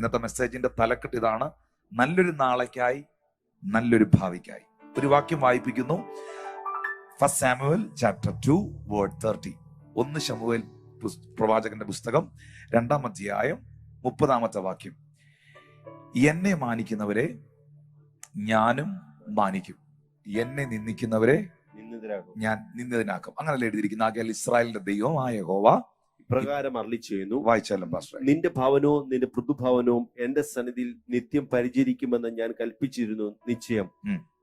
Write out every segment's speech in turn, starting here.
ഇന്നത്തെ മെസ്സേജിന്റെ തലക്കെട്ട് ഇതാണ്: നല്ലൊരു നാളേക്കായി, നല്ലൊരു ഭാവിക്കായി. ഒരു വാക്യം വായിപ്പിക്കുന്നു. 1 സാമുവേൽ chapter 2 verse 30. 1 ശമൂവേൽ പ്രവാചകന്റെ പുസ്തകം 2-ാം അധ്യായം 30-ാമത്തെ വാക്യം. എന്നെ മാനിക്കുന്നവരെ ഞാനും മാനിക്കും, എന്നെ നിന്ദിക്കുന്നവരെ ഞാൻ നിന്ദിതനാക്കും. അങ്ങനല്ലേ എഴുതിയിരിക്കുന്ന. ആകയാൽ ഇസ്രായേലിന്റെ ദൈവമായ യഹോവ പ്രകാരം അരുളി ചെയ്യുന്നു, വായിച്ചാലും പാസ്റ്റർ, നിന്റെ ഭവനവും നിന്റെ പൃഥുഭവനവും എന്റെ സന്നിധിയിൽ നിത്യം പരിചരിക്കുമെന്ന് ഞാൻ കൽപ്പിച്ചിരുന്നു നിശ്ചയം.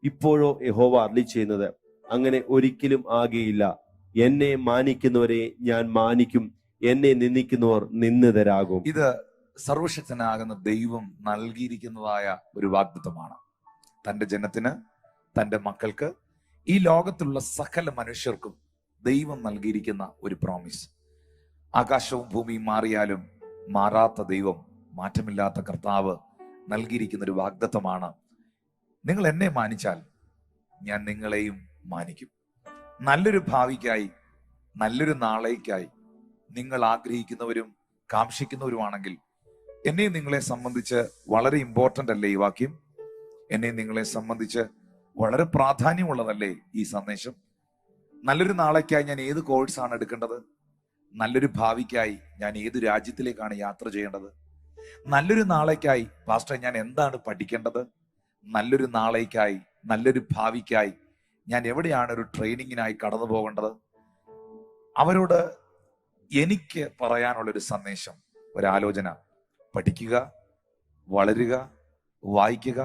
ഇപ്പോഴോ യഹോവ അരുളി ചെയ്യുന്നത്, അങ്ങനെ ഒരിക്കലും ആകെയില്ല. എന്നെ മാനിക്കുന്നവരെ ഞാൻ മാനിക്കും, എന്നെ നിന്ദിക്കുന്നവർ നിന്ദിതരാകും. ഇത് സർവശക്തനാകുന്ന ദൈവം നൽകിയിരിക്കുന്നതായ ഒരു വാഗ്ദത്തമാണ്. തന്റെ ജനത്തിന്, തന്റെ മക്കൾക്ക്, ഈ ലോകത്തിലുള്ള സകല മനുഷ്യർക്കും ദൈവം നൽകിയിരിക്കുന്ന ഒരു പ്രോമിസ്. ആകാശവും ഭൂമിയും മാറിയാലും മാറാത്ത ദൈവം, മാറ്റമില്ലാത്ത കർത്താവ് നൽകിയിരിക്കുന്ന ഒരു വാഗ്ദത്തമാണ്. നിങ്ങൾ എന്നെ മാനിച്ചാൽ ഞാൻ നിങ്ങളെയും മാനിക്കും. നല്ലൊരു ഭാവിക്കായി, നല്ലൊരു നാളേക്കായി നിങ്ങൾ ആഗ്രഹിക്കുന്നവരും കാംക്ഷിക്കുന്നവരുമാണെങ്കിൽ എന്നെ നിങ്ങളെ സംബന്ധിച്ച് വളരെ ഇമ്പോർട്ടൻ്റ് അല്ലേ ഈ വാക്യം? എന്നെ നിങ്ങളെ സംബന്ധിച്ച് വളരെ പ്രാധാന്യമുള്ളതല്ലേ ഈ സന്ദേശം? നല്ലൊരു നാളേക്കായി ഞാൻ ഏത് കോഴ്സാണ് എടുക്കേണ്ടത്? നല്ലൊരു ഭാവിക്കായി ഞാൻ ഏത് രാജ്യത്തിലേക്കാണ് യാത്ര ചെയ്യേണ്ടത്? നല്ലൊരു നാളേക്കായി പാസ്റ്റർ ഞാൻ എന്താണ് പഠിക്കേണ്ടത്? നല്ലൊരു നാളേക്കായി, നല്ലൊരു ഭാവിക്കായി ഞാൻ എവിടെയാണ് ഒരു ട്രെയിനിങ്ങിനായി കടന്നു പോകേണ്ടത്? അവരോട് എനിക്ക് പറയാനുള്ളൊരു സന്ദേശം, ഒരാലോചന: പഠിക്കുക, വളരുക, വായിക്കുക.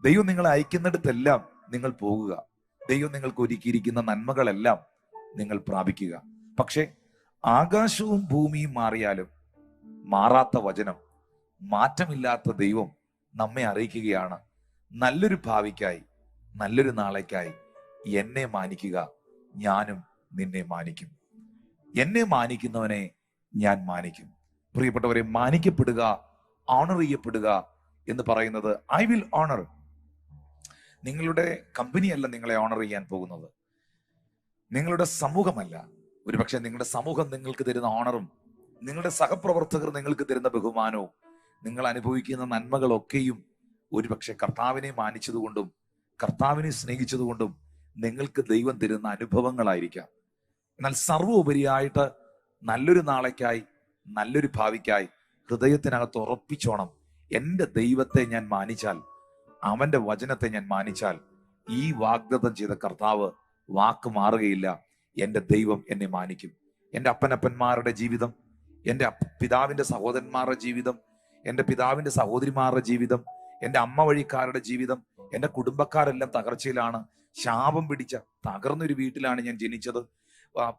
ദൈവം നിങ്ങളെ അയക്കുന്നിടത്തെല്ലാം നിങ്ങൾ പോകുക. ദൈവം നിങ്ങൾക്ക് ഒരുക്കിയിരിക്കുന്ന നന്മകളെല്ലാം നിങ്ങൾ പ്രാപിക്കുക. പക്ഷെ ആകാശവും ഭൂമിയും മാറിയാലും മാറാത്ത വചനം, മാറ്റമില്ലാത്ത ദൈവം നമ്മെ അറിയിക്കുകയാണ്: നല്ലൊരു ഭാവിക്കായി, നല്ലൊരു നാളേക്കായി എന്നെ മാനിക്കുക, ഞാനും നിന്നെ മാനിക്കും. എന്നെ മാനിക്കുന്നവനെ ഞാൻ മാനിക്കും. പ്രിയപ്പെട്ടവരെ, മാനിക്കപ്പെടുക, ഓണർ ചെയ്യപ്പെടുക എന്ന് പറയുന്നത്, ഐ വിൽ ഓണർ. നിങ്ങളുടെ കമ്പനിയല്ല നിങ്ങളെ ഓണർ ചെയ്യാൻ പോകുന്നത്, നിങ്ങളുടെ സമൂഹമല്ല. ഒരുപക്ഷെ നിങ്ങളുടെ സമൂഹം നിങ്ങൾക്ക് തരുന്ന ഓണറും, നിങ്ങളുടെ സഹപ്രവർത്തകർ നിങ്ങൾക്ക് തരുന്ന ബഹുമാനവും, നിങ്ങൾ അനുഭവിക്കുന്ന നന്മകളൊക്കെയും ഒരുപക്ഷെ കർത്താവിനെ മാനിച്ചതുകൊണ്ടും കർത്താവിനെ സ്നേഹിച്ചതുകൊണ്ടും നിങ്ങൾക്ക് ദൈവം തരുന്ന അനുഭവങ്ങളായിരിക്കാം. എന്നാൽ സർവോപരിയായിട്ട് നല്ലൊരു നാളേക്കായി, നല്ലൊരു ഭാവിക്കായി ഹൃദയത്തിനകത്ത് ഉറപ്പിച്ചോണം: എൻ്റെ ദൈവത്തെ ഞാൻ മാനിച്ചാൽ, അവന്റെ വചനത്തെ ഞാൻ മാനിച്ചാൽ, ഈ വാഗ്ദത്തം ചെയ്ത കർത്താവ് വാക്ക് മാറുകയില്ല. എൻ്റെ ദൈവം എന്നെ മാനിക്കും. എൻ്റെ അപ്പനപ്പന്മാരുടെ ജീവിതം, എൻ്റെ പിതാവിൻ്റെ സഹോദരന്മാരുടെ ജീവിതം, എൻ്റെ പിതാവിൻ്റെ സഹോദരിമാരുടെ ജീവിതം, എൻ്റെ അമ്മ വഴിക്കാരുടെ ജീവിതം, എൻ്റെ കുടുംബക്കാരെല്ലാം തകർച്ചയിലാണ്. ശാപം പിടിച്ച തകർന്നൊരു വീട്ടിലാണ് ഞാൻ ജനിച്ചത്.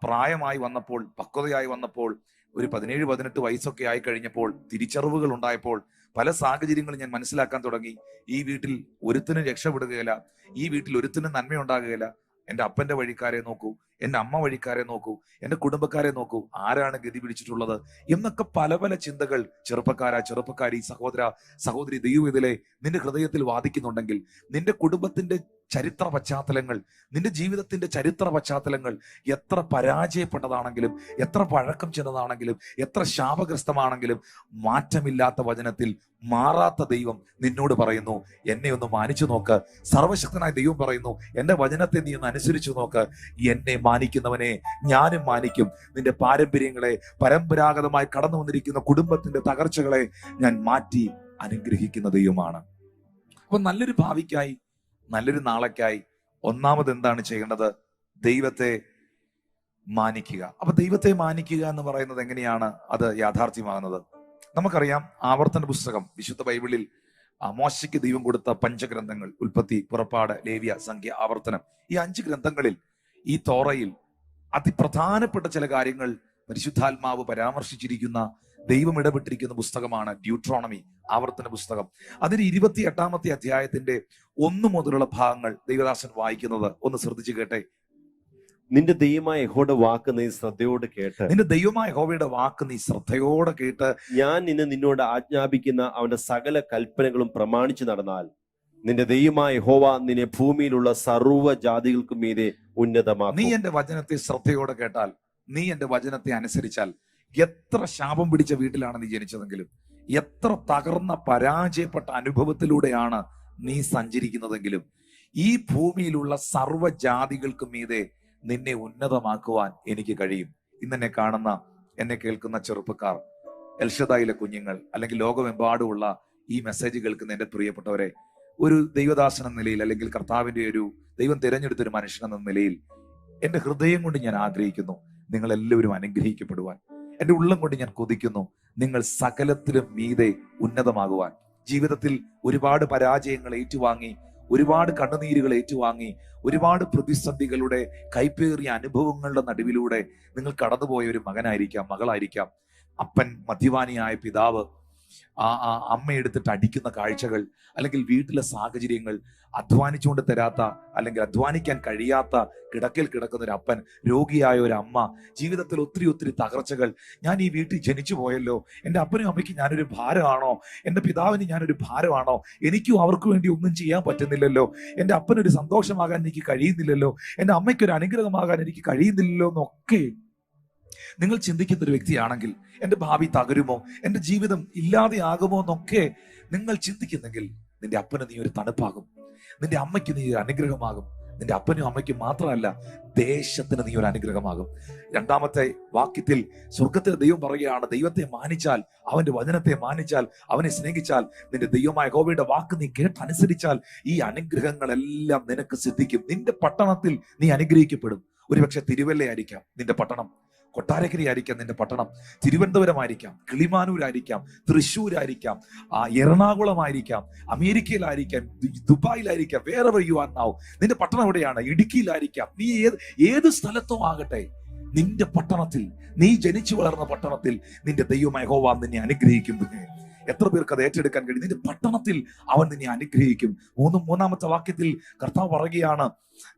പ്രായമായി വന്നപ്പോൾ, പക്വതയായി വന്നപ്പോൾ, ഒരു 17-18 വയസ്സൊക്കെ ആയി കഴിഞ്ഞപ്പോൾ, തിരിച്ചറിവുകൾ ഉണ്ടായപ്പോൾ, പല സാഹചര്യങ്ങളും ഞാൻ മനസ്സിലാക്കാൻ തുടങ്ങി. ഈ വീട്ടിൽ ഒരുത്തിനും രക്ഷപ്പെടുകയില്ല, ഈ വീട്ടിൽ ഒരുത്തിനും നന്മയുണ്ടാകുകയില്ല. എൻ്റെ അപ്പന്റെ വഴിക്കാരെ നോക്കൂ, എൻ്റെ അമ്മ വഴിക്കാരെ നോക്കൂ, എൻ്റെ കുടുംബക്കാരെ നോക്കൂ, ആരാണ് ഗതി പിടിച്ചിട്ടുള്ളത് എന്നൊക്കെ പല പല ചിന്തകൾ ചെറുപ്പക്കാരി, സഹോദര, സഹോദരി, ദൈവം ഇതിലെ നിന്റെ ഹൃദയത്തിൽ വാദിക്കുന്നുണ്ടെങ്കിൽ, നിന്റെ കുടുംബത്തിന്റെ ചരിത്ര പശ്ചാത്തലങ്ങൾ, നിന്റെ ജീവിതത്തിന്റെ ചരിത്ര പശ്ചാത്തലങ്ങൾ എത്ര പരാജയപ്പെട്ടതാണെങ്കിലും, എത്ര പഴക്കം ചെന്നതാണെങ്കിലും, എത്ര ശാപഗ്രസ്തമാണെങ്കിലും, മാറ്റമില്ലാത്ത വചനത്തിൽ മാറാത്ത ദൈവം നിന്നോട് പറയുന്നു: എന്നെ ഒന്ന് മാനിച്ചു നോക്ക്. സർവശക്തനായ ദൈവം പറയുന്നു: എൻ്റെ വചനത്തെ നീ ഒന്ന് അനുസരിച്ചു നോക്ക്. എന്നെ മാനിക്കുന്നവനെ ഞാനും മാനിക്കും. നിന്റെ പാരമ്പര്യങ്ങളെ, പരമ്പരാഗതമായി കടന്നു വന്നിരിക്കുന്ന കുടുംബത്തിന്റെ തകർച്ചകളെ ഞാൻ മാറ്റി അനുഗ്രഹിക്കുന്ന ദൈവമാണ്. അപ്പൊ നല്ലൊരു ഭാവിക്കായി, നല്ലൊരു നാളേക്കായി ഒന്നാമത് എന്താണ് ചെയ്യേണ്ടത്? ദൈവത്തെ മാനിക്കുക. അപ്പൊ ദൈവത്തെ മാനിക്കുക എന്ന് പറയുന്നത് എങ്ങനെയാണ് അത് യാഥാർത്ഥ്യമാകുന്നത്? നമുക്കറിയാം, ആവർത്തന പുസ്തകം, വിശുദ്ധ ബൈബിളിൽ മോശയ്ക്ക് ദൈവം കൊടുത്ത പഞ്ചഗ്രന്ഥങ്ങൾ, ഉൽപ്പത്തി, പുറപ്പാട്, ലേവ്യ, സംഖ്യ, ആവർത്തനം, ഈ 5 ഗ്രന്ഥങ്ങളിൽ, ഈ തോറയിൽ അതിപ്രധാനപ്പെട്ട ചില കാര്യങ്ങൾ പരിശുദ്ധാത്മാവ് പരാമർശിച്ചിരിക്കുന്ന, ദൈവം ഇടപെട്ടിരിക്കുന്ന പുസ്തകമാണ് ഡ്യൂട്രോണമി, ആവർത്തന പുസ്തകം. അതിന് 28-ാമത്തെ അധ്യായത്തിന്റെ 1 മുതലുള്ള ഭാഗങ്ങൾ ദൈവദാസൻ വായിക്കുന്നത് ഒന്ന് ശ്രദ്ധിച്ചു കേട്ടെ. നിന്റെ ദൈവമായ യഹോവയുടെ വാക്ക് നീ ശ്രദ്ധയോടെ കേട്ട്, നിന്റെ ദൈവമായ യഹോവയുടെ വാക്ക് നീ ശ്രദ്ധയോടെ കേട്ട്, ഞാൻ നിന്നോട് ആജ്ഞാപിക്കുന്ന അവന്റെ സകല കൽപ്പനകളും പ്രമാണിച്ചു നടന്നാൽ, നിന്റെ ദൈവമായ യഹോവ നിന്നെ ഭൂമിയിലുള്ള സർവ്വ ജാതികൾക്കും മീതെ ഉന്നതമാക്കും. നീ എന്റെ വചനത്തെ ശ്രദ്ധയോടെ കേട്ടാൽ, നീ എന്റെ വചനത്തെ അനുസരിച്ചാൽ, എത്ര ശാപം പിടിച്ച വീട്ടിലാണ് നീ ജനിച്ചതെങ്കിലും, എത്ര തകർന്ന പരാജയപ്പെട്ട അനുഭവത്തിലൂടെയാണ് നീ സഞ്ചരിക്കുന്നതെങ്കിലും ഈ ഭൂമിയിലുള്ള സർവ്വജാതികൾക്കും മീതെ നിന്നെ ഉന്നതമാക്കുവാൻ എനിക്ക് കഴിയും. ഇന്നെന്നെ കാണുന്ന, എന്നെ കേൾക്കുന്ന ചെറുപ്പക്കാർ, എൽഷദായിലെ കുഞ്ഞുങ്ങൾ, അല്ലെങ്കിൽ ലോകമെമ്പാടുമുള്ള ഈ മെസ്സേജ് കേൾക്കുന്ന എൻ്റെ പ്രിയപ്പെട്ടവരെ, ഒരു ദൈവദാസൻ എന്ന നിലയിൽ, അല്ലെങ്കിൽ കർത്താവിന്റെ ഒരു ദൈവം തിരഞ്ഞെടുത്തൊരു മനുഷ്യൻ എന്ന നിലയിൽ എൻ്റെ ഹൃദയം കൊണ്ട് ഞാൻ ആഗ്രഹിക്കുന്നു നിങ്ങൾ എല്ലാവരും അനുഗ്രഹിക്കപ്പെടുവാൻ. എൻ്റെ ഉള്ളം കൊണ്ട് ഞാൻ കൊതിക്കുന്നു നിങ്ങൾ സകലത്തിലും മീതെ ഉന്നതമാകുവാൻ. ജീവിതത്തിൽ ഒരുപാട് പരാജയങ്ങൾ ഏറ്റുവാങ്ങി, ഒരുപാട് കണ്ണുനീരുകൾ ഏറ്റുവാങ്ങി, ഒരുപാട് പ്രതിസന്ധികളുടെ കൈപ്പേറിയ അനുഭവങ്ങളുടെ നടുവിലൂടെ നിങ്ങൾ കടന്നുപോയ ഒരു മകനായിരിക്കാം, മകളായിരിക്കാം. അപ്പൻ മദ്യപാനിയായ പിതാവ് അമ്മ എടുത്തിട്ട് അടിക്കുന്ന കാഴ്ചകൾ, അല്ലെങ്കിൽ വീട്ടിലെ സാഹചര്യങ്ങൾ, അധ്വാനിച്ചുകൊണ്ട് തരാത്ത അല്ലെങ്കിൽ അധ്വാനിക്കാൻ കഴിയാത്ത കിടക്കയിൽ കിടക്കുന്ന ഒരു അപ്പൻ, രോഗിയായ ഒരു അമ്മ, ജീവിതത്തിൽ ഒത്തിരി ഒത്തിരി തകർച്ചകൾ. ഞാൻ ഈ വീട്ടിൽ ജനിച്ചു പോയല്ലോ, എൻ്റെ അപ്പനും അമ്മയ്ക്ക് ഞാനൊരു ഭാരമാണോ, എൻ്റെ പിതാവിന് ഞാനൊരു ഭാരമാണോ, എനിക്കും അവർക്ക് വേണ്ടി ഒന്നും ചെയ്യാൻ പറ്റുന്നില്ലല്ലോ, എൻ്റെ അപ്പനൊരു സന്തോഷമാകാൻ എനിക്ക് കഴിയുന്നില്ലല്ലോ, എൻ്റെ അമ്മയ്ക്കൊരു അനുഗ്രഹമാകാൻ എനിക്ക് കഴിയുന്നില്ലല്ലോ എന്നൊക്കെ നിങ്ങൾ ചിന്തിക്കുന്ന ഒരു വ്യക്തിയാണെങ്കിൽ, എൻ്റെ ഭാവി തകരുമോ, എൻ്റെ ജീവിതം ഇല്ലാതെയാകുമോ എന്നൊക്കെ നിങ്ങൾ ചിന്തിക്കുന്നെങ്കിൽ, നിന്റെ അപ്പന് നീ ഒരു തണുപ്പാകും, നിന്റെ അമ്മയ്ക്ക് നീ ഒരു അനുഗ്രഹമാകും. നിന്റെ അപ്പനും അമ്മയ്ക്കും മാത്രമല്ല, ദേശത്തിന് നീ ഒരു അനുഗ്രഹമാകും. 2-ാമത്തെ വാക്യത്തിൽ സ്വർഗത്തിലെ ദൈവം പറയുകയാണ്, ദൈവത്തെ മാനിച്ചാൽ, അവന്റെ വചനത്തെ മാനിച്ചാൽ, അവനെ സ്നേഹിച്ചാൽ, നിന്റെ ദൈവമായ യഹോവയുടെ വാക്ക് നീ കേട്ടനുസരിച്ചാൽ ഈ അനുഗ്രഹങ്ങളെല്ലാം നിനക്ക് സിദ്ധിക്കും. നിന്റെ പട്ടണത്തിൽ നീ അനുഗ്രഹിക്കപ്പെടും. ഒരുപക്ഷെ തിരുവല്ലയായിരിക്കാം നിന്റെ പട്ടണം, കൊട്ടാരക്കരയായിരിക്കാം നിന്റെ പട്ടണം, തിരുവനന്തപുരമായിരിക്കാം, കിളിമാനൂരായിരിക്കാം, തൃശ്ശൂരായിരിക്കാം, എറണാകുളമായിരിക്കാം, അമേരിക്കയിലായിരിക്കാം, ദുബായിലായിരിക്കാം, വേറെ യു ആർ നൗ. നിന്റെ പട്ടണം എവിടെയാണ്? ഇടുക്കിയിലായിരിക്കാം. നീ ഏത് സ്ഥലത്തോ ആകട്ടെ, നിന്റെ പട്ടണത്തിൽ, നീ ജനിച്ചു വളർന്ന പട്ടണത്തിൽ നിന്റെ ദൈവമായ യഹോവ നിന്നെ അനുഗ്രഹിക്കും. എത്ര പേർക്ക് അത് ഏറ്റെടുക്കാൻ കഴിയും? നിന്റെ പട്ടണത്തിൽ അവൻ നിന്നെ അനുഗ്രഹിക്കും. 3-ാമത്തെ വാക്യത്തിൽ കർത്താവ് പറയുകയാണ്,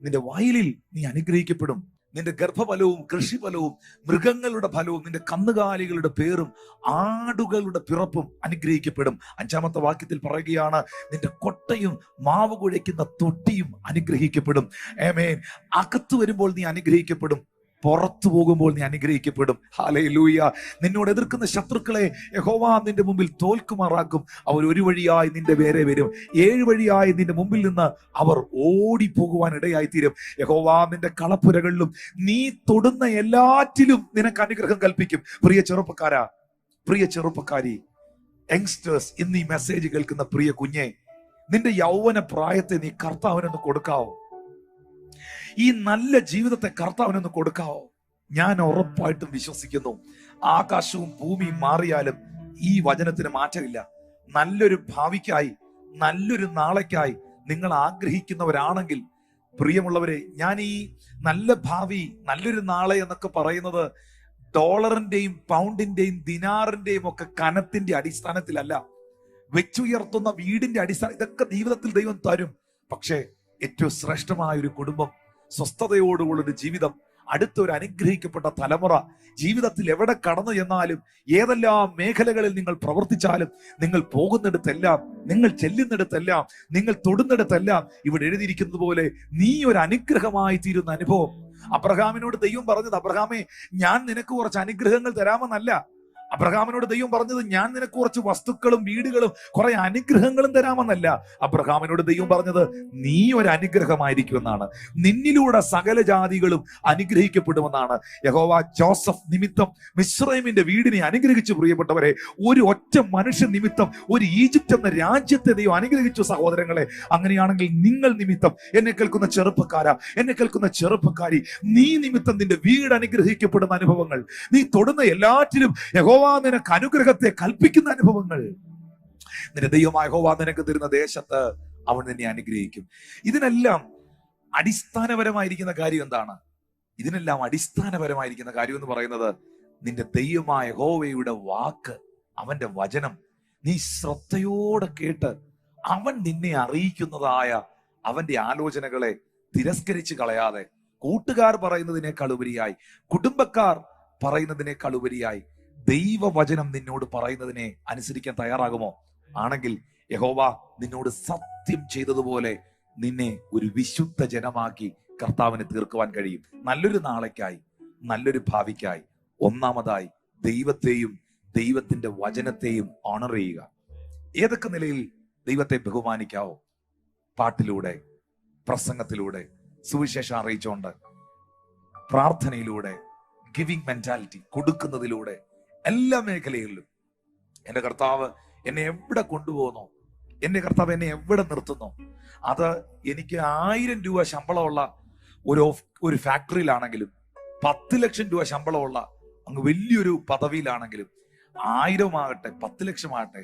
നിന്റെ വയലിൽ നീ അനുഗ്രഹിക്കപ്പെടും. നിന്റെ ഗർഭഫലവും കൃഷിഫലവും മൃഗങ്ങളുടെ ഫലവും നിന്റെ കന്നുകാലികളുടെ പേരും ആടുകളുടെ പിറപ്പും അനുഗ്രഹിക്കപ്പെടും. 5-ാമത്തെ വാക്യത്തിൽ പറയുകയാണ്, നിന്റെ കൊട്ടയും മാവ് കുഴയ്ക്കുന്ന തൊട്ടിയും അനുഗ്രഹിക്കപ്പെടും. ആമേൻ. അകത്ത് വരുമ്പോൾ നീ അനുഗ്രഹിക്കപ്പെടും, പുറത്തു പോകുമ്പോൾ നീ അനുഗ്രഹിക്കപ്പെടും. ഹല്ലേലൂയ. നിന്നോട് എതിർക്കുന്ന ശത്രുക്കളെ യഹോവ നിന്റെ മുമ്പിൽ തോൽക്കുമാറാക്കും. അവർ ഒരു വഴിയായി നിന്റെ പേരെ വരും, 7 വഴിയായി നിന്റെ മുമ്പിൽ നിന്ന് അവർ ഓടിപ്പോകുവാൻ ഇടയായിത്തീരും. യഹോവ നിന്റെ കളപ്പുരകളിലും നീ തൊടുന്ന എല്ലാറ്റിലും നിനക്ക് അനുഗ്രഹം കൽപ്പിക്കും. പ്രിയ ചെറുപ്പക്കാരാ, പ്രിയ ചെറുപ്പക്കാരി, യങ്സ്റ്റേഴ്സ്, ഇന്ന് ഈ മെസ്സേജ് കേൾക്കുന്ന പ്രിയ കുഞ്ഞെ, നിന്റെ യൗവന പ്രായത്തെ നീ കർത്താവിനൊന്ന് കൊടുക്കാവോ? ഈ നല്ല ജീവിതത്തെ കർത്താവിനൊന്ന് കൊടുക്കാവോ? ഞാൻ ഉറപ്പായിട്ടും വിശ്വസിക്കുന്നു, ആകാശവും ഭൂമിയും മാറിയാലും ഈ വചനത്തിന് മാറ്റമില്ല. നല്ലൊരു ഭാവിക്കായി, നല്ലൊരു നാളേക്കായി നിങ്ങൾ ആഗ്രഹിക്കുന്നവരാണെങ്കിൽ, പ്രിയമുള്ളവരെ, ഞാൻ ഈ നല്ല ഭാവി, നല്ലൊരു നാളെ എന്നൊക്കെ പറയുന്നത് ഡോളറിന്റെയും പൗണ്ടിന്റെയും ദിനാറിന്റെയും ഒക്കെ കനത്തിന്റെ അടിസ്ഥാനത്തിലല്ല, വെച്ചുയർത്തുന്ന വീടിന്റെ അടിസ്ഥാനം. ഇതൊക്കെ ജീവിതത്തിൽ ദൈവം തരും. പക്ഷേ ഏറ്റവും ശ്രേഷ്ഠമായ ഒരു കുടുംബം, സ്വസ്ഥതയോടുള്ളൊരു ജീവിതം, അടുത്തൊരു അനുഗ്രഹിക്കപ്പെട്ട തലമുറ, ജീവിതത്തിൽ എവിടെ കടന്നു ചെന്നാലും, ഏതെല്ലാം മേഖലകളിൽ നിങ്ങൾ പ്രവർത്തിച്ചാലും, നിങ്ങൾ പോകുന്നിടത്തെല്ലാം, നിങ്ങൾ ചെല്ലുന്നിടത്തെല്ലാം, നിങ്ങൾ തൊടുന്നിടത്തെല്ലാം ഇവിടെ എഴുതിയിരിക്കുന്നത് പോലെ നീ ഒരു അനുഗ്രഹമായി തീരുന്ന അനുഭവം. അബ്രഹാമിനോട് ദൈവം പറഞ്ഞത്, അബ്രഹാമേ, ഞാൻ നിനക്ക് കുറച്ച് അനുഗ്രഹങ്ങൾ തരാമെന്നല്ല. അബ്രഹാമിനോട് ദൈവം പറഞ്ഞത്, ഞാൻ നിനക്ക് കുറച്ച് വസ്തുക്കളും വീടുകളും കുറെ അനുഗ്രഹങ്ങളും തരാമെന്നല്ല. അബ്രഹാമിനോട് ദൈവം പറഞ്ഞത്, നീ ഒരു അനുഗ്രഹമായിരിക്കുമെന്നാണ്. നിന്നിലൂടെ സകല ജാതികളും അനുഗ്രഹിക്കപ്പെടുമെന്നാണ്. യഹോവ ജോസഫ് നിമിത്തം മിസ്രൈമിന്റെ വീടിനെ അനുഗ്രഹിച്ചു. പ്രിയപ്പെട്ടവരെ, ഒരു ഒറ്റ മനുഷ്യൻ നിമിത്തം ഒരു ഈജിപ്റ്റ് എന്ന രാജ്യത്തെ ദൈവം അനുഗ്രഹിച്ചു. സഹോദരങ്ങളെ, അങ്ങനെയാണെങ്കിൽ നിങ്ങൾ നിമിത്തം, എന്നെ കേൾക്കുന്ന ചെറുപ്പക്കാരാ, എന്നെ കേൾക്കുന്ന ചെറുപ്പക്കാരി, നീ നിമിത്തം നിന്റെ വീട് അനുഗ്രഹിക്കപ്പെടുന്ന അനുഭവങ്ങൾ, നീ തൊടുന്ന എല്ലാറ്റിലും യഹോവ നിനക്ക് അനുഗ്രഹത്തെ കൽപ്പിക്കുന്ന അനുഭവങ്ങൾ, നിന്റെ ദൈവമായ യഹോവ നിനക്ക് തരുന്ന ദേശത്ത് അവൻ നിന്നെ അനുഗ്രഹിക്കും. ഇതിനെല്ലാം അടിസ്ഥാനപരമായിരിക്കുന്ന കാര്യം എന്താണ്? ഇതിനെല്ലാം അടിസ്ഥാനപരമായിരിക്കുന്ന കാര്യം എന്ന് പറയുന്നത്, നിന്റെ ദൈവമായ യഹോവയുടെ വാക്ക്, അവന്റെ വചനം നീ ശ്രദ്ധയോടെ കേട്ട് അവൻ നിന്നെ അറിയിക്കുന്നതായ അവന്റെ ആലോചനകളെ തിരസ്കരിച്ച് കളയാതെ, കൂട്ടുകാർ പറയുന്നതിനേക്കാൾ ഉപരിയായി, കുടുംബക്കാർ പറയുന്നതിനേക്കാൾ ഉപരിയായി ദൈവവചനം നിന്നോട് പറയുന്നതിനെ അനുസരിക്കാൻ തയ്യാറാകുമോ? ആണെങ്കിൽ യഹോവ നിന്നോട് സത്യം ചെയ്തതുപോലെ നിന്നെ ഒരു വിശുദ്ധ ജനമാക്കി കർത്താവിന് തീർക്കുവാൻ കഴിയും. നല്ലൊരു നാളേക്കായി, നല്ലൊരു ഭാവിക്കായി, ഒന്നാമതായി ദൈവത്തെയും ദൈവത്തിന്റെ വചനത്തെയും ഓണർ ചെയ്യുക. ഏതൊക്കെ നിലയിൽ ദൈവത്തെ ബഹുമാനിക്കാവോ? പാട്ടിലൂടെ, പ്രസംഗത്തിലൂടെ, സുവിശേഷം അറിയിച്ചുകൊണ്ട്, പ്രാർത്ഥനയിലൂടെ, ഗിവിംഗ് മെന്റാലിറ്റി, കൊടുക്കുന്നതിലൂടെ, എല്ലാ മേഖലകളിലും എന്റെ കർത്താവ് എന്നെ എവിടെ കൊണ്ടുപോകുന്നോ, എന്റെ കർത്താവ് എന്നെ എവിടെ നിർത്തുന്നോ, അത് എനിക്ക് 1000 രൂപ ശമ്പളമുള്ള ഒരു ഫാക്ടറിയിലാണെങ്കിലും, 10 ലക്ഷം രൂപ ശമ്പളമുള്ള അങ്ങ് വലിയൊരു പദവിയിലാണെങ്കിലും, 1000 ആകട്ടെ 10 ലക്ഷമാകട്ടെ,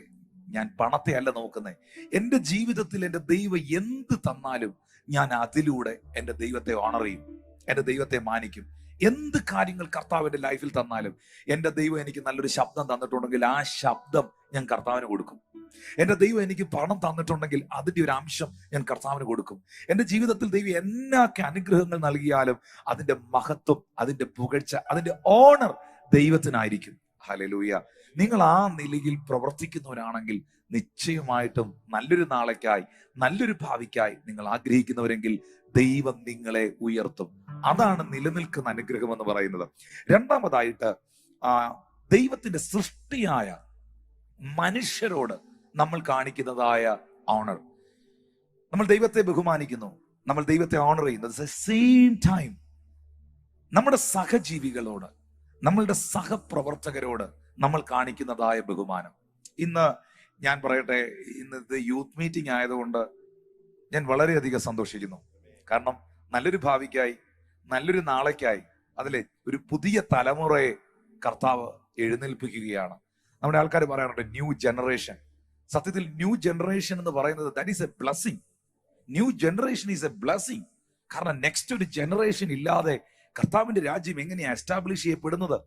ഞാൻ പണത്തെ അല്ല നോക്കുന്നത്. എന്റെ ജീവിതത്തിൽ എന്റെ ദൈവം എന്ത് തന്നാലും ഞാൻ അതിലൂടെ എന്റെ ദൈവത്തെ ഓണർ ചെയ്യും, എന്റെ ദൈവത്തെ മാനിക്കും. എന്ത് കാര്യങ്ങൾ കർത്താവിന്റെ ലൈഫിൽ തന്നാലും എന്റെ ദൈവം എനിക്ക് നല്ലൊരു ശബ്ദം തന്നിട്ടുണ്ടെങ്കിൽ ആ ശബ്ദം ഞാൻ കർത്താവിന് കൊടുക്കും. എന്റെ ദൈവം എനിക്ക് പണം തന്നിട്ടുണ്ടെങ്കിൽ അതിന്റെ ഒരു അംശം ഞാൻ കർത്താവിന് കൊടുക്കും. എന്റെ ജീവിതത്തിൽ ദൈവം എന്നൊക്കെ അനുഗ്രഹങ്ങൾ നൽകിയാലും അതിന്റെ മഹത്വം, അതിന്റെ പുകഴ്ച, അതിന്റെ ഓണർ ദൈവത്തിനായിരിക്കും. ഹല്ലേലൂയ. നിങ്ങൾ ആ നിലയിൽ പ്രവർത്തിക്കുന്നവരാണെങ്കിൽ നിശ്ചയമായിട്ടും നല്ലൊരു നാളേക്കായി, നല്ലൊരു ഭാവിക്കായി നിങ്ങൾ ആഗ്രഹിക്കുന്നവരെങ്കിൽ ദൈവം നിങ്ങളെ ഉയർത്തും. അതാണ് നിലനിൽക്കുന്ന അനുഗ്രഹം എന്ന് പറയുന്നത്. രണ്ടാമതായിട്ട് ദൈവത്തിന്റെ സൃഷ്ടിയായ മനുഷ്യരോട് നമ്മൾ കാണിക്കുന്നതായ ഓണർ. നമ്മൾ ദൈവത്തെ ബഹുമാനിക്കുന്നു, നമ്മൾ ദൈവത്തെ ഓണർ ചെയ്യുന്നത് സെയിം ടൈം നമ്മുടെ സഹജീവികളോട്, നമ്മളുടെ സഹപ്രവർത്തകരോട് നമ്മൾ കാണിക്കുന്നതായ ബഹുമാനം. ഇന്ന് ഞാൻ പറയട്ടെ, ഇന്നത്തെ യൂത്ത് മീറ്റിംഗ് ആയതുകൊണ്ട് ഞാൻ വളരെയധികം സന്തോഷിക്കുന്നു. കാരണം നല്ലൊരു ഭാവിക്കായി, നല്ലൊരു നാളേക്കായി, അതിലെ ഒരു പുതിയ തലമുറയെ കർത്താവ് എഴുന്നേൽപ്പിക്കുകയാണ്. നമ്മുടെ ആൾക്കാർ പറയാറുണ്ട് ന്യൂ ജനറേഷൻ. സത്യത്തിൽ ന്യൂ ജനറേഷൻ എന്ന് പറയുന്നത് that is A blessing. New generation is A blessing. കാരണം നെക്സ്റ്റ് ഒരു ജനറേഷൻ ഇല്ലാതെ കർത്താവിന്റെ രാജ്യം എങ്ങനെയാണ് എസ്റ്റാബ്ലിഷ് ചെയ്യപ്പെടുന്നത്?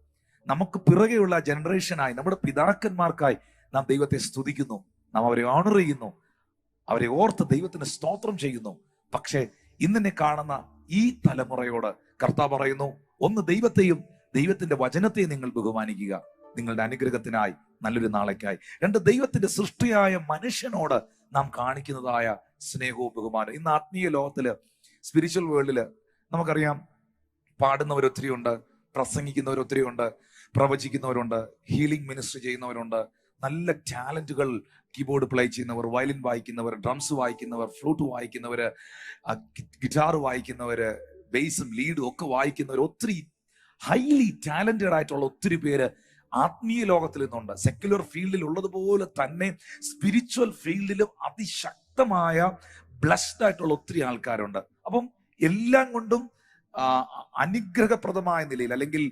നമുക്ക് പിറകെയുള്ള ജനറേഷനായി, നമ്മുടെ പിതാക്കന്മാർക്കായി നാം ദൈവത്തെ സ്തുതിക്കുന്നു, നാം അവരെ ഓണർ ചെയ്യുന്നു, അവരെ ഓർത്ത് ദൈവത്തിന് സ്തോത്രം ചെയ്യുന്നു. പക്ഷേ ഇന്നെ കാണുന്ന ഈ തലമുറയോട് കർത്താവ് പറയുന്നു, ഒന്ന് ദൈവത്തെയും ദൈവത്തിന്റെ വചനത്തെയും നിങ്ങൾ ബഹുമാനിക്കുക, നിങ്ങളുടെ അനുഗ്രഹത്തിനായി, നല്ലൊരു നാളേക്കായി. രണ്ട്, ദൈവത്തിന്റെ സൃഷ്ടിയായ മനുഷ്യനോട് നാം കാണിക്കുന്നതായ സ്നേഹവും ബഹുമാനം. ഇന്ന് ആത്മീയ ലോകത്തില്, സ്പിരിച്വൽ വേൾഡില് നമുക്കറിയാം, പാടുന്നവരൊത്തിരി ഉണ്ട്, പ്രസംഗിക്കുന്നവരൊത്തിരി ഉണ്ട്, പ്രവചിക്കുന്നവരുണ്ട്, ഹീലിംഗ് മിനിസ്ട്രി ചെയ്യുന്നവരുണ്ട്, നല്ല ടാലന്റുകൾ, കീബോർഡ് പ്ലേ ചെയ്യുന്നവർ, വയലിൻ വായിക്കുന്നവർ, ഡ്രംസ് വായിക്കുന്നവർ, ഫ്ലൂട്ട് വായിക്കുന്നവര്, ഗിറ്റാർ വായിക്കുന്നവര്, ബേസും ലീഡും ഒക്കെ വായിക്കുന്നവർ, ഒത്തിരി ഹൈലി ടാലന്റഡ് ആയിട്ടുള്ള ഒത്തിരി പേര് ആത്മീയ ലോകത്തിൽ നിന്നുണ്ട്. സെക്യുലർ ഫീൽഡിൽ ഉള്ളതുപോലെ തന്നെ സ്പിരിച്വൽ ഫീൽഡിലും അതിശക്തമായ ബ്ലസ്ഡ് ആയിട്ടുള്ള ഒത്തിരി ആൾക്കാരുണ്ട്. അപ്പം എല്ലാം കൊണ്ടും അനുഗ്രഹപ്രദമായ നിലയിൽ, അല്ലെങ്കിൽ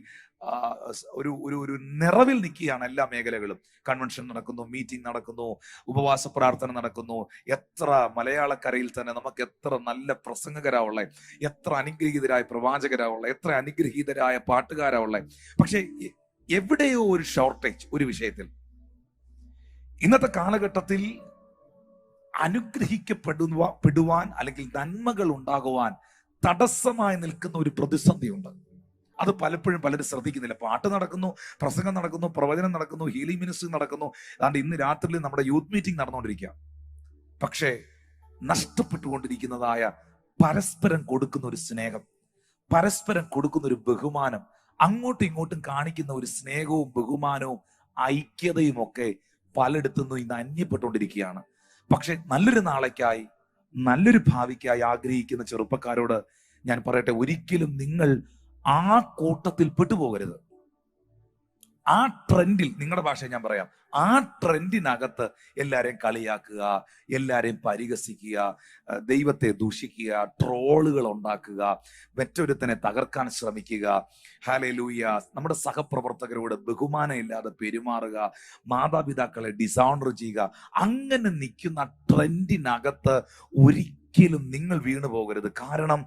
ഒരു നിറവിൽ നിൽക്കുകയാണ് എല്ലാ മേഖലകളും. കൺവെൻഷൻ നടക്കുന്നു, മീറ്റിംഗ് നടക്കുന്നു, ഉപവാസ പ്രാർത്ഥന നടക്കുന്നു. എത്ര മലയാളക്കരയിൽ തന്നെ നമുക്ക് എത്ര നല്ല പ്രസംഗകരാവുള്ളേ, എത്ര അനുഗ്രഹീതരായ പ്രവാചകരാവുള്ളേ, എത്ര അനുഗ്രഹീതരായ പാട്ടുകാരാവുള്ളേ. പക്ഷെ എവിടെയോ ഒരു ഷോർട്ടേജ് ഒരു വിഷയത്തിൽ. ഇന്നത്തെ കാലഘട്ടത്തിൽ അനുഗ്രഹിക്കപ്പെടുവാൻ അല്ലെങ്കിൽ നന്മകൾ ഉണ്ടാകുവാൻ തടസ്സമായി നിൽക്കുന്ന ഒരു പ്രതിസന്ധിയുണ്ട്. അത് പലപ്പോഴും പലരും ശ്രദ്ധിക്കുന്നില്ല. പാട്ട് നടക്കുന്നു, പ്രസംഗം നടക്കുന്നു, പ്രവചനം നടക്കുന്നു, ഹീലിംഗ് മിനിസ്ട്രി നടക്കുന്നു. അതുകൊണ്ട് ഇന്ന് രാത്രിയിൽ നമ്മുടെ യൂത്ത് മീറ്റിംഗ് നടന്നുകൊണ്ടിരിക്കുക. പക്ഷേ നഷ്ടപ്പെട്ടുകൊണ്ടിരിക്കുന്നതായ പരസ്പരം കൊടുക്കുന്ന ഒരു സ്നേഹം, പരസ്പരം കൊടുക്കുന്ന ഒരു ബഹുമാനം, അങ്ങോട്ടും ഇങ്ങോട്ടും കാണിക്കുന്ന ഒരു സ്നേഹവും ബഹുമാനവും ഐക്യതയും ഒക്കെ പലയിടത്തുനിന്നും ഇന്ന് അന്യപ്പെട്ടുകൊണ്ടിരിക്കുകയാണ്. പക്ഷെ നല്ലൊരു നാളേക്കായി, നല്ലൊരു ഭാവിക്കായി ആഗ്രഹിക്കുന്ന ചെറുപ്പക്കാരോട് ഞാൻ പറയട്ടെ, ഒരിക്കലും നിങ്ങൾ ആ കൂട്ടത്തിൽ പെട്ടുപോകരുത്. ആ ട്രെൻഡിൽ, നിങ്ങളുടെ ഭാഷ ഞാൻ പറയാം, ആ ട്രെൻഡിനകത്ത് എല്ലാരെയും കളിയാക്കുക, എല്ലാരെയും പരിഹസിക്കുക, ദൈവത്തെ ദൂഷിക്കുക, ട്രോളുകൾ ഉണ്ടാക്കുക, മറ്റൊരുത്തനെ തകർക്കാൻ ശ്രമിക്കുക. ഹല്ലേലൂയ. നമ്മുടെ സഹപ്രവർത്തകരോട് ബഹുമാനം ഇല്ലാതെ പെരുമാറുക, മാതാപിതാക്കളെ ഡിസോണർ ചെയ്യുക. അങ്ങനെ നിൽക്കുന്ന ട്രെൻഡിനകത്ത് ഒരിക്കലും നിങ്ങൾ വീണു പോകരുത്. കാരണം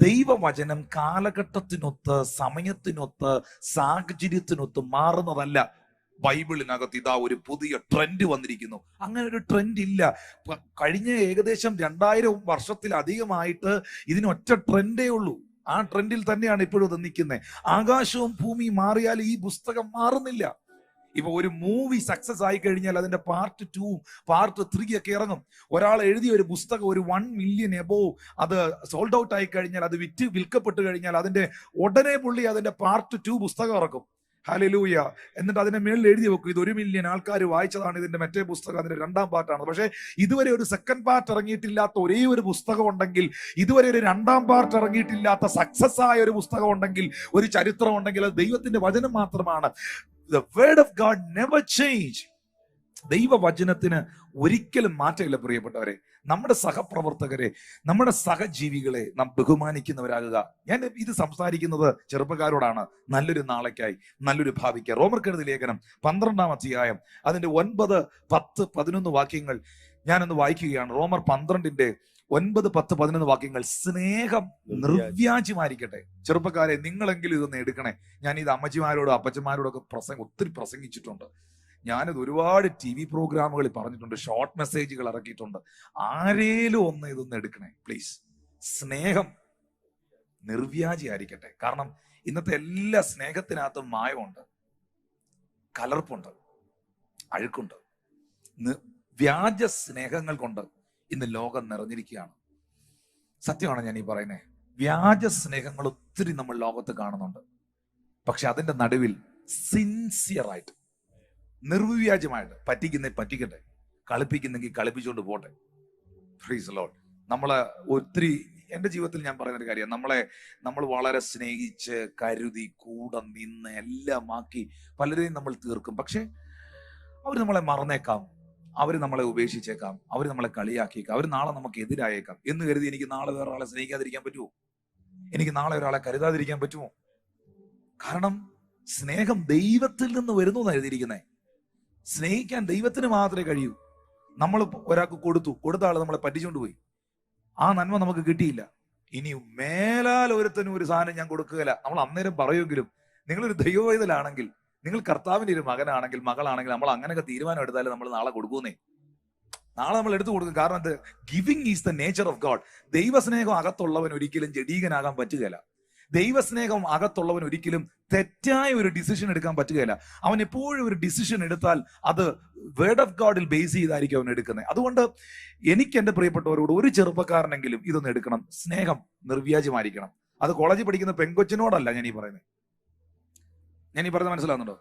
ദൈവവചനം കാലഘട്ടത്തിനൊത്ത്, സമയത്തിനൊത്ത്, സാഹചര്യത്തിനൊത്ത് മാറുന്നതല്ല. ബൈബിളിനകത്ത് ഇതാ ഒരു പുതിയ ട്രെൻഡ് വന്നിരിക്കുന്നു. അങ്ങനെ ഒരു ട്രെൻഡ് ഇല്ല. കഴിഞ്ഞ ഏകദേശം 2000 വർഷത്തിലധികമായിട്ട് ഇതിനൊറ്റ ട്രെൻഡേ ഉള്ളൂ. ആ ട്രെൻഡിൽ തന്നെയാണ് ഇപ്പോഴും ഇത് നിൽക്കുന്നത്. ആകാശവും ഭൂമിയും മാറിയാൽ ഈ പുസ്തകം മാറുന്നില്ല. ഇപ്പൊ ഒരു മൂവി സക്സസ് ആയി കഴിഞ്ഞാൽ അതിന്റെ പാർട്ട് 2, പാർട്ട് 3 ഒക്കെ ഇറങ്ങും. ഒരാൾ എഴുതിയ ഒരു പുസ്തകം ഒരു 1 മില്യൺ എബോവ് അത് സോൾഡ് ഔട്ട് ആയി കഴിഞ്ഞാൽ, അത് വിൽക്കപ്പെട്ട് കഴിഞ്ഞാൽ അതിന്റെ ഉടനെ പുള്ളി അതിന്റെ പാർട്ട് 2 പുസ്തകം ഇറക്കും. ഹല്ലേലൂയ. എന്നിട്ട് അതിന്റെ മേളിൽ എഴുതി വെക്കും, ഇത് 1 മില്യൺ ആൾക്കാർ വായിച്ചതാണ് ഇതിന്റെ മറ്റേ പുസ്തകം, അതിന്റെ 2ാം പാർട്ടാണ്. പക്ഷെ ഇതുവരെ ഒരു സെക്കൻഡ് പാർട്ട് ഇറങ്ങിയിട്ടില്ലാത്ത ഒരേ ഒരു പുസ്തകം ഉണ്ടെങ്കിൽ, ഇതുവരെ ഒരു 2ാം പാർട്ട് ഇറങ്ങിയിട്ടില്ലാത്ത സക്സസ് ആയ ഒരു പുസ്തകം ഉണ്ടെങ്കിൽ, ഒരു ചരിത്രം ഉണ്ടെങ്കിൽ, അത് ദൈവത്തിന്റെ വചനം മാത്രമാണ്. The word of God never change. ദൈവവചനത്തിന് ഒരിക്കലും മാറ്റമില്ല പ്രിയപ്പെട്ടവരെ. നമ്മുടെ സഹപ്രവർത്തകരെ, നമ്മുടെ സഹജീവികളെ നാം ബഹുമാനിക്കുന്നവരാകുക. ഞാൻ ഇത് സംസാരിക്കുന്നത് ചെറുപ്പക്കാരോടാണ്, നല്ലൊരു നാളേക്കായി, നല്ലൊരു ഭാവിക്കായി. റോമർക്കെഴുതിയ ലേഖനം 12ാം അധ്യായം അതിന്റെ 9, 10, 11 വാക്യങ്ങൾ ഞാനൊന്ന് വായിക്കുകയാണ്. റോമർ 12ന്റെ 9, 10, 11 വാക്യങ്ങൾ. സ്നേഹം നിർവ്യാജ്യമായിരിക്കട്ടെ. ചെറുപ്പക്കാരെ, നിങ്ങളെങ്കിലും ഇതൊന്ന് എടുക്കണേ. ഞാൻ ഇത് അമ്മച്ചിമാരോടും അപ്പച്ചന്മാരോടൊക്കെ ഒത്തിരി പ്രസംഗിച്ചിട്ടുണ്ട്. ഞാനിത് ഒരുപാട് TV പ്രോഗ്രാമുകളിൽ പറഞ്ഞിട്ടുണ്ട്, ഷോർട്ട് മെസ്സേജുകൾ ഇറക്കിയിട്ടുണ്ട്. ആരേലും ഒന്ന് ഇതൊന്ന് എടുക്കണേ പ്ലീസ്. സ്നേഹം നിർവ്യാജിയായിരിക്കട്ടെ. കാരണം ഇന്നത്തെ എല്ലാ സ്നേഹത്തിനകത്തും മായമുണ്ട്, കലർപ്പുണ്ട്, അഴുക്കുണ്ട്. വ്യാജ സ്നേഹങ്ങൾ കൊണ്ട് ഇന്ന് ലോകം നിറഞ്ഞിരിക്കുകയാണ്. സത്യമാണ് ഞാൻ ഈ പറയുന്നത്. വ്യാജ സ്നേഹങ്ങൾ ഒത്തിരി നമ്മൾ ലോകത്ത് കാണുന്നുണ്ട്. പക്ഷെ അതിന്റെ നടുവിൽ സിൻസിയറായിട്ട്, നിർവ്യാജമായിട്ട്, പറ്റിക്കട്ടെ, കളിപ്പിക്കുന്നെങ്കിൽ കളിപ്പിച്ചുകൊണ്ട് പോട്ടെ. Price the Lord. നമ്മളെ ഒത്തിരി, എൻ്റെ ജീവിതത്തിൽ ഞാൻ പറയുന്ന ഒരു കാര്യം, നമ്മൾ വളരെ സ്നേഹിച്ച് കരുതി കൂടെ നിന്ന് എല്ലാം ആക്കി പലരെയും നമ്മൾ തീർക്കും. പക്ഷെ അവർ നമ്മളെ മറന്നേക്കാം, അവർ നമ്മളെ ഉപേക്ഷിച്ചേക്കാം, അവർ നമ്മളെ കളിയാക്കിയേക്കാം, അവർ നാളെ നമുക്ക് എതിരായേക്കാം എന്ന് കരുതി എനിക്ക് നാളെ വേറെ ആളെ സ്നേഹിക്കാതിരിക്കാൻ പറ്റുമോ? എനിക്ക് നാളെ ഒരാളെ കരുതാതിരിക്കാൻ പറ്റുമോ? കാരണം സ്നേഹം ദൈവത്തിൽ നിന്ന് വരുന്നു എന്ന് എഴുതിയിരിക്കുന്നേ. സ്നേഹിക്കാൻ ദൈവത്തിന് മാത്രമേ കഴിയൂ. നമ്മൾ ഒരാൾക്ക് കൊടുത്ത ആൾ നമ്മളെ പറ്റിച്ചുകൊണ്ട് പോയി, ആ നന്മ നമുക്ക് കിട്ടിയില്ല. ഇനി മേലാൽ ഒരുത്തനും ഒരു സാധനം ഞാൻ കൊടുക്കുകയില്ല. നമ്മൾ അന്നേരം പറയുമെങ്കിലും, നിങ്ങളൊരു ദൈവവേദലാണെങ്കിൽ, നിങ്ങൾ കർത്താവിന്റെ ഒരു മകനാണെങ്കിൽ, മകളാണെങ്കിൽ, നമ്മൾ അങ്ങനെയൊക്കെ തീരുമാനം എടുത്താലും നമ്മൾ നാളെ കൊടുക്കുന്നേ. നാളെ നമ്മൾ എടുത്തു കൊടുക്കും. കാരണം അത് giving is the nature of God. ദൈവസ്നേഹം അകത്തുള്ളവൻ ഒരിക്കലും ജഡീകനാകാൻ പറ്റുകയില്ല. ദൈവസ്നേഹം അകത്തുള്ളവൻ ഒരിക്കലും തെറ്റായ ഒരു ഡിസിഷൻ എടുക്കാൻ പറ്റുകയില്ല. അവൻ എപ്പോഴും ഒരു ഡിസിഷൻ എടുത്താൽ അത് വേർഡ് ഓഫ് ഗോഡിൽ ബേസ് ചെയ്തായിരിക്കും അവൻ എടുക്കുന്നത്. അതുകൊണ്ട് എനിക്ക് എൻ്റെ പ്രിയപ്പെട്ടവരോട്, ഒരു ചെറുപ്പക്കാരനെങ്കിലും ഇതൊന്ന് എടുക്കണം. സ്നേഹം നിർവ്യാജമായിരിക്കണം. അത് കോളേജിൽ പഠിക്കുന്ന പെങ്കൊച്ചിനോടല്ല ഞാൻ ഈ പറയുന്നത്. ഞാൻ ഈ പറയുന്നത് മനസ്സിലാവുന്നുണ്ടോ?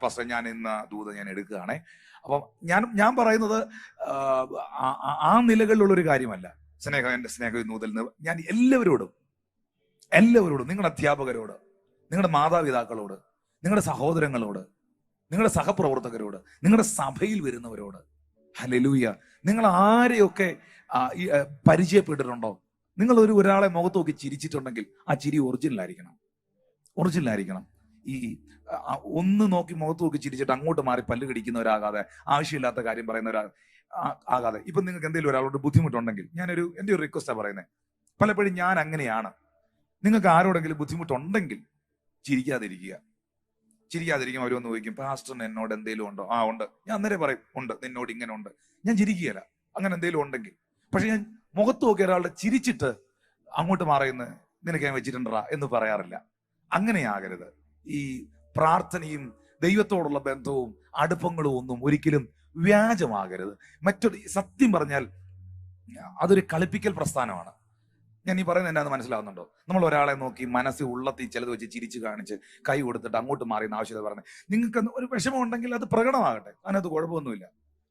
പാസ്റ്റർ, ഞാൻ ഇന്ന് ദൂത ഞാൻ എടുക്കുകയാണേ. അപ്പം ഞാൻ പറയുന്നത് ആ നിലകളിലുള്ളൊരു കാര്യമല്ല. സ്നേഹം, എൻ്റെ സ്നേഹം നൂതൽ. ഞാൻ എല്ലാവരോടും, നിങ്ങളുടെ അധ്യാപകരോട്, നിങ്ങളുടെ മാതാപിതാക്കളോട്, നിങ്ങളുടെ സഹോദരങ്ങളോട്, നിങ്ങളുടെ സഹപ്രവർത്തകരോട്, നിങ്ങളുടെ സഭയിൽ വരുന്നവരോട്, ഹല്ലേലൂയ, നിങ്ങൾ ആരെയൊക്കെ പരിചയപ്പെട്ടിട്ടുണ്ടോ? നിങ്ങൾ ഒരാളെ മുഖത്ത് നോക്കി ചിരിച്ചിട്ടുണ്ടെങ്കിൽ ആ ചിരി ഒറിജിനൽ ആയിരിക്കണം. ഈ ഒന്ന് നോക്കി മുഖത്ത് നോക്കി ചിരിച്ചിട്ട് അങ്ങോട്ട് മാറി പല്ല് കടിക്കുന്നവരാകാതെ, ആവശ്യമില്ലാത്ത കാര്യം പറയുന്നവരാകാതെ. ഇപ്പൊ നിങ്ങൾക്ക് എന്തെങ്കിലും ഒരാളോട് ബുദ്ധിമുട്ടുണ്ടെങ്കിൽ, എൻ്റെ ഒരു റിക്വസ്റ്റാണ് പറയുന്നത്. പലപ്പോഴും ഞാൻ അങ്ങനെയാണ്. നിങ്ങൾക്ക് ആരോടെങ്കിലും ബുദ്ധിമുട്ടുണ്ടെങ്കിൽ ചിരിക്കാതിരിക്കുക. അവരൊന്ന് ചോദിക്കും, പാസ്റ്ററിന് എന്നോട് എന്തെങ്കിലും ഉണ്ടോ? ഉണ്ട്. ഞാൻ അന്നേരം പറയും, ഉണ്ട്, നിന്നോട് ഇങ്ങനെ ഉണ്ട്. ഞാൻ ചിരിക്കുകയല്ല അങ്ങനെ എന്തെങ്കിലും ഉണ്ടെങ്കിൽ. പക്ഷെ ഞാൻ മുഖത്ത് നോക്കി ഒരാളുടെ ചിരിച്ചിട്ട് അങ്ങോട്ട് മാറിയെന്ന് നിനക്ക് ഞാൻ വെച്ചിട്ടുണ്ടാ എന്ന് പറയാറില്ല. അങ്ങനെയാകരുത്. ഈ പ്രാർത്ഥനയും ദൈവത്തോടുള്ള ബന്ധവും അടുപ്പങ്ങളും ഒന്നും ഒരിക്കലും വ്യാജമാകരുത്. സത്യം പറഞ്ഞാൽ അതൊരു കളിപ്പിക്കൽ പ്രസ്ഥാനമാണ്. ഞാൻ ഈ പറയുന്നത് എന്നാന്ന് മനസ്സിലാവുന്നുണ്ടോ? നമ്മൾ ഒരാളെ നോക്കി മനസ്സിൽ ഉള്ളത്തിൽ ചിലത് വെച്ച് ചിരിച്ചു കാണിച്ച് കൈ കൊടുത്തിട്ട് അങ്ങോട്ട് മാറിയെന്ന് ആവശ്യത പറഞ്ഞത്. നിങ്ങൾക്ക് ഒരു വിഷമം ഉണ്ടെങ്കിൽ അത് പ്രകടമാകട്ടെ, അതിനകത്ത് കുഴപ്പമൊന്നുമില്ല.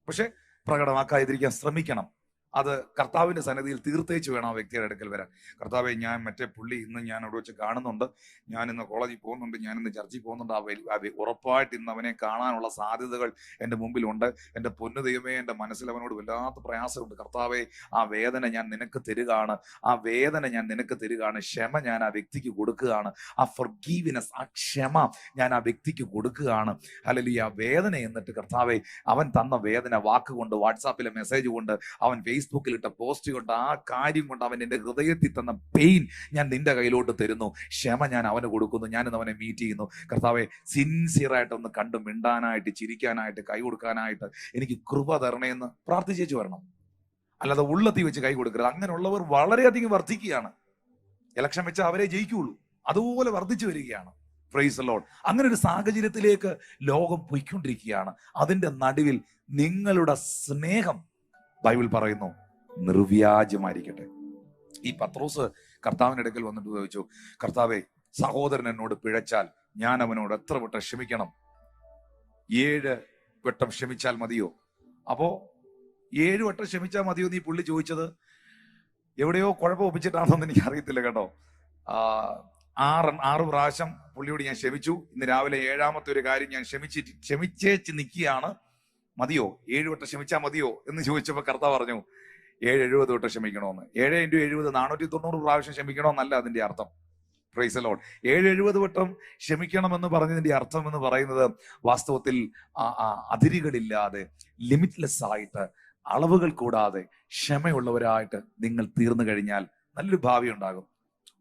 പക്ഷെ പ്രകടമാക്കാതിരിക്കാൻ ശ്രമിക്കണം. അത് കർത്താവിന്റെ സന്നിധിയിൽ തീർത്തേച്ച് വേണം ആ വ്യക്തിയുടെ അടുക്കൽ വരാൻ. കർത്താവെ, ഞാൻ മറ്റേ പുള്ളി ഇന്ന് ഞാൻ അവിടെ വെച്ച് കാണുന്നുണ്ട്, ഞാൻ ഇന്ന് കോളേജിൽ പോകുന്നുണ്ട്, ഞാൻ ഇന്ന് ചർച്ചിൽ പോകുന്നുണ്ട്, ഉറപ്പായിട്ട് ഇന്ന് അവനെ കാണാനുള്ള സാധ്യതകൾ എൻ്റെ മുമ്പിലുണ്ട്. എൻ്റെ പൊന്നു ദൈവമേ, എൻ്റെ മനസ്സിൽ അവനോട് വല്ലാത്ത പ്രയാസമുണ്ട്. കർത്താവെ, ആ വേദന ഞാൻ നിനക്ക് തരികയാണ്, ക്ഷമ ഞാൻ ആ വ്യക്തിക്ക് കൊടുക്കുകയാണ്, ആ ഫൊർഗീവ്നെസ്, ആ ക്ഷമ ഞാൻ ആ വ്യക്തിക്ക് കൊടുക്കുകയാണ്. ഹല്ലേലൂയ. ആ വേദന എന്നിട്ട് കർത്താവെ, അവൻ തന്ന വേദന വാക്കുകൊണ്ട്, വാട്സാപ്പിലെ മെസ്സേജ് കൊണ്ട്, അവൻ ഫേസ്ബുക്കിൽ ഇട്ട പോസ്റ്റ് കൊണ്ട്, ആ കാര്യം കൊണ്ട്, അവൻ എൻ്റെ ഹൃദയത്തിൽ തന്ന പെയിൻ ഞാൻ നിന്റെ കയ്യിലോട്ട് തരുന്നു. ക്ഷമ ഞാൻ അവന് കൊടുക്കുന്നു. ഞാനിന്ന് അവനെ മീറ്റ് ചെയ്യുന്നു. കർത്താവെ, സിൻസിയറായിട്ടൊന്ന് കണ്ടു മിണ്ടാനായിട്ട്, ചിരിക്കാനായിട്ട്, കൈ കൊടുക്കാനായിട്ട് എനിക്ക് കൃപ തരണേന്ന് പ്രാർത്ഥിച്ചേച്ചു വരണം. അല്ലാതെ ഉള്ളത്തി വെച്ച് കൈ കൊടുക്കരുത്. അങ്ങനെയുള്ളവർ വളരെയധികം വർദ്ധിക്കുകയാണ്. ഇലക്ഷൻ വെച്ചാൽ അവരെ ജയിക്കുകയുള്ളൂ. അതുപോലെ വർദ്ധിച്ചു വരികയാണ്. Price the Lord. അങ്ങനെ ഒരു സാഹചര്യത്തിലേക്ക് ലോകം പോയിക്കൊണ്ടിരിക്കുകയാണ്. അതിന്റെ നടുവിൽ നിങ്ങളുടെ സ്നേഹം, ബൈബിൾ പറയുന്നു, നിർവ്യാജമായിരിക്കട്ടെ. ഈ പത്രോസ് കർത്താവിന്റെ അടുക്കൽ വന്നിട്ട് ചോദിച്ചു, കർത്താവെ, സഹോദരൻ എന്നോട് പിഴച്ചാൽ ഞാൻ അവനോട് എത്ര വട്ടം ക്ഷമിക്കണം? 7 വട്ടം ക്ഷമിച്ചാൽ മതിയോ? അപ്പോ 7 വട്ടം ക്ഷമിച്ചാൽ മതിയോ നീ പുള്ളി ചോദിച്ചത്? എവിടെയോ കുഴപ്പം ഒപ്പിച്ചിട്ടാണെന്ന് എനിക്ക് അറിയത്തില്ല കേട്ടോ. 6 പ്രാവശ്യം പുള്ളിയോട് ഞാൻ ക്ഷമിച്ചു. ഇന്ന് രാവിലെ 7ാമത്തെ ഒരു കാര്യം ഞാൻ ക്ഷമിച്ചേച്ച് നിൽക്കുകയാണ്. മതിയോ? 7 വട്ടം ക്ഷമിച്ചാൽ മതിയോ എന്ന് ചോദിച്ചപ്പോ കർത്താവ് പറഞ്ഞു 70 വട്ടം ക്ഷമിക്കണമെന്ന്. 7 × 70 490 പ്രാവശ്യം ക്ഷമിക്കണമെന്നല്ല അതിന്റെ അർത്ഥം. Price the Lord. 70 വട്ടം ക്ഷമിക്കണമെന്ന് പറഞ്ഞതിന്റെ അർത്ഥം എന്ന് പറയുന്നത് വാസ്തവത്തിൽ അതിരുകളില്ലാതെ, ലിമിറ്റ്ലെസ് ആയിട്ട്, അളവുകൾ കൂടാതെ ക്ഷമയുള്ളവരായിട്ട് നിങ്ങൾ തീർന്നു കഴിഞ്ഞാൽ നല്ലൊരു ഭാവി ഉണ്ടാകും.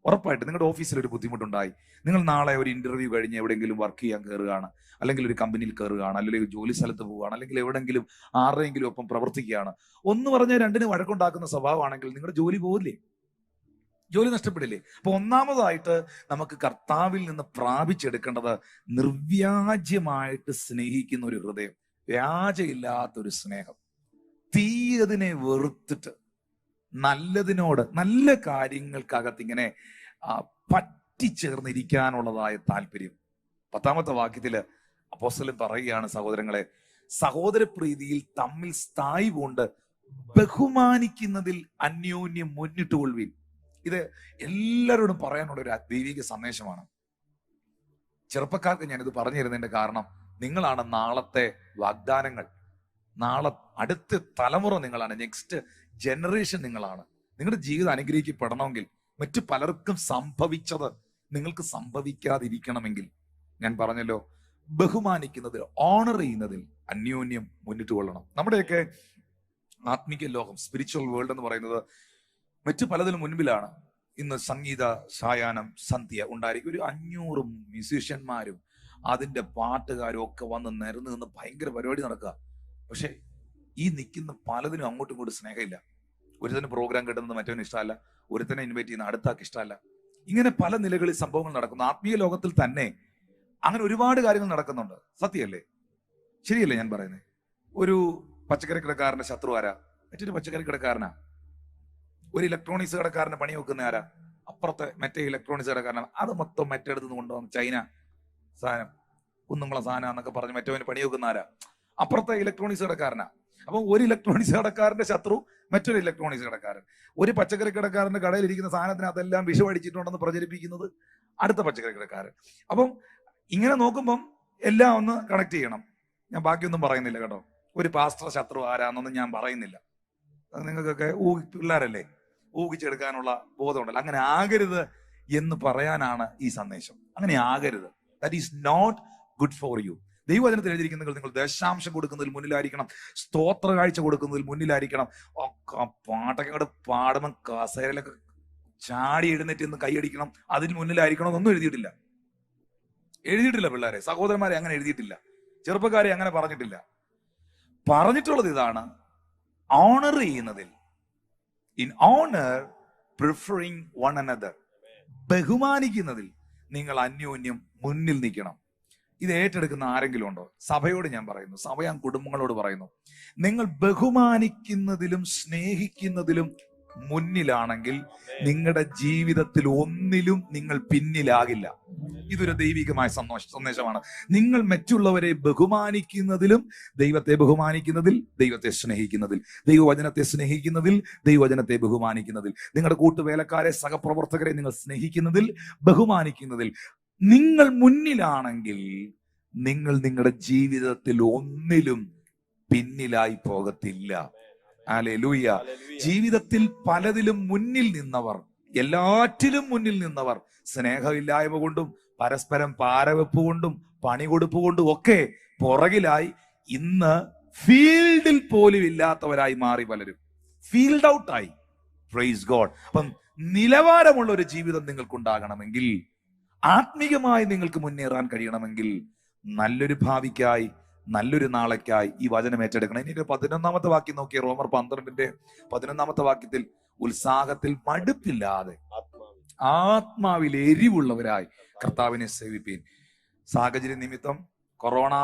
ഉറപ്പായിട്ട് നിങ്ങളുടെ ഓഫീസിൽ ഒരു ബുദ്ധിമുട്ടുണ്ടായി, നിങ്ങൾ നാളെ ഒരു ഇന്റർവ്യൂ കഴിഞ്ഞ് എവിടെയെങ്കിലും വർക്ക് ചെയ്യാൻ കയറുകയാണ്, അല്ലെങ്കിൽ ഒരു കമ്പനിയിൽ കയറുകയാണ്, അല്ലെങ്കിൽ ജോലി സ്ഥലത്ത് പോവുകയാണ്, അല്ലെങ്കിൽ എവിടെയെങ്കിലും ആരുടെയെങ്കിലും ഒപ്പം പ്രവർത്തിക്കുകയാണ്. ഒന്ന് പറഞ്ഞാൽ 2ന് വഴക്കുണ്ടാക്കുന്ന സ്വഭാവമാണെങ്കിൽ നിങ്ങളുടെ ജോലി പോകില്ലേ? ജോലി നഷ്ടപ്പെടില്ലേ? അപ്പൊ ഒന്നാമതായിട്ട് നമുക്ക് കർത്താവിൽ നിന്ന് പ്രാപിച്ചെടുക്കേണ്ടത് നിർവ്യാജ്യമായിട്ട് സ്നേഹിക്കുന്ന ഒരു ഹൃദയം, വ്യാജയില്ലാത്തൊരു സ്നേഹം, തീയതിനെ വെറുത്തിട്ട് നല്ലതിനോട്, നല്ല കാര്യങ്ങൾക്കകത്ത് ഇങ്ങനെ പറ്റിച്ചേർന്നിരിക്കാനുള്ളതായ താല്പര്യം. 10ാമത്തെ വാക്യത്തില് അപ്പോസ്തലൻ പറയുകയാണ്, സഹോദരങ്ങളെ, സഹോദരപ്രീതിയിൽ തമ്മിൽ സ്ഥായി കൊണ്ട് ബഹുമാനിക്കുന്നതിൽ അന്യോന്യം മുന്നിട്ടുകൊള്ളുവിൻ. ഇത് എല്ലാവരോടും പറയാനുള്ള ഒരു ദൈവിക സന്ദേശമാണ്. ചെറുപ്പക്കാർക്ക് ഞാനിത് പറഞ്ഞു തരുന്നതിന്റെ കാരണം, നിങ്ങളാണ് നാളത്തെ വാഗ്ദാനങ്ങൾ, നാളെ അടുത്ത തലമുറ നിങ്ങളാണ്, നെക്സ്റ്റ് ജനറേഷൻ നിങ്ങളാണ്. നിങ്ങളുടെ ജീവിതം അനുഗ്രഹിക്കപ്പെടണമെങ്കിൽ, മറ്റു പലർക്കും സംഭവിച്ചത് നിങ്ങൾക്ക് സംഭവിക്കാതിരിക്കണമെങ്കിൽ, ഞാൻ പറഞ്ഞല്ലോ, ബഹുമാനിക്കുന്നതിൽ, ഓണർ ചെയ്യുന്നതിൽ അന്യോന്യം മുന്നിട്ട് കൊള്ളണം. നമ്മുടെയൊക്കെ ആത്മീക ലോകം, സ്പിരിച്വൽ വേൾഡ് എന്ന് പറയുന്നത് മറ്റു പലതിലും മുൻപിലാണ്. ഇന്ന് സംഗീത സായാഹ്നം സന്ധ്യ ഉണ്ടായിരിക്കും. ഒരു 500 മ്യൂസീഷ്യന്മാരും അതിന്റെ പാട്ടുകാരും ഒക്കെ വന്ന് നിരന്ന് നിന്ന് ഭയങ്കര പരിപാടി നടക്കുക. പക്ഷെ ഈ നിൽക്കുന്ന പലതിനും അങ്ങോട്ടും ഇങ്ങോട്ടും സ്നേഹമില്ല. ഒരുത്തന് പ്രോഗ്രാം കിട്ടുന്നത് മറ്റവന് ഇഷ്ടമല്ല, ഒരുത്തനെ ഇൻവൈറ്റ് ചെയ്യുന്ന അടുത്താക്ക് ഇഷ്ടമല്ല. ഇങ്ങനെ പല നിലകളിൽ സംഭവങ്ങൾ നടക്കുന്നു. ആത്മീയ ലോകത്തിൽ തന്നെ അങ്ങനെ ഒരുപാട് കാര്യങ്ങൾ നടക്കുന്നുണ്ട്. സത്യമല്ലേ? ശരിയല്ലേ ഞാൻ പറയുന്നത്? ഒരു പച്ചക്കറി കടക്കാരന്റെ ശത്രു ആരാ? മറ്റൊരു പച്ചക്കറി കടക്കാരനാ. ഒരു ഇലക്ട്രോണിക്സ് കടക്കാരന് പണി വെക്കുന്ന ആരാ? അപ്പുറത്തെ മറ്റേ ഇലക്ട്രോണിക്സ് കടക്കാരനാണ്. അത് മൊത്തം മറ്റെടുത്ത് കൊണ്ടുവന്ന് ചൈന സാധനം, കുന്നുംകുളം സാധനം എന്നൊക്കെ പറഞ്ഞ് മറ്റവന് പണി വെക്കുന്ന ആരാ? അപ്പുറത്തെ ഇലക്ട്രോണിക്സ് കടക്കാരനാ. അപ്പൊ ഒരു ഇലക്ട്രോണിക്സ് കടക്കാരന്റെ ശത്രു മറ്റൊരു ഇലക്ട്രോണിക്സ് കടക്കാരൻ. ഒരു പച്ചക്കറി കടക്കാരന്റെ കടയിൽ ഇരിക്കുന്ന സാധനത്തിന് അതെല്ലാം വിഷം അടിച്ചിട്ടുണ്ടെന്ന് പ്രചരിപ്പിക്കുന്നത് അടുത്ത പച്ചക്കറി കടക്കാരൻ. അപ്പം ഇങ്ങനെ നോക്കുമ്പം എല്ലാം ഒന്ന് കണക്ട് ചെയ്യണം. ഞാൻ ബാക്കിയൊന്നും പറയുന്നില്ല കേട്ടോ. ഒരു പാസ്റ്റർ ശത്രു ആരാന്നൊന്നും ഞാൻ പറയുന്നില്ല. അത് നിങ്ങൾക്കൊക്കെ പിള്ളേരല്ലേ, ഊഹിച്ചെടുക്കാനുള്ള ബോധമുണ്ടല്ലോ. അങ്ങനെ ആകരുത് എന്ന് പറയാനാണ് ഈ സന്ദേശം. അങ്ങനെ ആകരുത്. That is not good for you. ദൈവവചനത്തിൽ എഴുതിയിരിക്കുന്ന നിങ്ങൾ ദശാംശം കൊടുക്കുന്നതിൽ മുന്നിലായിരിക്കണം, സ്തോത്ര കാഴ്ച കൊടുക്കുന്നതിൽ മുന്നിലായിരിക്കണം. പാട്ടൊക്കെ അങ്ങോട്ട് പാടുമ്പോൾ കസേരയിലൊക്കെ ചാടി എഴുന്നേറ്റ് നിന്ന് കൈയടിക്കണം, അതിൽ മുന്നിലായിരിക്കണം എന്നൊന്നും എഴുതിയിട്ടില്ല. പിള്ളേരെ, സഹോദരന്മാരെ അങ്ങനെ എഴുതിയിട്ടില്ല. ചെറുപ്പക്കാരെ അങ്ങനെ പറഞ്ഞിട്ടില്ല. പറഞ്ഞിട്ടുള്ളത് ഇതാണ്: ഓണർ ചെയ്യുന്നതിൽ, in honour preferring one another, ബഹുമാനിക്കുന്നതിൽ നിങ്ങൾ അന്യോന്യം മുന്നിൽ നിൽക്കണം. ഇത് ഏറ്റെടുക്കുന്ന ആരെങ്കിലും ഉണ്ടോ? സഭയോട് ഞാൻ പറയുന്നു, സഭ ഞാൻ കുടുംബങ്ങളോട് പറയുന്നു, നിങ്ങൾ ബഹുമാനിക്കുന്നതിലും സ്നേഹിക്കുന്നതിലും മുന്നിലാണെങ്കിൽ നിങ്ങളുടെ ജീവിതത്തിൽ ഒന്നിലും നിങ്ങൾ പിന്നിലാകില്ല. ഇതൊരു ദൈവികമായ സന്ദേശമാണ്. നിങ്ങൾ മറ്റുള്ളവരെ ബഹുമാനിക്കുന്നതിലും, ദൈവത്തെ ബഹുമാനിക്കുന്നതിൽ, ദൈവത്തെ സ്നേഹിക്കുന്നതിൽ, ദൈവവചനത്തെ സ്നേഹിക്കുന്നതിൽ, ദൈവവചനത്തെ ബഹുമാനിക്കുന്നതിൽ, നിങ്ങളുടെ കൂട്ടുവേലക്കാരെ, സഹപ്രവർത്തകരെ നിങ്ങൾ സ്നേഹിക്കുന്നതിൽ, ബഹുമാനിക്കുന്നതിൽ നിങ്ങൾ മുന്നിലാണെങ്കിൽ നിങ്ങൾ നിങ്ങളുടെ ജീവിതത്തിൽ ഒന്നിലും പിന്നിലായി പോകത്തില്ല. ഹല്ലേലൂയ. ജീവിതത്തിൽ പലതിലും മുന്നിൽ നിന്നവർ, എല്ലാറ്റിലും മുന്നിൽ നിന്നവർ സ്നേഹമില്ലായ്മ കൊണ്ടും പരസ്പരം പാരവെപ്പ് കൊണ്ടും പണി കൊടുപ്പ് കൊണ്ടും ഒക്കെ പുറകിലായി ഇന്ന് ഫീൽഡിൽ പോലും ഇല്ലാത്തവരായി മാറി. പലരും ഫീൽഡ് ഔട്ടായി. Praise God. അപ്പം നിലവാരമുള്ള ഒരു ജീവിതം നിങ്ങൾക്കുണ്ടാകണമെങ്കിൽ, ആത്മീയമായി നിങ്ങൾക്ക് മുന്നേറാൻ കഴിയണമെങ്കിൽ, നല്ലൊരു ഭാവിക്കായി, നല്ലൊരു നാളേക്കായി ഈ വചനം ഏറ്റെടുക്കണം. ഇനി 11ാമത്തെ വാക്യം നോക്കിയ റോമർ 12ന്റെ 11ാമത്തെ വാക്യത്തിൽ, ഉത്സാഹത്തിൽ മടുപ്പില്ലാതെ ആത്മാവിൽ എരിവുള്ളവരായി കർത്താവിനെ സേവിപ്പീൻ. സാഹചര്യ നിമിത്തം, കൊറോണ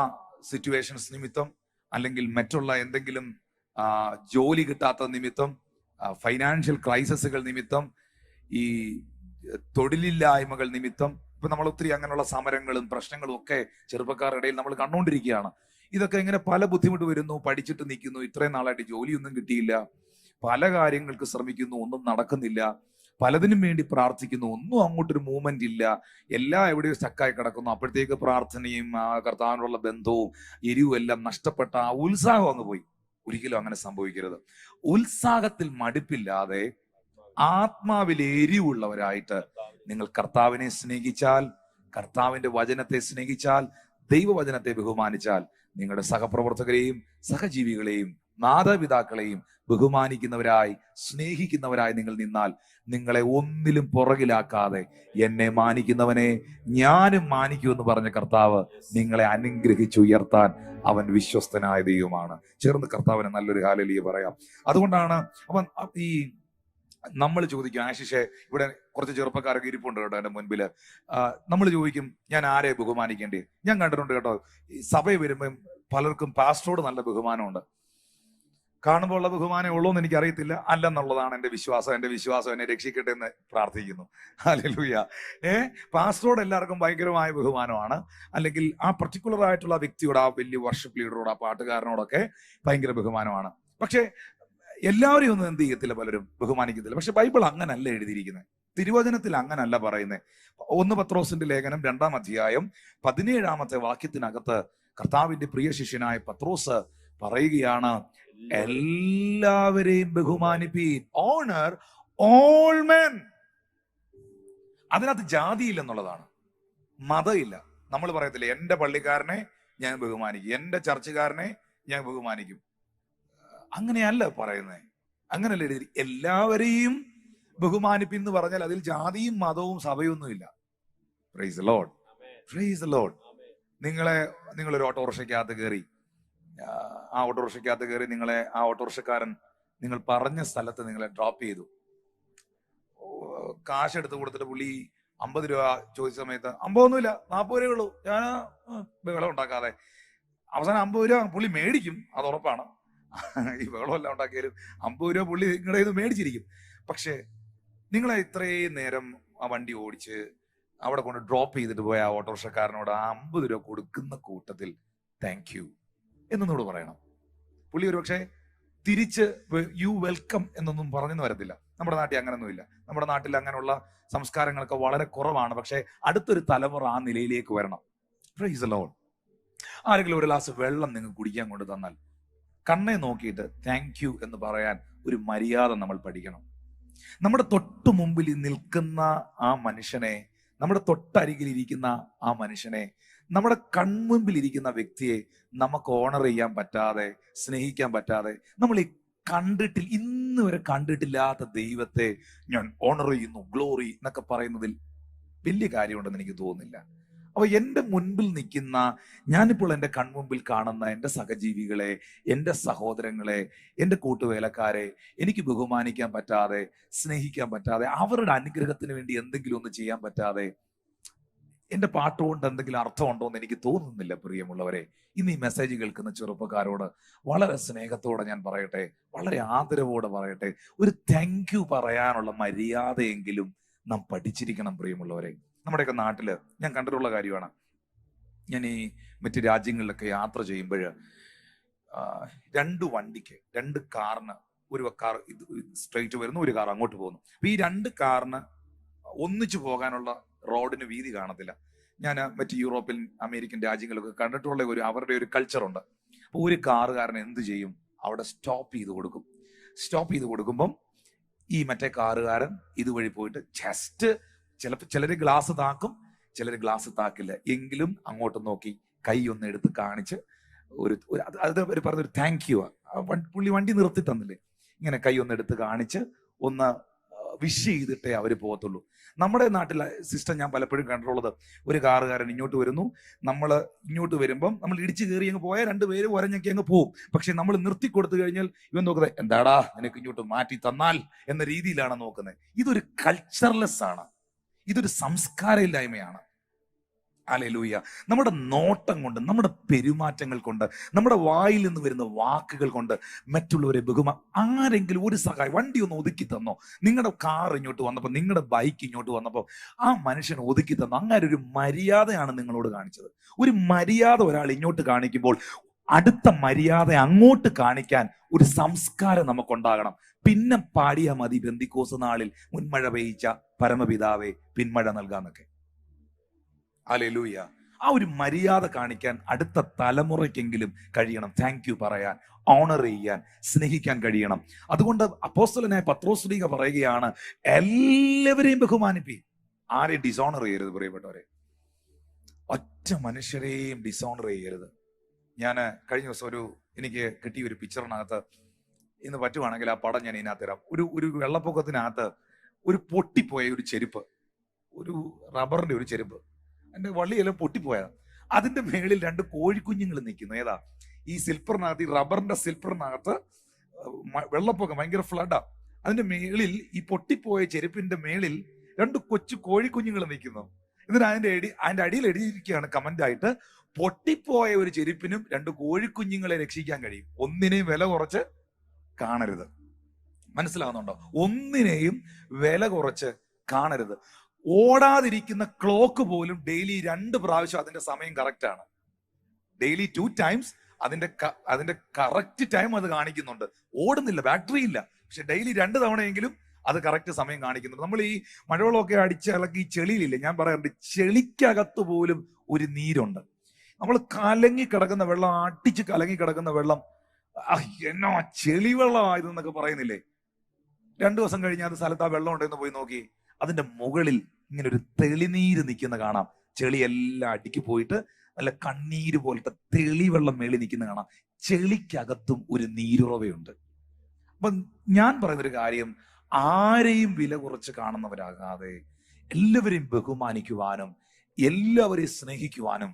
സിറ്റുവേഷൻസ് നിമിത്തം, അല്ലെങ്കിൽ മറ്റുള്ള എന്തെങ്കിലും ജോലി കിട്ടാത്ത നിമിത്തം, ഫൈനാൻഷ്യൽ ക്രൈസിസുകൾ നിമിത്തം, ഈ തൊഴിലില്ലായ്മകൾ നിമിത്തം, ഇപ്പൊ നമ്മൾ ഒത്തിരി അങ്ങനെയുള്ള സമരങ്ങളും പ്രശ്നങ്ങളും ഒക്കെ ചെറുപ്പക്കാരുടെ ഇടയിൽ നമ്മൾ കണ്ടുകൊണ്ടിരിക്കുകയാണ്. ഇതൊക്കെ ഇങ്ങനെ പല ബുദ്ധിമുട്ട് വരുന്നു, പഠിച്ചിട്ട് നിൽക്കുന്നു, ഇത്രയും നാളായിട്ട് ജോലിയൊന്നും കിട്ടിയില്ല, പല കാര്യങ്ങൾക്ക് ശ്രമിക്കുന്നു, ഒന്നും നടക്കുന്നില്ല, പലതിനും വേണ്ടി പ്രാർത്ഥിക്കുന്നു, ഒന്നും അങ്ങോട്ടൊരു മൂവ്മെന്റ് ഇല്ല, എല്ലാം എവിടെയോ സ്റ്റക്കായി കിടക്കുന്നു. അപ്പോഴത്തേക്ക് പ്രാർത്ഥനയും ആ കർത്താവിനുള്ള ബന്ധവും എരിവും എല്ലാം നഷ്ടപ്പെട്ട ആ ഉത്സാഹം അങ്ങ് പോയി. ഒരിക്കലും അങ്ങനെ സംഭവിക്കരുത്. ഉത്സാഹത്തിൽ മടുപ്പില്ലാതെ ആത്മാവിൽ എരിവുള്ളവരായിട്ട് നിങ്ങൾ കർത്താവിനെ സ്നേഹിച്ചാൽ, കർത്താവിന്റെ വചനത്തെ സ്നേഹിച്ചാൽ, ദൈവവചനത്തെ ബഹുമാനിച്ചാൽ, നിങ്ങളുടെ സഹപ്രവർത്തകരെയും സഹജീവികളെയും മാതാപിതാക്കളെയും ബഹുമാനിക്കുന്നവരായി സ്നേഹിക്കുന്നവരായി നിങ്ങൾ നിന്നാൽ, നിങ്ങളെ ഒന്നിലും പുറകിലാക്കാതെ എന്നെ മാനിക്കുന്നവനെ ഞാനും മാനിക്കുമെന്ന് പറഞ്ഞ കർത്താവ് നിങ്ങളെ അനുഗ്രഹിച്ചുയർത്താൻ അവൻ വിശ്വസ്തനായ ദൈവമാണ്. ചേർന്ന് കർത്താവിന് നല്ലൊരു ഹല്ലേലൂയ പറയാം. അതുകൊണ്ടാണ് അവൻ ഈ നമ്മൾ ചോദിക്കും, ആശിഷെ ഇവിടെ കുറച്ച് ചെറുപ്പക്കാരൊക്കെ ഇരിപ്പുണ്ട് കേട്ടോ എൻ്റെ മുൻപില്. നമ്മൾ ചോദിക്കും, ഞാൻ ആരെ ബഹുമാനിക്കേണ്ടി? ഞാൻ കണ്ടിട്ടുണ്ട് കേട്ടോ, ഈ സഭയിൽ വരുമ്പം പലർക്കും പാസ്റ്ററോട് നല്ല ബഹുമാനമുണ്ട്. കാണുമ്പോൾ ഉള്ള ബഹുമാനം ഉള്ളൂ എന്ന് എനിക്ക് അറിയത്തില്ല, അല്ലെന്നുള്ളതാണ് എൻ്റെ വിശ്വാസം. എൻ്റെ വിശ്വാസം എന്നെ രക്ഷിക്കട്ടെ എന്ന് പ്രാർത്ഥിക്കുന്നു. ഹല്ലേലൂയ. പാസ്റ്ററോട് എല്ലാവർക്കും ഭയങ്കരമായ ബഹുമാനമാണ്, അല്ലെങ്കിൽ ആ പർട്ടിക്കുലർ ആയിട്ടുള്ള വ്യക്തിയോട്, ആ വലിയ വർഷിപ്പ് ലീഡറോട്, ആ പാട്ടുകാരനോടൊക്കെ ഭയങ്കര ബഹുമാനമാണ്. പക്ഷെ എല്ലാവരെയും ഒന്നും എന്ത് ചെയ്യത്തില്ല, പലരും ബഹുമാനിക്കത്തില്ല. പക്ഷെ ബൈബിൾ അങ്ങനല്ല എഴുതിയിരിക്കുന്നത്, തിരുവചനത്തിൽ അങ്ങനല്ല പറയുന്നത്. 1 പത്രോസിന്റെ ലേഖനം 2-ാം അധ്യായം 17-ാമത്തെ വാക്യത്തിനകത്ത് കർത്താവിന്റെ പ്രിയ ശിഷ്യനായ പത്രോസ് പറയുകയാണ്, എല്ലാവരെയും ബഹുമാനിപ്പീൻ, ഓണർ ഓൾ മെൻ. അതിനകത്ത് ജാതിയില്ലെന്നുള്ളതാണ്, മതമില്ല. നമ്മൾ പറയത്തില്ല, എന്റെ പള്ളിക്കാരനെ ഞാൻ ബഹുമാനിക്കും, എന്റെ ചർച്ചുകാരനെ ഞാൻ ബഹുമാനിക്കും. അങ്ങനെയല്ല പറയുന്നത്, അങ്ങനല്ല എഴുതി. എല്ലാവരെയും ബഹുമാനിപ്പിൻ എന്ന് പറഞ്ഞാൽ അതിൽ ജാതിയും മതവും സഭയൊന്നുമില്ല. Praise the Lord, praise the Lord. നിങ്ങളൊരു ഓട്ടോറിക്ഷയ്ക്കകത്ത് കയറി, ആ ഓട്ടോറിക്ഷയ്ക്കകത്ത് കയറി നിങ്ങളെ ആ ഓട്ടോറിക്ഷക്കാരൻ നിങ്ങൾ പറഞ്ഞ സ്ഥലത്ത് നിങ്ങളെ ഡ്രോപ്പ് ചെയ്തു. കാശ് എടുത്ത് കൊടുത്തിട്ട് പുള്ളി 50 രൂപ ചോദിച്ച സമയത്ത് 50 ഒന്നുമില്ല, 40 രൂപയേ ഉള്ളൂ, ഞാൻ ബഹളം ഉണ്ടാക്കാതെ. അവസാനം 50 രൂപ പുള്ളി മേടിക്കും, അത് ഉറപ്പാണ്. ഈ ബഹളമെല്ലാം ഉണ്ടാക്കിയാലും 50 രൂപ പുള്ളി നിങ്ങളുടെ ഇത് മേടിച്ചിരിക്കും. പക്ഷെ നിങ്ങളെ ഇത്രയും നേരം ആ വണ്ടി ഓടിച്ച് അവിടെ കൊണ്ട് ഡ്രോപ്പ് ചെയ്തിട്ട് പോയ ആ ഓട്ടോറിക്ഷക്കാരനോട് ആ 50 രൂപ കൊടുക്കുന്ന കൂട്ടത്തിൽ താങ്ക് യു എന്നൊന്നുകൂടെ പറയണം. പുള്ളി ഒരു പക്ഷേ തിരിച്ച് യു വെൽക്കം എന്നൊന്നും പറഞ്ഞെന്ന് വരത്തില്ല. നമ്മുടെ നാട്ടിൽ അങ്ങനൊന്നുമില്ല. നമ്മുടെ നാട്ടിൽ അങ്ങനെയുള്ള സംസ്കാരങ്ങളൊക്കെ വളരെ കുറവാണ്. പക്ഷെ അടുത്തൊരു തലമുറ ആ നിലയിലേക്ക് വരണം. Price the Lord. ആരെങ്കിലും ഒരു ഗ്ലാസ് വെള്ളം നിങ്ങൾക്ക് കുടിക്കാൻ കൊണ്ട് തന്നാൽ കണ്ണെ നോക്കിയിട്ട് താങ്ക് യു എന്ന് പറയാൻ ഒരു മര്യാദ നമ്മൾ പഠിക്കണം. നമ്മുടെ തൊട്ടു മുമ്പിൽ നിൽക്കുന്ന ആ മനുഷ്യനെ, നമ്മുടെ തൊട്ടരികിൽ ഇരിക്കുന്ന ആ മനുഷ്യനെ, നമ്മുടെ കൺമുമ്പിൽ ഇരിക്കുന്ന വ്യക്തിയെ നമുക്ക് ഓണർ ചെയ്യാൻ പറ്റാതെ, സ്നേഹിക്കാൻ പറ്റാതെ, നമ്മൾ ഈ ഇന്ന് വരെ കണ്ടിട്ടില്ലാത്ത ദൈവത്തെ ഞാൻ ഓണർ ചെയ്യുന്നു, ഗ്ലോറി എന്നൊക്കെ പറയുന്നതിൽ വലിയ കാര്യമുണ്ടെന്ന് എനിക്ക് തോന്നുന്നില്ല. അപ്പൊ എൻ്റെ മുൻപിൽ നിൽക്കുന്ന, ഞാനിപ്പോൾ എൻ്റെ കൺമുമ്പിൽ കാണുന്ന എൻ്റെ സഹജീവികളെ, എൻ്റെ സഹോദരങ്ങളെ, എൻ്റെ കൂട്ടുവേലക്കാരെ എനിക്ക് ബഹുമാനിക്കാൻ പറ്റാതെ, സ്നേഹിക്കാൻ പറ്റാതെ, അവരുടെ അനുഗ്രഹത്തിന് വേണ്ടി എന്തെങ്കിലും ഒന്ന് ചെയ്യാൻ പറ്റാതെ, എൻ്റെ പാട്ടുകൊണ്ട് എന്തെങ്കിലും അർത്ഥമുണ്ടോ എന്ന് എനിക്ക് തോന്നുന്നില്ല. പ്രിയമുള്ളവരെ, ഇന്ന് ഈ മെസ്സേജ് കേൾക്കുന്ന ചെറുപ്പക്കാരോട് വളരെ സ്നേഹത്തോടെ ഞാൻ പറയട്ടെ, വളരെ ആദരവോടെ പറയട്ടെ, ഒരു താങ്ക് യു പറയാനുള്ള മര്യാദയെങ്കിലും നാം പഠിച്ചിരിക്കണം. പ്രിയമുള്ളവരെ, നമ്മുടെയൊക്കെ നാട്ടില് ഞാൻ കണ്ടിട്ടുള്ള കാര്യമാണ്. ഞാൻ ഈ മറ്റ് രാജ്യങ്ങളിലൊക്കെ യാത്ര ചെയ്യുമ്പോൾ 2 വണ്ടിക്ക്, 2 കാറിന്, ഒരു കാർ ഇത് സ്ട്രെയിറ്റ് വരുന്നു, ഒരു കാർ അങ്ങോട്ട് പോകുന്നു. അപ്പൊ ഈ 2 കാറിന് ഒന്നിച്ചു പോകാനുള്ള റോഡിന് വീതി കാണത്തില്ല. ഞാൻ മറ്റ് യൂറോപ്യൻ അമേരിക്കൻ രാജ്യങ്ങളൊക്കെ കണ്ടിട്ടുള്ള അവരുടെ ഒരു കൾച്ചറുണ്ട്. അപ്പൊ ഒരു കാറുകാരൻ എന്ത് ചെയ്യും, അവിടെ സ്റ്റോപ്പ് ചെയ്ത് കൊടുക്കുമ്പം ഈ മറ്റേ കാറുകാരൻ ഇതുവഴി പോയിട്ട് ജസ്റ്റ് ചിലര് ഗ്ലാസ് താക്കും, ചിലര് ഗ്ലാസ് താക്കില്ല, എങ്കിലും അങ്ങോട്ട് നോക്കി കൈ ഒന്ന് എടുത്ത് കാണിച്ച് അത് പറഞ്ഞൊരു താങ്ക് യു. പുള്ളി വണ്ടി നിർത്തി തന്നില്ലേ, ഇങ്ങനെ കൈ ഒന്ന് എടുത്ത് കാണിച്ച് ഒന്ന് വിഷ് ചെയ്തിട്ടേ അവര് പോകത്തുള്ളൂ. നമ്മുടെ നാട്ടിലെ സിസ്റ്റം ഞാൻ പലപ്പോഴും കണ്ടിട്ടുള്ളത്, ഒരു കാറുകാരൻ ഇങ്ങോട്ട് വരുന്നു, നമ്മൾ ഇങ്ങോട്ട് വരുമ്പം നമ്മൾ ഇടിച്ചു കയറി അങ്ങ് പോയാൽ 2 പേര് ഒരഞ്ഞൊക്കെ അങ്ങ് പോവും. പക്ഷെ നമ്മൾ നിർത്തി കൊടുത്തു കഴിഞ്ഞാൽ ഇവൻ നോക്കുന്നത്, എന്താടാ നിനക്ക് ഇങ്ങോട്ട് മാറ്റി തന്നാൽ എന്ന രീതിയിലാണ് നോക്കുന്നത്. ഇതൊരു കൾച്ചർലെസ് ആണ്, ഇതൊരു സംസ്കാരമില്ലായ്മയാണ്. ഹല്ലേലൂയ. നമ്മുടെ നോട്ടം കൊണ്ട്, നമ്മുടെ പെരുമാറ്റങ്ങൾ കൊണ്ട്, നമ്മുടെ വായിൽ നിന്ന് വരുന്ന വാക്കുകൾ കൊണ്ട് മറ്റുള്ളവരെ ആരെങ്കിലും ഒരു സഹായം, വണ്ടി ഒന്ന് ഒതുക്കി തന്നോ, നിങ്ങളുടെ കാർ ഇങ്ങോട്ട് വന്നപ്പോൾ, നിങ്ങളുടെ ബൈക്ക് ഇങ്ങോട്ട് വന്നപ്പോൾ ആ മനുഷ്യൻ ഒതുക്കി തന്നോ, അങ്ങനെ ഒരു മര്യാദയാണ് നിങ്ങളോട് കാണിച്ചത്. ഒരു മര്യാദ ഒരാൾ ഇങ്ങോട്ട് കാണിക്കുമ്പോൾ അടുത്ത മര്യാദ അങ്ങോട്ട് കാണിക്കാൻ ഒരു സംസ്കാരം നമുക്കുണ്ടാകണം. പിന്നെ പാടിയാ മതി പെന്തിക്കോസ് നാളിൽ മുൻമഴ പെയ്ച്ച പരമപിതാവേ പിന്മഴ നൽകാന്നൊക്കെ. ഹല്ലേലൂയ. ആ ഒരു മര്യാദ കാണിക്കാൻ അടുത്ത തലമുറയ്ക്കെങ്കിലും കഴിയണം. താങ്ക് യു പറയാൻ, ഓണർ ചെയ്യാൻ, സ്നേഹിക്കാൻ കഴിയണം. അതുകൊണ്ട് അപ്പോസ്തലനായ പത്രോസ് ശ്ലീഹ പറയുകയാണ്, എല്ലാവരെയും ബഹുമാനിപ്പി, ആരെയും ഡിസോണർ ചെയ്യരുത്. പ്രിയപ്പെട്ടവരെ, ഒറ്റ മനുഷ്യരെയും ഡിസോണർ ചെയ്യരുത്. ഞാൻ കഴിഞ്ഞ ദിവസം എനിക്ക് കിട്ടിയ ഒരു പിക്ചറിനകത്ത്, ഇന്ന് പറ്റുവാണെങ്കിൽ ആ പടം ഞാൻ ഇതിനകത്ത് തരാം. ഒരു വെള്ളപ്പൊക്കത്തിനകത്ത് ഒരു പൊട്ടിപ്പോയ ഒരു ചെരുപ്പ്, ഒരു റബ്ബറിന്റെ ഒരു ചെരുപ്പ്, അതിന്റെ വള്ളിയെല്ലാം പൊട്ടിപ്പോയതാ. അതിന്റെ മേളിൽ 2 കോഴിക്കുഞ്ഞുങ്ങൾ നിൽക്കുന്നു. ഏതാ? ഈ സിൽപ്പറിനകത്ത്, ഈ റബ്ബറിന്റെ സിൽപ്പറിനകത്ത് വെള്ളപ്പൊക്കം, ഭയങ്കര ഫ്ലഡാ. അതിന്റെ മേളിൽ, ഈ പൊട്ടിപ്പോയ ചെരുപ്പിന്റെ മേളിൽ 2 കൊച്ചു കോഴിക്കുഞ്ഞുങ്ങൾ നിൽക്കുന്നു. എന്നിട്ട് അതിന്റെ അടിയിൽ എഴുതിയിരിക്കുകയാണ് കമന്റ് ആയിട്ട്, പൊട്ടിപ്പോയ ഒരു ചെരുപ്പിനും 2 കോഴിക്കുഞ്ഞുങ്ങളെ രക്ഷിക്കാൻ കഴിയും, ഒന്നിനെയും വില കുറച്ച് കാണരുത്. മനസ്സിലാവുന്നുണ്ടോ? ഒന്നിനെയും വില കുറച്ച് കാണരുത്. ഓടാതിരിക്കുന്ന ക്ലോക്ക് പോലും ഡെയിലി 2 പ്രാവശ്യം അതിന്റെ സമയം കറക്റ്റ് ആണ്. ഡെയിലി 2 times അതിന്റെ കറക്റ്റ് ടൈം അത് കാണിക്കുന്നുണ്ട്. ഓടുന്നില്ല, ബാറ്ററി ഇല്ല, പക്ഷെ ഡെയിലി 2 തവണയെങ്കിലും അത് കറക്റ്റ് സമയം കാണിക്കുന്നുണ്ട്. നമ്മൾ ഈ മഴവെള്ളമൊക്കെ അടിച്ചിളക്കി ഈ ചെളിയിലില്ല, ഞാൻ പറയാറുണ്ട്, ചെളിക്കകത്ത് പോലും ഒരു നീരുണ്ട്. നമ്മൾ കലങ്ങി കിടക്കുന്ന വെള്ളം, അടിച്ച് കലങ്ങി കിടക്കുന്ന വെള്ളം, എന്നോ ചെളി വെള്ളമായതെന്നൊക്കെ പറയുന്നില്ലേ? 2 ദിവസം കഴിഞ്ഞ് അത് സ്ഥലത്ത് ആ വെള്ളം ഉണ്ടെന്ന് പോയി നോക്കി, അതിന്റെ മുകളിൽ ഇങ്ങനെ ഒരു തെളിനീര് നിൽക്കുന്ന കാണാം. ചെളിയെല്ലാം അടുക്കി പോയിട്ട് നല്ല കണ്ണീര് പോലത്തെ തെളിവെള്ളം മേളിൽ നിൽക്കുന്ന കാണാം. ചെളിക്കകത്തും ഒരു നീരുറവയുണ്ട്. അപ്പൊ ഞാൻ പറയുന്നൊരു കാര്യം, ആരെയും വില കുറച്ച് കാണുന്നവരാകാതെ എല്ലാവരെയും ബഹുമാനിക്കുവാനും എല്ലാവരെയും സ്നേഹിക്കുവാനും,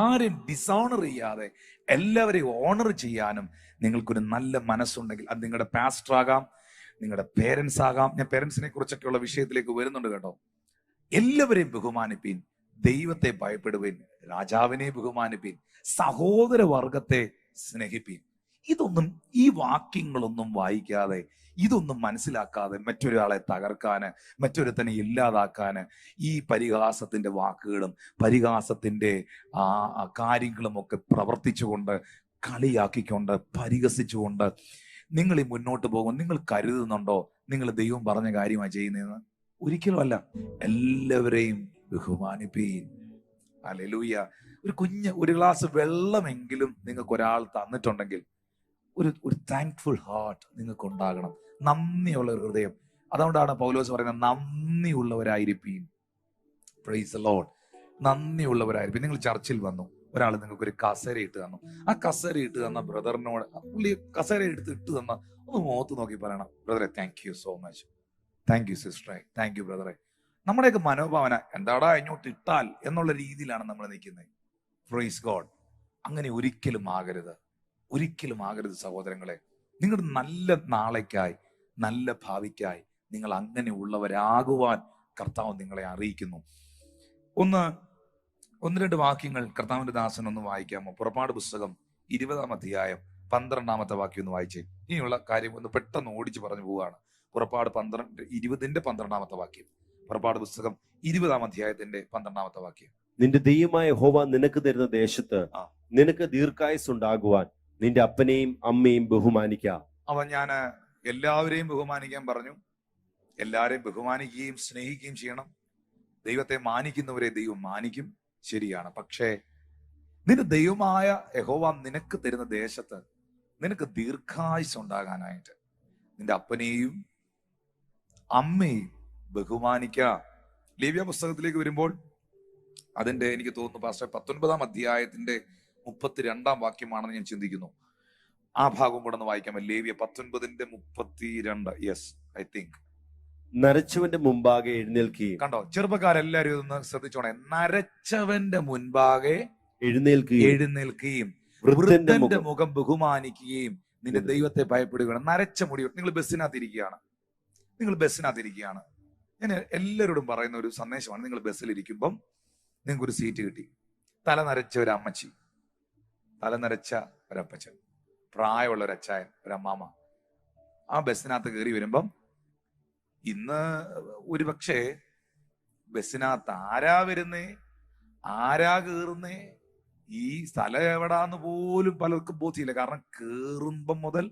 ആരെയും ഡിസോണർ ചെയ്യാതെ എല്ലാവരെയും ഓണർ ചെയ്യാനും നിങ്ങൾക്കൊരു നല്ല മനസ്സുണ്ടെങ്കിൽ, അത് നിങ്ങളുടെ പാസ്റ്റർ ആകാം, നിങ്ങളുടെ പേരൻസ് ആകാം. ഞാൻ പേരൻസിനെ കുറിച്ചൊക്കെയുള്ള വിഷയത്തിലേക്ക് വരുന്നുണ്ട് കേട്ടോ. എല്ലാവരെയും ബഹുമാനിപ്പീൻ, ദൈവത്തെ ഭയപ്പെടുവീൻ, രാജാവിനെ ബഹുമാനിപ്പീൻ, സഹോദര വർഗത്തെ സ്നേഹിപ്പീൻ. ഇതൊന്നും, ഈ വാക്യങ്ങളൊന്നും വായിക്കാതെ, ഇതൊന്നും മനസ്സിലാക്കാതെ മറ്റൊരാളെ തകർക്കാന്, മറ്റൊരുത്തനെ ഇല്ലാതാക്കാന് ഈ പരിഹാസത്തിന്റെ വാക്കുകളും പരിഹാസത്തിന്റെ കാര്യങ്ങളും ഒക്കെ പ്രവർത്തിച്ചുകൊണ്ട്, കളിയാക്കിക്കൊണ്ട്, പരിഹസിച്ചുകൊണ്ട് നിങ്ങൾ ഈ മുന്നോട്ട് പോകും. നിങ്ങൾ കരുതുന്നുണ്ടോ നിങ്ങൾ ദൈവം പറഞ്ഞ കാര്യമാണ് ചെയ്യുന്നതെന്ന്? ഒരിക്കലും അല്ല. എല്ലാവരെയും ബഹുമാനിപ്പീൻ. ഹല്ലേലൂയ. ഒരു ഗ്ലാസ് വെള്ളമെങ്കിലും നിങ്ങൾക്ക് ഒരാൾ തന്നിട്ടുണ്ടെങ്കിൽ ഒരു താങ്ക്ഫുൾ ഹാർട്ട് നിങ്ങൾക്ക് ഉണ്ടാകണം, നന്ദിയുള്ള ഒരു ഹൃദയം. അതുകൊണ്ടാണ് പൗലോസ് പറയുന്നത്, നന്ദിയുള്ളവരായിരിപ്പീൻ. Praise the Lord. നന്ദിയുള്ളവരായിരിക്കും. നിങ്ങൾ ചർച്ചിൽ വന്നു, ഒരാൾ നിങ്ങൾക്ക് ഒരു കസേര ഇട്ട് തന്നു. ആ കസേര ഇട്ട് തന്ന ബ്രദറിനോട്, പുള്ളി കസേര ഇട്ട് തന്ന ഒന്ന് മുഖത്ത് നോക്കി പറയണം, ബ്രദറെ thank you so much, thank you സിസ്റ്ററെ, താങ്ക് യു ബ്രദറെ. നമ്മുടെയൊക്കെ മനോഭാവന എന്താടാ ഇങ്ങോട്ട് ഇട്ടാൽ എന്നുള്ള രീതിയിലാണ് നമ്മൾ നിൽക്കുന്നത്. Praise God. അങ്ങനെ ഒരിക്കലും ആകരുത്, ഒരിക്കലും ആകരുത് സഹോദരങ്ങളെ. നിങ്ങളുടെ നല്ല നാളേക്കായി, നല്ല ഭാവിക്കായി നിങ്ങൾ അങ്ങനെ ഉള്ളവരാകുവാൻ കർത്താവ് നിങ്ങളെ അറിയിക്കുന്നു. ഒന്ന് രണ്ട് വാക്യങ്ങൾ കർത്താവിന്റെ ദാസൻ ഒന്ന് വായിക്കാമോ? പുറപ്പാട് പുസ്തകം 20-ാം അധ്യായം 12-ാമത്തെ വാക്യം ഒന്ന് വായിച്ചേ. ഇനിയുള്ള കാര്യം ഒന്ന് പെട്ടെന്ന് ഓടിച്ചു പറഞ്ഞു പോവുകയാണ്. പുറപ്പാട് 20-ന്റെ വാക്യം. പുറപ്പാട് പുസ്തകം 20-ാം അധ്യായത്തിന്റെ 12-ാമത്തെ വാക്യം. നിന്റെ ദൈവമായ യഹോവ നിനക്ക് തരുന്ന ദേശത്ത് നിനക്ക് ദീർഘായുസ് ഉണ്ടാകുവാൻ നിന്റെ അപ്പനെയും അമ്മയും ബഹുമാനിക്കുക. ഞാൻ എല്ലാവരെയും ബഹുമാനിക്കാൻ പറഞ്ഞു. എല്ലാവരെയും ബഹുമാനിക്കുകയും സ്നേഹിക്കുകയും ചെയ്യണം. ദൈവത്തെ മാനിക്കുന്നവരെ ദൈവം മാനിക്കും, ശരിയാണ്. പക്ഷേ നിന്റെ ദൈവമായ യഹോവ നിനക്ക് തരുന്ന ദേശത്ത് നിനക്ക് ദീർഘായുസ് ഉണ്ടാകാനായിട്ട് നിന്റെ അപ്പനെയും അമ്മയും ബഹുമാനിക്കുക. ലേവ്യ പുസ്തകത്തിലേക്ക് വരുമ്പോൾ അതിന്റെ, എനിക്ക് തോന്നുന്നു പാസ്റ്റർ 19-ാം അധ്യായത്തിന്റെ 32-ാം വാക്യമാണെന്ന് ഞാൻ ചിന്തിക്കുന്നു. ആ ഭാഗം കൂടെ ഒന്ന് വായിക്കാമോ? ലേവ്യ 19:32. Yes, I think. നരച്ചവന്റെ മുമ്പാകെ എഴുന്നേൽക്കുകയും. കണ്ടോ ചെറുപ്പക്കാരെല്ലാരും ഇതൊന്ന് ശ്രദ്ധിച്ചോണേ. നരച്ചവന്റെ മുൻപാകെ എഴുന്നേൽക്കുകയും വൃദ്ധന്റെ മുഖം ബഹുമാനിക്കുകയും നിന്റെ ദൈവത്തെ ഭയപ്പെടുകയാണ്. നരച്ച മുടി. നിങ്ങൾ ബസ്സിനകത്തിരിക്കുകയാണ്. ഞാൻ എല്ലാവരോടും പറയുന്ന ഒരു സന്ദേശമാണ്, നിങ്ങൾ ബസ്സിലിരിക്കുമ്പം നിങ്ങൾക്കൊരു സീറ്റ് കിട്ടി. തല നരച്ച ഒരു അമ്മച്ചി, തല നരച്ച ഒരപ്പച്ചൻ, പ്രായമുള്ള ഒരു അച്ചായൻ, ഒരു അമ്മാമ ആ ബസ്സിനകത്ത് കയറി വരുമ്പം, ഇന്ന് ഒരു പക്ഷേ ബസ്സിനകത്ത് ആരാ വരുന്നേ, ആരാ കയറുന്നേ, ഈ സ്ഥലം എവിടാന്ന് പോലും പലർക്കും ബോധ്യമില്ല. കാരണം കേറുമ്പം മുതൽ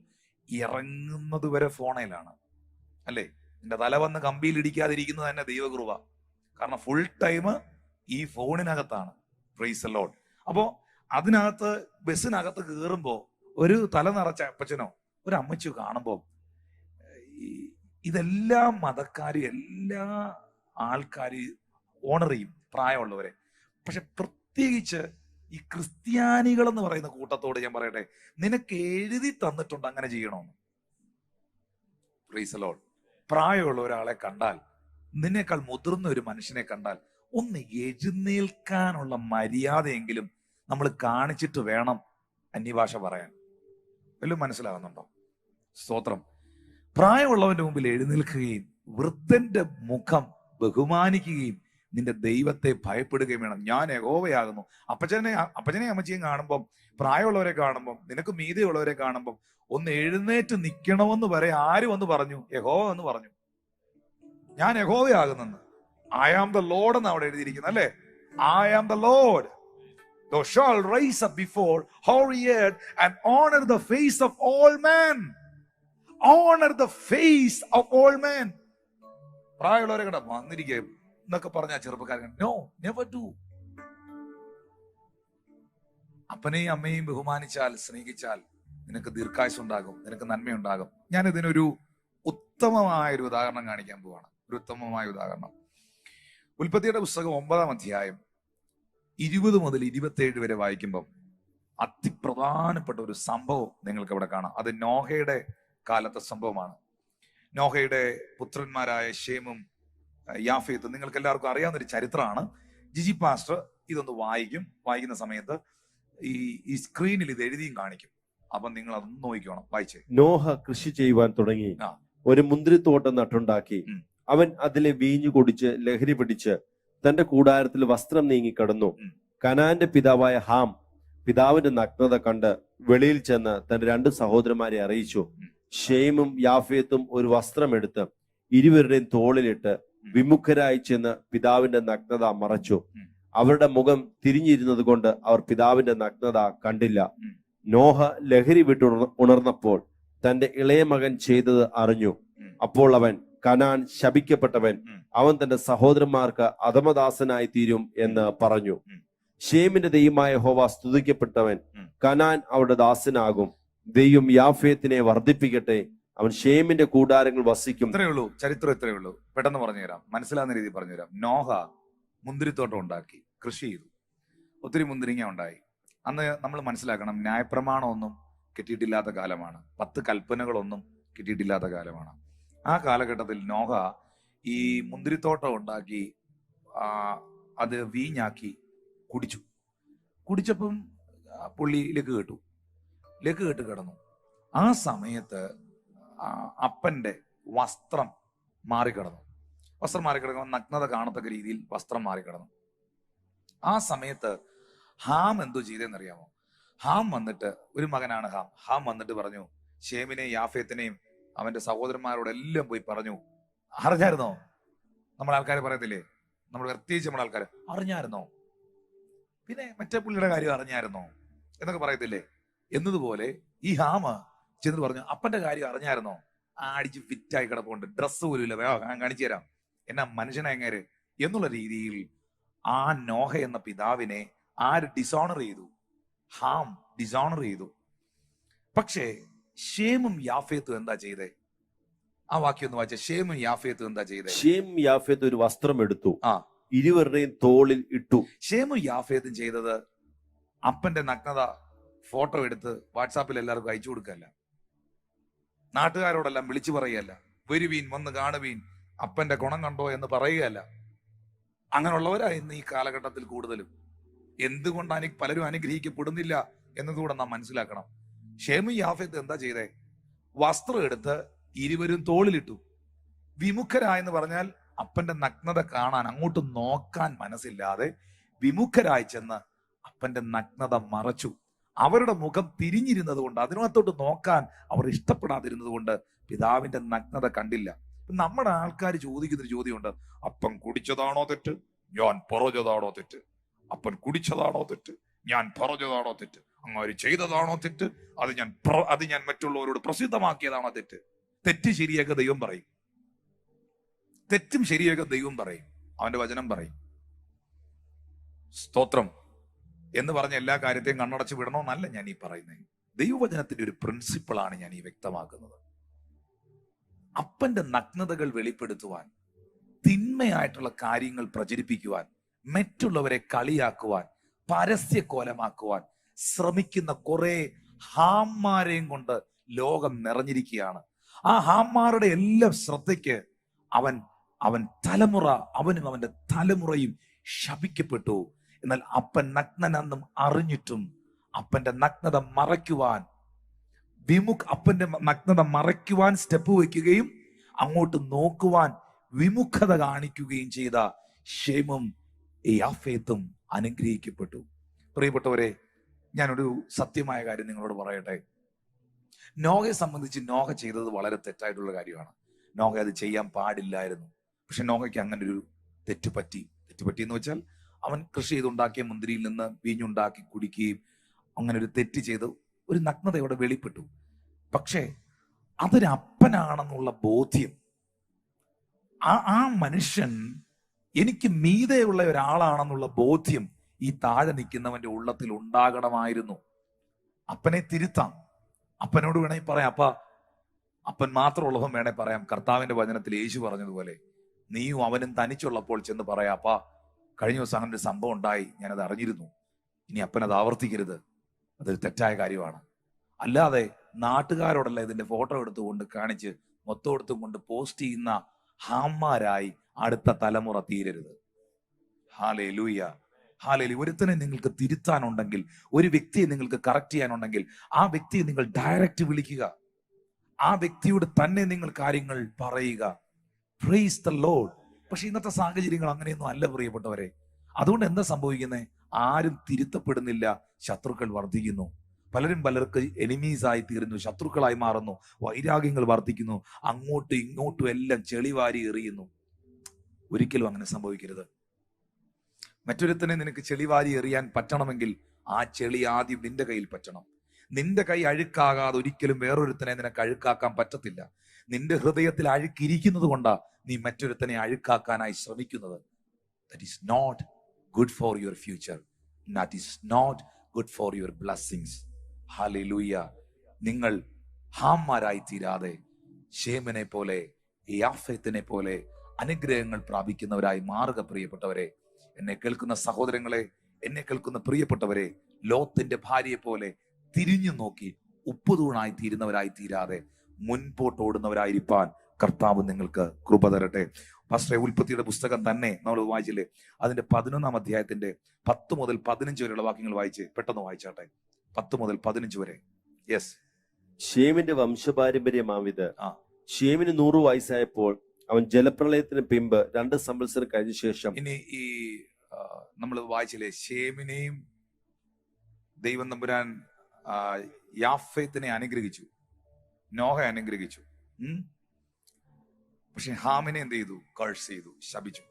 ഇറങ്ങുന്നത് വരെ ഫോണിലാണ്, അല്ലേ? നിന്റെ തല വന്ന് കമ്പിയിൽ ഇടിക്കാതിരിക്കുന്നത് തന്നെ ദൈവകൃപ. കാരണം ഫുൾ ടൈം ഈ ഫോണിനകത്താണ്. Price the Lord. അപ്പോ അതിനകത്ത് ബസ്സിനകത്ത് കയറുമ്പോ ഒരു തല നിറച്ച അപ്പച്ചനോ ഒരു അമ്മച്ചിയോ കാണുമ്പോ, ഇതെല്ലാ മതക്കാരും എല്ലാ ആൾക്കാര് ഓണർ ചെയ്യും, പ്രായമുള്ളവരെ. പക്ഷെ പ്രത്യേകിച്ച് ഈ ക്രിസ്ത്യാനികൾ എന്ന് പറയുന്ന കൂട്ടത്തോട് ഞാൻ പറയട്ടെ, നിനക്ക് എഴുതി തന്നിട്ടുണ്ട് അങ്ങനെ ചെയ്യണമെന്ന്. Price the Lord. പ്രായമുള്ള ഒരാളെ കണ്ടാൽ, നിന്നേക്കാൾ മുതിർന്ന ഒരു മനുഷ്യനെ കണ്ടാൽ ഒന്ന് എഴുന്നേൽക്കാനുള്ള മര്യാദയെങ്കിലും നമ്മൾ കാണിച്ചിട്ട് വേണം അന്യഭാഷ പറയാൻ. വല്ലതും മനസ്സിലാകുന്നുണ്ടോ? സ്തോത്രം. പ്രായമുള്ളവന്റെ മുമ്പിൽ എഴുന്നേൽക്കുകയും വൃദ്ധന്റെ ബഹുമാനിക്കുകയും നിന്റെ ദൈവത്തെ ഭയപ്പെടുകയും വേണം. ഞാൻ യഹോവയാകുന്നു. അപ്പച്ചനെ അമ്മച്ചിയും കാണുമ്പം, പ്രായമുള്ളവരെ കാണുമ്പം, നിനക്ക് മീതെയുള്ളവരെ കാണുമ്പം ഒന്ന് എഴുന്നേറ്റ് നിൽക്കണമെന്ന് വരെ ആര് വന്ന് പറഞ്ഞു? യഹോവ എന്ന് പറഞ്ഞു. ഞാൻ യഹോവയാകുന്നെന്ന്. I am the Lord എന്ന് അവിടെ എഴുതിയിരിക്കുന്നത്, അല്ലേ? I am the Lord. Thou shalt rise up before hoary head and honor the face of all men. Honor the face of all men. പ്രായമുള്ളവരെ കണ്ട വന്നിരിക്കുക എന്നൊക്കെ പറഞ്ഞ ചെറുപ്പക്കാരൻ, നോ, നെവർ ഡു. അപ്പനെയും അമ്മയെയും ബഹുമാനിച്ചാൽ, സ്നേഹിച്ചാൽ നിനക്ക് ദീർഘായുസ് ഉണ്ടാകും, നിനക്ക് നന്മയുണ്ടാകും. ഞാൻ ഇതിനൊരു ഉത്തമമായ ഒരു ഉദാഹരണം കാണിക്കാൻ പോവാണ്. ഒരു ഉത്തമമായ ഉദാഹരണം. ഉൽപ്പത്തിയുടെ പുസ്തകം 9-ാം അധ്യായം 20 മുതൽ 27 വരെ വായിക്കുമ്പം അതിപ്രധാനപ്പെട്ട ഒരു സംഭവം നിങ്ങൾക്ക് അവിടെ കാണാം. അത് നോഹയുടെ കാലത്തെ സംഭവമാണ്. നോഹയുടെ പുത്രന്മാരായ ശേമും യാഫേത്തും നിങ്ങൾക്ക് എല്ലാവർക്കും അറിയാവുന്ന ഒരു ചരിത്രമാണ്. ജിജി പാസ്റ്റർ ഇതൊന്ന് വായിക്കുന്ന സമയത്ത് ഈ സ്ക്രീനിൽ ഇത് എഴുതിയും കാണിക്കും. അപ്പൊ നിങ്ങൾ അതൊന്ന് നോക്കിക്കോണം, വായിച്ചേ. നോഹ കൃഷി ചെയ്യുവാൻ തുടങ്ങി, ഒരു മുന്തിരിത്തോട്ടം നട്ടുണ്ടാക്കി. അവൻ അതിലെ വീഞ്ഞു കുടിച്ച് ലഹരി പിടിച്ച് തന്റെ കൂടാരത്തിൽ വസ്ത്രം നീങ്ങി കിടന്നു. കനാന്റെ പിതാവായ ഹാം പിതാവിന്റെ നഗ്നത കണ്ട് വെളിയിൽ ചെന്ന് തന്റെ 2 സഹോദരന്മാരെ അറിയിച്ചു. ഷേമും യാഫേത്തും ഒരു വസ്ത്രമെടുത്ത് ഇരുവരുടെയും തോളിലിട്ട് വിമുഖരായി ചെന്ന് പിതാവിന്റെ നഗ്നത മറച്ചു. അവരുടെ മുഖം തിരിഞ്ഞിരുന്നത് കൊണ്ട് അവർ പിതാവിന്റെ നഗ്നത കണ്ടില്ല. നോഹ ലഹരി വിട്ട് ഉണർന്നപ്പോൾ തന്റെ ഇളയ മകൻ ചെയ്തത് അറിഞ്ഞു. അപ്പോൾ അവൻ, കനാൻ ശപിക്കപ്പെട്ടവൻ, അവൻ തന്റെ സഹോദരന്മാർക്ക് അധമദാസനായി തീരും എന്ന് പറഞ്ഞു. ഷേമിന്റെ ദൈവമായ യഹോവ സ്തുതിക്കപ്പെട്ടവൻ, കനാൻ അവരുടെ ദാസനാകും. ദൈവം യാഫേത്തിനെ വർദ്ധിപ്പിക്കട്ടെ, അവൻ ഷേമിന്റെ കൂടാരങ്ങൾ വസിക്കും. ഇത്രയേ ഉള്ളൂ, ചരിത്രം ഇത്രയേ ഉള്ളൂ. പെട്ടെന്ന് പറഞ്ഞുതരാം, മനസ്സിലാകുന്ന രീതിയിൽ പറഞ്ഞുതരാം. നോഹ മുന്തിരിത്തോട്ടം ഉണ്ടാക്കി, കൃഷി ചെയ്തു, ഒത്തിരി മുന്തിരിങ്ങ ഉണ്ടായി. അന്ന് നമ്മൾ മനസ്സിലാക്കണം, ന്യായപ്രമാണമൊന്നും കിട്ടിയിട്ടില്ലാത്ത കാലമാണ്, 10 കൽപ്പനകളൊന്നും കിട്ടിയിട്ടില്ലാത്ത കാലമാണ്. ആ കാലഘട്ടത്തിൽ നോഹ ഈ മുന്തിരിത്തോട്ടം ഉണ്ടാക്കി അത് വീഞ്ഞാക്കി കുടിച്ചപ്പം പുള്ളി ലക്ക് കേട്ട് കിടന്നു. ആ സമയത്ത് അപ്പന്റെ വസ്ത്രം മാറിക്കിടന്നു. നഗ്നത കാണത്തക്ക രീതിയിൽ വസ്ത്രം മാറിക്കിടന്നു. ആ സമയത്ത് ഹാം എന്തോ ചെയ്തെന്നറിയാമോ? ഹാം വന്നിട്ട്, ഒരു മകനാണ് ഹാം വന്നിട്ട് പറഞ്ഞു, ഷേമിനെയും യാഫേത്തിനെയും അവന്റെ സഹോദരന്മാരോടെല്ലാം പോയി പറഞ്ഞു. അറിഞ്ഞായിരുന്നോ? നമ്മുടെ ആൾക്കാർ പറയത്തില്ലേ, പ്രത്യേകിച്ച് നമ്മുടെ ആൾക്കാർ, അറിഞ്ഞായിരുന്നോ? പിന്നെ മറ്റേ പുള്ളിയുടെ കാര്യം അറിഞ്ഞായിരുന്നോ എന്നൊക്കെ പറയത്തില്ലേ? എന്നതുപോലെ ഈ ഹാമ ചെന്ന് പറഞ്ഞു, അപ്പന്റെ കാര്യം അറിഞ്ഞായിരുന്നോ? അടിച്ച് ഫിറ്റായി കിടപ്പുണ്ട്, ഡ്രസ്സ് പോലും ഇല്ല, ഞാൻ കാണിച്ചു തരാം, എന്നാ മനുഷ്യനെ എങ്ങനെ എന്നുള്ള രീതിയിൽ ആ നോഹ എന്ന പിതാവിനെ ആര് ഡിസോണർ ചെയ്തു? ഹാം ഡിസോണർ ചെയ്തു. പക്ഷേ ഷേമും യാഫേത്തും എന്താ ചെയ്തേ? ആ വാക്യം ഒന്ന് വായിച്ച. ഷേമും യാഫേത്തും എന്താ ചെയ്തേ? ഷേമും യാഫേത്തും ഒരു വസ്ത്രം എടുത്തു, ഇരുവരുടെയും തോളിൽ ഇട്ടു. ഷേമും യാഫേത്തും ചെയ്തത് അപ്പന്റെ നഗ്നത ഫോട്ടോ എടുത്ത് വാട്സാപ്പിൽ എല്ലാവർക്കും അയച്ചു കൊടുക്കല്ല, നാട്ടുകാരോടെല്ലാം വിളിച്ചു പറയുകയല്ല, വരുവീൻ വന്ന് കാണുവീൻ അപ്പന്റെ ഗുണം കണ്ടോ എന്ന് പറയുകയല്ല. അങ്ങനെയുള്ളവരാ ഇന്ന് ഈ കാലഘട്ടത്തിൽ കൂടുതലും. എന്തുകൊണ്ട് പലരും അനുഗ്രഹിക്കപ്പെടുന്നില്ല എന്നതുകൂടെ നാം മനസ്സിലാക്കണം. ഷേമും യാഫേത്ത് എന്താ ചെയ്തേ? വസ്ത്രം എടുത്ത് ഇരുവരും തോളിലിട്ടു. വിമുഖരായെന്ന് പറഞ്ഞാൽ അപ്പന്റെ നഗ്നത കാണാൻ, അങ്ങോട്ട് നോക്കാൻ മനസ്സില്ലാതെ വിമുഖരായി ചെന്ന് അപ്പന്റെ നഗ്നത മറച്ചു. അവരുടെ മുഖം തിരിഞ്ഞിരുന്നത് കൊണ്ട്, അതിനകത്തോട്ട് നോക്കാൻ അവർ ഇഷ്ടപ്പെടാതിരുന്നത് കൊണ്ട് പിതാവിന്റെ നഗ്നത കണ്ടില്ല. നമ്മുടെ ആൾക്കാർ ചോദിക്കുന്നൊരു ചോദ്യമുണ്ട്: അപ്പൻ കുടിച്ചതാണോ തെറ്റ്, ഞാൻ പറഞ്ഞതാണോ തെറ്റ്? അപ്പൻ കുടിച്ചതാണോ തെറ്റ്, ഞാൻ പറഞ്ഞതാണോ തെറ്റ്? അങ്ങാര് ചെയ്തതാണോ തെറ്റ്, അത് ഞാൻ മറ്റുള്ളവരോട് പ്രസിദ്ധമാക്കിയതാണോ തെറ്റ്? തെറ്റ് ശരിയൊക്കെ ദൈവം പറയും, തെറ്റും ശരിയൊക്കെ ദൈവം പറയും, അവന്റെ വചനം പറയും. സ്തോത്രം എന്ന് പറഞ്ഞ എല്ലാ കാര്യത്തെയും കണ്ണടച്ച് വിടണമെന്നല്ല ഞാൻ ഈ പറയുന്നത്. ദൈവവചനത്തിന്റെ ഒരു പ്രിൻസിപ്പിളാണ് ഞാൻ ഈ വ്യക്തമാക്കുന്നത്. അപ്പന്റെ നഗ്നതകൾ വെളിപ്പെടുത്തുവാൻ, തിന്മയായിട്ടുള്ള കാര്യങ്ങൾ പ്രചരിപ്പിക്കുവാൻ, മറ്റുള്ളവരെ കളിയാക്കുവാൻ, പരസ്യക്കോലമാക്കുവാൻ ശ്രമിക്കുന്ന കുറെ ഹാമ്മാരെയും കൊണ്ട് ലോകം നിറഞ്ഞിരിക്കുകയാണ്. ആ ഹാമ്മാരുടെ എല്ലാം ശ്രദ്ധയ്ക്ക് അവൻ തലമുറ, അവനും അവന്റെ തലമുറയും ശപിക്കപ്പെട്ടു. എന്നാൽ അപ്പൻ നഗ്നനെന്നും അറിഞ്ഞിട്ടും അപ്പന്റെ നഗ്നത മറയ്ക്കുവാൻ, അപ്പന്റെ നഗ്നത മറയ്ക്കുവാൻ സ്റ്റെപ്പ് വയ്ക്കുകയും അങ്ങോട്ട് നോക്കുവാൻ വിമുഖത കാണിക്കുകയും ചെയ്ത ഷേമും യാഫേത്തും അനുഗ്രഹിക്കപ്പെട്ടു. പ്രിയപ്പെട്ടവരെ, ഞാനൊരു സത്യമായ കാര്യം നിങ്ങളോട് പറയട്ടെ. നോഹയെ സംബന്ധിച്ച് നോഹ ചെയ്തത് വളരെ തെറ്റായിട്ടുള്ള കാര്യമാണ്. നോഹ അത് ചെയ്യാൻ പാടില്ലായിരുന്നു. പക്ഷെ നോഹയ്ക്ക് അങ്ങനെ ഒരു തെറ്റുപറ്റി എന്ന് വെച്ചാൽ, അവൻ കൃഷി ചെയ്തുണ്ടാക്കിയ മുന്തിരിയിൽ നിന്ന് വീഞ്ഞുണ്ടാക്കി കുടിക്കുകയും അങ്ങനെ ഒരു തെറ്റ് ചെയ്ത് ഒരു നഗ്നതയോടെ വെളിപ്പെട്ടു. പക്ഷേ അതൊരു അപ്പനാണെന്നുള്ള ബോധ്യം, ആ മനുഷ്യൻ എനിക്ക് മീതെയുള്ള ഒരാളാണെന്നുള്ള ബോധ്യം ഈ താഴെ നിൽക്കുന്നവന്റെ ഉള്ളത്തിൽ ഉണ്ടാകണമായിരുന്നു. അപ്പനെ തിരുത്താം, അപ്പനോട് വേണമെങ്കിൽ പറയാം, അപ്പൻ മാത്രമുള്ളവൻ വേണേ പറയാം. കർത്താവിന്റെ വചനത്തിൽ യേശു പറഞ്ഞതുപോലെ, നീയും അവനും തനിച്ചുള്ളപ്പോൾ ചെന്ന് പറയാം, അപ്പാ കഴിഞ്ഞ ദിവസം അങ്ങനെ ഒരു സംഭവം ഉണ്ടായി, ഞാനത് അറിഞ്ഞിരുന്നു, ഇനി അപ്പൻ അത് ആവർത്തിക്കരുത്, അതൊരു തെറ്റായ കാര്യമാണ്. അല്ലാതെ നാട്ടുകാരോടല്ല ഇതിന്റെ ഫോട്ടോ എടുത്തുകൊണ്ട് കാണിച്ച് മൊത്തം എടുത്തും കൊണ്ട് പോസ്റ്റ് ചെയ്യുന്ന ഹാമ്മാരായി അടുത്ത തലമുറ തീരരുത്. Hallelujah, hallelujah. ഒരുത്തനെ നിങ്ങൾക്ക് തിരുത്താനുണ്ടെങ്കിൽ, ഒരു വ്യക്തിയെ നിങ്ങൾക്ക് കറക്റ്റ് ചെയ്യാനുണ്ടെങ്കിൽ, ആ വ്യക്തിയെ നിങ്ങൾ ഡയറക്റ്റ് വിളിക്കുക, ആ വ്യക്തിയോട് തന്നെ നിങ്ങൾ കാര്യങ്ങൾ പറയുക. Praise the Lord. പക്ഷെ ഇന്നത്തെ സാഹചര്യങ്ങൾ അങ്ങനെയൊന്നും അല്ല പ്രിയപ്പെട്ടവരെ. അതുകൊണ്ട് എന്താ സംഭവിക്കുന്നത്? ആരും തിരുത്തപ്പെടുന്നില്ല, ശത്രുക്കൾ വർദ്ധിക്കുന്നു. പലർക്ക് എനിമീസായി തീരുന്നു, ശത്രുക്കളായി മാറുന്നു, വൈരാഗ്യങ്ങൾ വർദ്ധിക്കുന്നു, അങ്ങോട്ടും ഇങ്ങോട്ടും എല്ലാം ചെളിവാരി എറിയുന്നു. ഒരിക്കലും അങ്ങനെ സംഭവിക്കരുത്. മറ്റൊരുത്തനെ നിനക്ക് ചെളിവാരി എറിയാൻ പറ്റണമെങ്കിൽ ആ ചെളി ആദ്യം നിന്റെ കയ്യിൽ പറ്റണം. നിന്റെ കൈ അഴുക്കാകാതെ ഒരിക്കലും വേറൊരുത്തനെ നിനക്ക് അഴുക്കാക്കാൻ പറ്റത്തില്ല. നിന്റെ ഹൃദയത്തിൽ അഴുക്കിരിക്കുന്നത് കൊണ്ടാ നീ മറ്റൊരുത്തനെ അഴുക്കാക്കാനായി ശ്രമിക്കുന്നത്. That is not good for your future. That is not good for your blessings. Hallelujah. നിങ്ങൾ ഹാമ്മാരായി തീരാതെ ശേമിനെ പോലെ യാഫേത്തിനെ പോലെ അനുഗ്രഹങ്ങൾ പ്രാപിക്കുന്നവരായി മാറുക. പ്രിയപ്പെട്ടവരെ, എന്നെ കേൾക്കുന്ന സഹോദരങ്ങളെ, എന്നെ കേൾക്കുന്ന പ്രിയപ്പെട്ടവരെ, ലോത്തിന്റെ ഭാര്യയെ പോലെ തിരിഞ്ഞു നോക്കി ഉപ്പുതൂണായി തീരുന്നവരായി തീരാതെ മുൻപോട്ട് ഓടുന്നവരായിരിക്കാൻ കർത്താവ് നിങ്ങൾക്ക് കൃപ തരട്ടെ. പാസ്റ്ററെ, ഉൽപ്പത്തിയുടെ പുസ്തകം തന്നെ നമ്മൾ വായിച്ചില്ലേ? അതിന്റെ 11-ാം അധ്യായത്തിന്റെ 10 മുതൽ 15 വരെയുള്ള വാക്യങ്ങൾ വായിച്ച് പെട്ടെന്ന് വായിച്ചാട്ടെ. 10 മുതൽ 15 വരെ. യെസ്. ഷേമിന്റെ വംശപാരമ്പര്യമാവിത്. ഷേമിന് 100 വയസ്സായപ്പോൾ അവൻ ജലപ്രളയത്തിന് പിമ്പ് 2 സംവത്സരം കഴിഞ്ഞ ശേഷം. ഇനി ഈ നമ്മൾ വായിച്ചില്ലേ, ഷേമിനെയും ദൈവം തമ്പുരാൻ യാഫേത്തിനെ അനുഗ്രഹിച്ചു, നോഹ അനുഗ്രഹിച്ചു. പക്ഷെ ഹാമിനെ എന്ത് ചെയ്തു? കഴ്സ് ചെയ്തു, ശപിച്ചു.